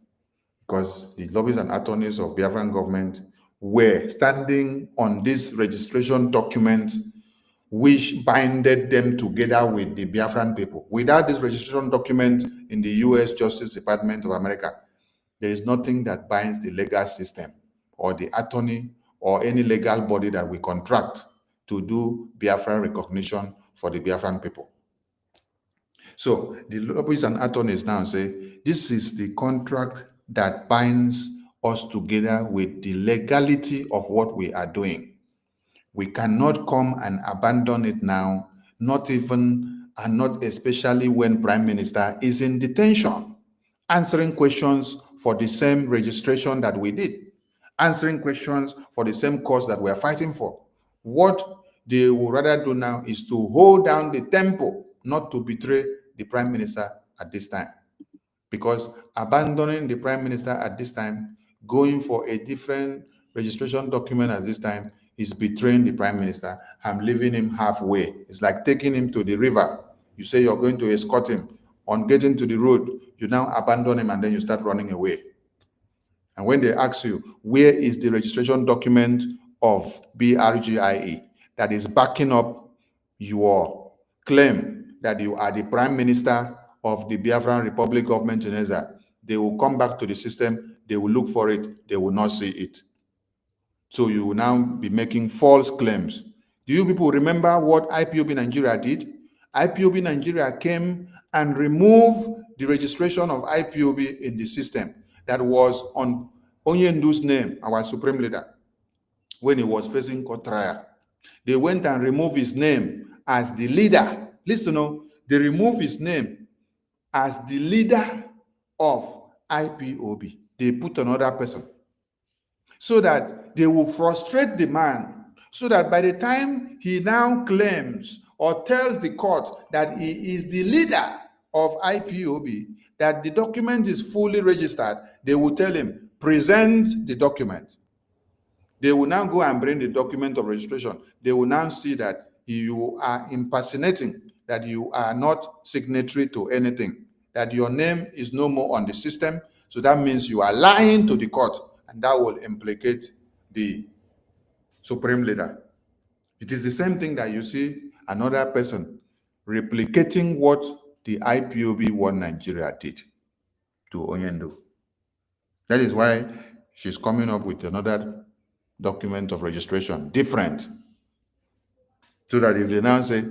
Because the lobbyists and attorneys of Biafran government were standing on this registration document which binded them together with the Biafran people. Without this registration document in the U.S. Justice Department of America, there is nothing that binds the legal system or the attorney or any legal body that we contract to do Biafran recognition for the Biafran people. So the lobbyists and attorneys now say, this is the contract that binds us together with the legality of what we are doing. We cannot come and abandon it now, not even and not especially when Prime Minister is in detention, answering questions for the same registration that we did, answering questions for the same cause that we are fighting for. What they would rather do now is to hold down the tempo, not to betray the Prime Minister at this time. Because abandoning the Prime Minister at this time, going for a different registration document at this time, is betraying the Prime Minister. I'm leaving him halfway. It's like taking him to the river. You say you're going to escort him. On getting to the road, you now abandon him and then you start running away. And when they ask you, where is the registration document of BRGIE that is backing up your claim that you are the Prime Minister of the Biafran Republic government in exile, they will come back to the system, they will look for it, they will not see it. So you will now be making false claims. Do you people remember what IPOB Nigeria did? IPOB Nigeria came and removed the registration of IPOB in the system that was on Onyendu's name, our supreme leader, when he was facing court trial. They went and removed his name as the leader. Listen, they removed his name as the leader of IPOB. they put another person, so that they will frustrate the man, so that by the time he now claims or tells the court that he is the leader of IPOB, that the document is fully registered, they will tell him, present the document. They will now go and bring the document of registration. They will now see that you are impersonating, that you are not signatory to anything, that your name is no more on the system. So that means you are lying to the court, and that will implicate the supreme leader. It is the same thing that you see another person replicating what the IPOB One Nigeria did to Oyendo. That is why she's coming up with another document of registration, different. So that if they now say,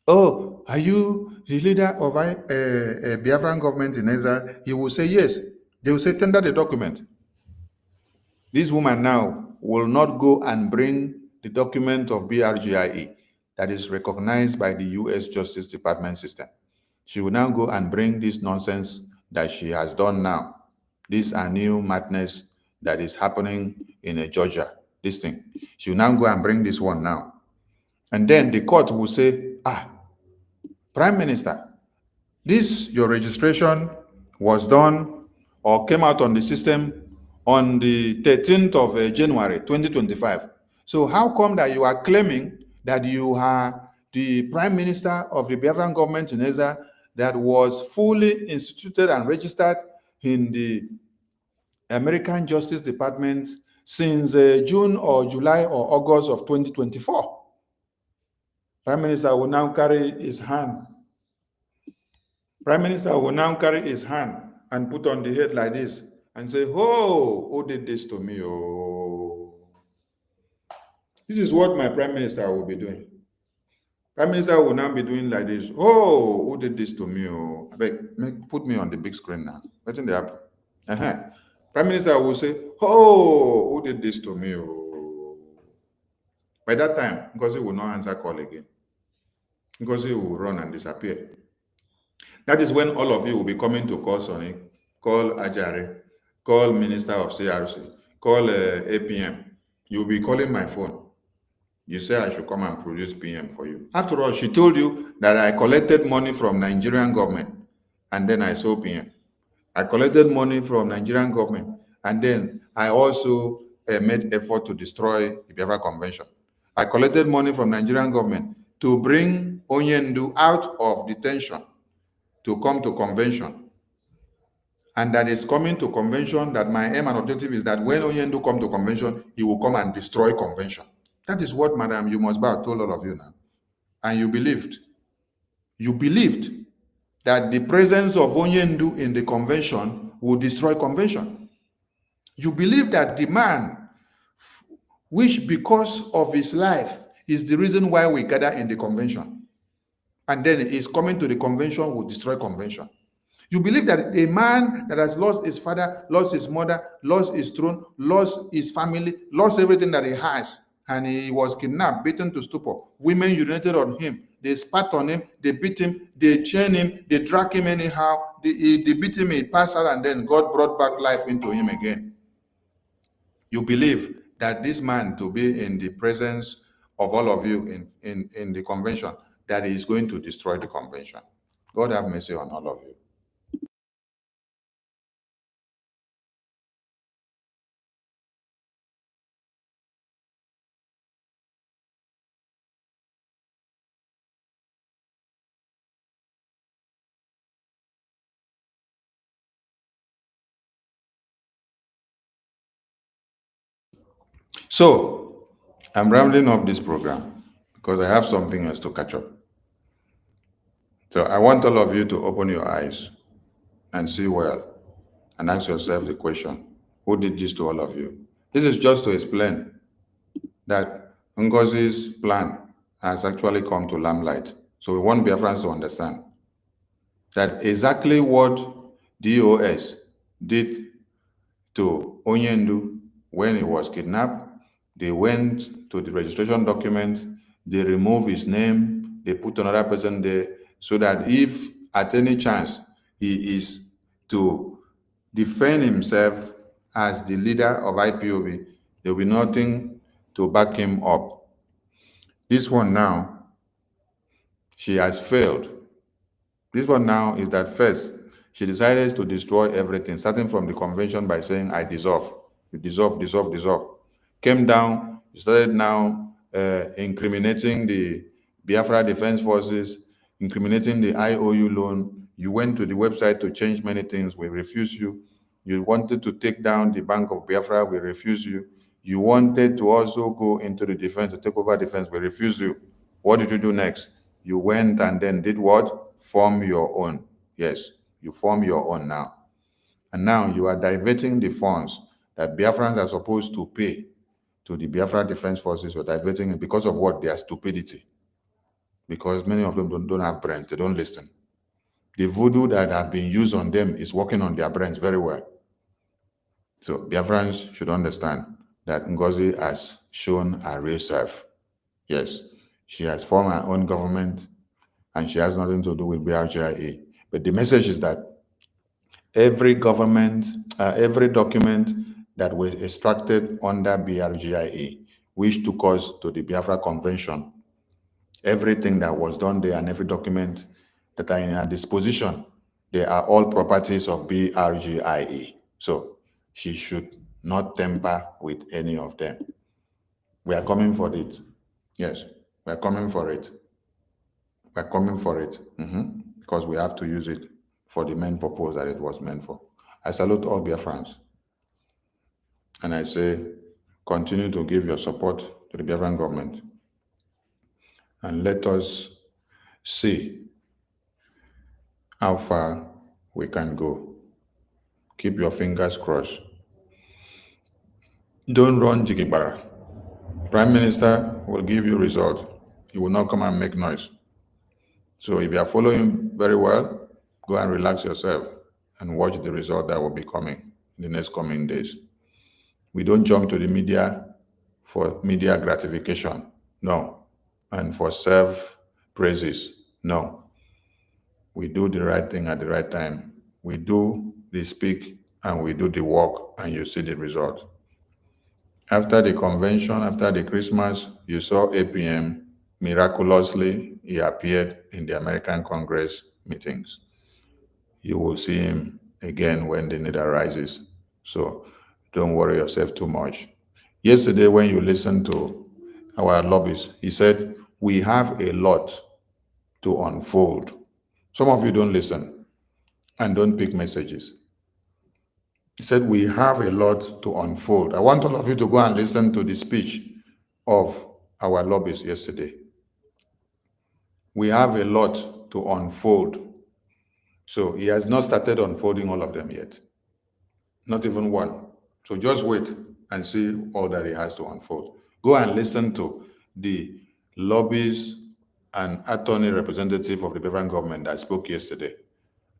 oh, are you the leader of a Biafran government in Israel? He will say yes. They will say, tender the document. This woman now will not go and bring the document of BRGIE that is recognized by the US Justice Department system. She will now go and bring this nonsense that she has done now. These are new madness that is happening in Georgia, this thing. She will now go and bring this one now. And then the court will say, Prime Minister, this, your registration was done or came out on the system on the 13th of January 2025. So how come that you are claiming that you are the Prime Minister of the Biafran government in Israel that was fully instituted and registered in the American Justice Department since June or July or August of 2024? Prime Minister will now carry his hand. Prime Minister will now carry his hand and put on the head like this and say, oh, who did this to me? Oh, this is what my Prime Minister will be doing. Prime Minister will now be doing like this. Oh, who did this to me? Oh, put me on the big screen now. What's in the app? Prime Minister will say, oh, who did this to me? Oh. By that time, NGOZI will not answer call again. NGOZI will run and disappear. That is when all of you will be coming to call Sonic, call Ajare, call Minister of CRC, call APM. You'll be calling my phone. You say I should come and produce PM for you. After all, she told you that I collected money from Nigerian government and then I sold PM. I collected money from Nigerian government and then I also made effort to destroy the Biafra Convention. I collected money from Nigerian government to bring Onyendu out of detention to come to convention. And that is coming to convention, that my aim and objective is that when Onyendu come to convention, he will come and destroy convention. That is what Madam You Must Bow told all of you now. And you believed. You believed that the presence of Onyendu in the convention will destroy convention. You believe that the man, which because of his life, is the reason why we gather in the convention, and then is coming to the convention will destroy convention. You believe that a man that has lost his father, lost his mother, lost his throne, lost his family, lost everything that he has, and he was kidnapped, beaten to stupor. Women urinated on him. They spat on him. They beat him. They chained him. They drag him anyhow. They beat him. He passed out, and then God brought back life into him again. You believe that this man to be in the presence of all of you in the convention, that he is going to destroy the convention. God have mercy on all of you. So, I'm rounding up this program because I have something else to catch up. So I want all of you to open your eyes and see well and ask yourself the question, who did this to all of you? This is just to explain that NGOZI's plan has actually come to limelight. So we want Biafrans to understand that exactly what DOS did to Onyendu when he was kidnapped, they went to the registration document, they removed his name, they put another person there, so that if at any chance he is to defend himself as the leader of IPOB, there will be nothing to back him up. This one now, she has failed. This one now is that first, she decided to destroy everything, starting from the convention by saying, I dissolve. You dissolve, dissolve, dissolve. Came down, started now incriminating the Biafra Defense Forces, incriminating the IOU loan. You went to the website to change many things. We refuse you. You wanted to take down the Bank of Biafra. We refuse you. You wanted to also go into the defense, to take over defense. We refuse you. What did you do next? You went and then did what? Form your own. Yes, you form your own now. And now you are diverting the funds that Biafrans are supposed to pay to the Biafra Defense Forces. You're diverting it because of what? Their stupidity. Because many of them don't have brains. They don't listen. The voodoo that have been used on them is working on their brains very well. So Biafrans should understand that NGOZI has shown her real self. Yes, she has formed her own government and she has nothing to do with BRGIE. But the message is that every government, every document that was extracted under BRGIE, which took us to the Biafra Convention, everything that was done there and every document that are in our disposition, they are all properties of BRGIE. So she should not tamper with any of them. We are coming for it. Yes, we are coming for it. We are coming for it because we have to use it for the main purpose that it was meant for. I salute all Biafrans. And I say, continue to give your support to the Biafran government. And let us see how far we can go. Keep your fingers crossed. Don't run jigibara. Prime Minister will give you result. He will not come and make noise. So if you are following very well, go and relax yourself and watch the result that will be coming in the next coming days. We don't jump to the media for media gratification. No. And for self-praises. No. We do the right thing at the right time. We do the speak and we do the work and you see the result. After the convention, after the Christmas, you saw APM, miraculously, he appeared in the American Congress meetings. You will see him again when the need arises. So don't worry yourself too much. Yesterday, when you listened to our lobbyists, he said, we have a lot to unfold. Some of you don't listen and don't pick messages. He said, we have a lot to unfold. I want all of you to go and listen to the speech of our lobbyists yesterday. We have a lot to unfold. So he has not started unfolding all of them yet. Not even one. So just wait and see all that he has to unfold. Go and listen to the lobbyists and attorney representative of the Biafran government that spoke yesterday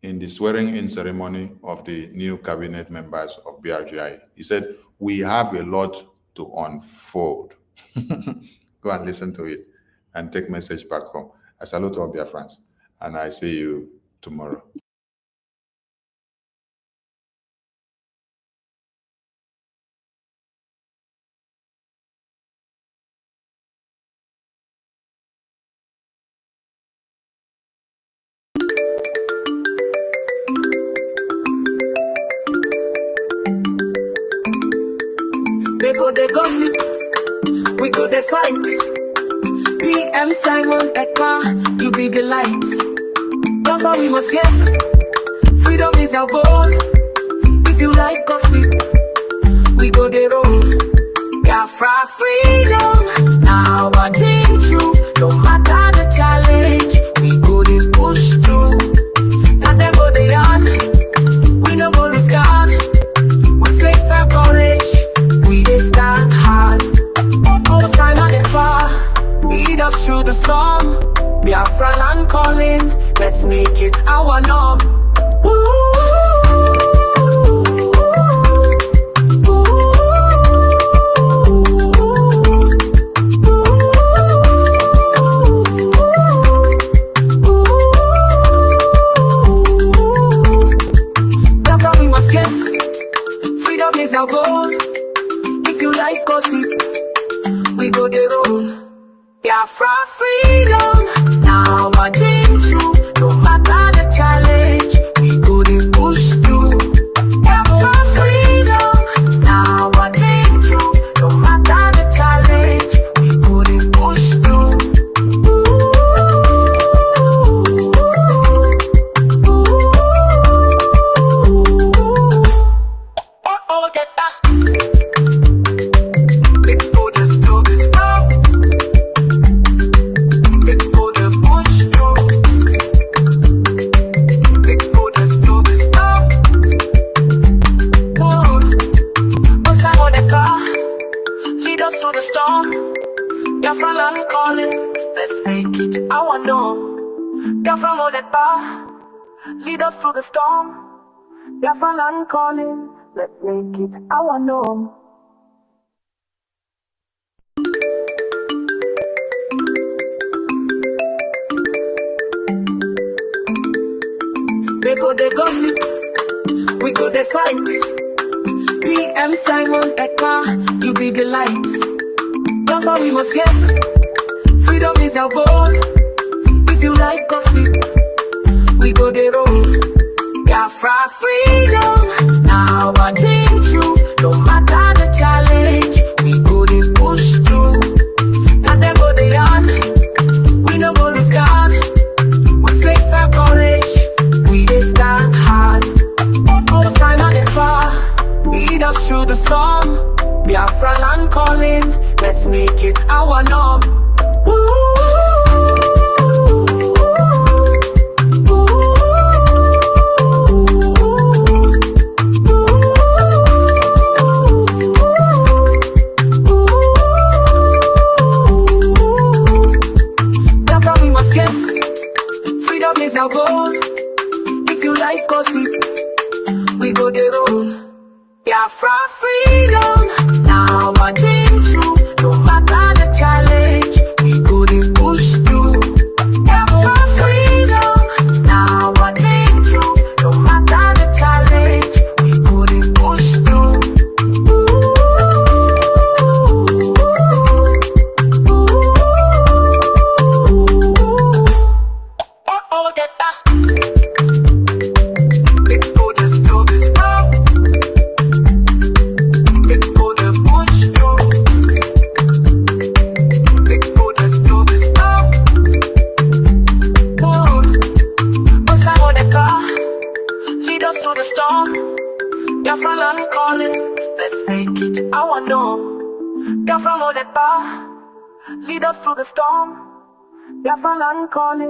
in the swearing-in ceremony of the new cabinet members of BRGIE. He said, we have a lot to unfold. Go and listen to it and take message back home. I salute all Biafrans, and I see you tomorrow. They go the gossip, we go the fight. PM Simon Ekpa, you be the light. That's we must get. Freedom is our goal. If you like gossip, we go the road. Biafra freedom, now our dream true. No matter the challenge, we go the push through. Now them go the yard, we no go lose guard. With faith and courage, we dey stand hard. Cause I'm at the far. Lead us through the storm. Biafraland calling. Let's make it our norm. That's how we must get. Freedom is our goal. If you like gossip, we go the roll. Biafra freedom, now our dream true. No matter the challenge, we go the push through. Biafra freedom, now our dream true. No matter the challenge, we go the push through. Biafraland calling, let's make it our norm. Biafraland bar, lead us through the storm. Biafraland calling, let's make it our norm. They go the gossip, we go the fights. PM Simon Ekpa, you be the lights. Biafra we must get, freedom is our goal. If you like gossip, we go the roll. Biafra freedom, now our dream true. No matter the challenge, we go the push through. Now them go the yard, we no go lose guard. With faith and courage, we dey stand hard. The Simon and far, lead us through the storm. Biafraland calling, let's make it our norm. Biafra we must get, freedom is our goal. If you like gossip, we go the roll. Biafra freedom, now our dream true. No matter the challenge, we go the push through. Biafra freedom, now our dream true. No matter the challenge, we go the push through. Biafraland calling, let's make it our norm. Biafraland bar, lead us through the storm. Biafraland calling.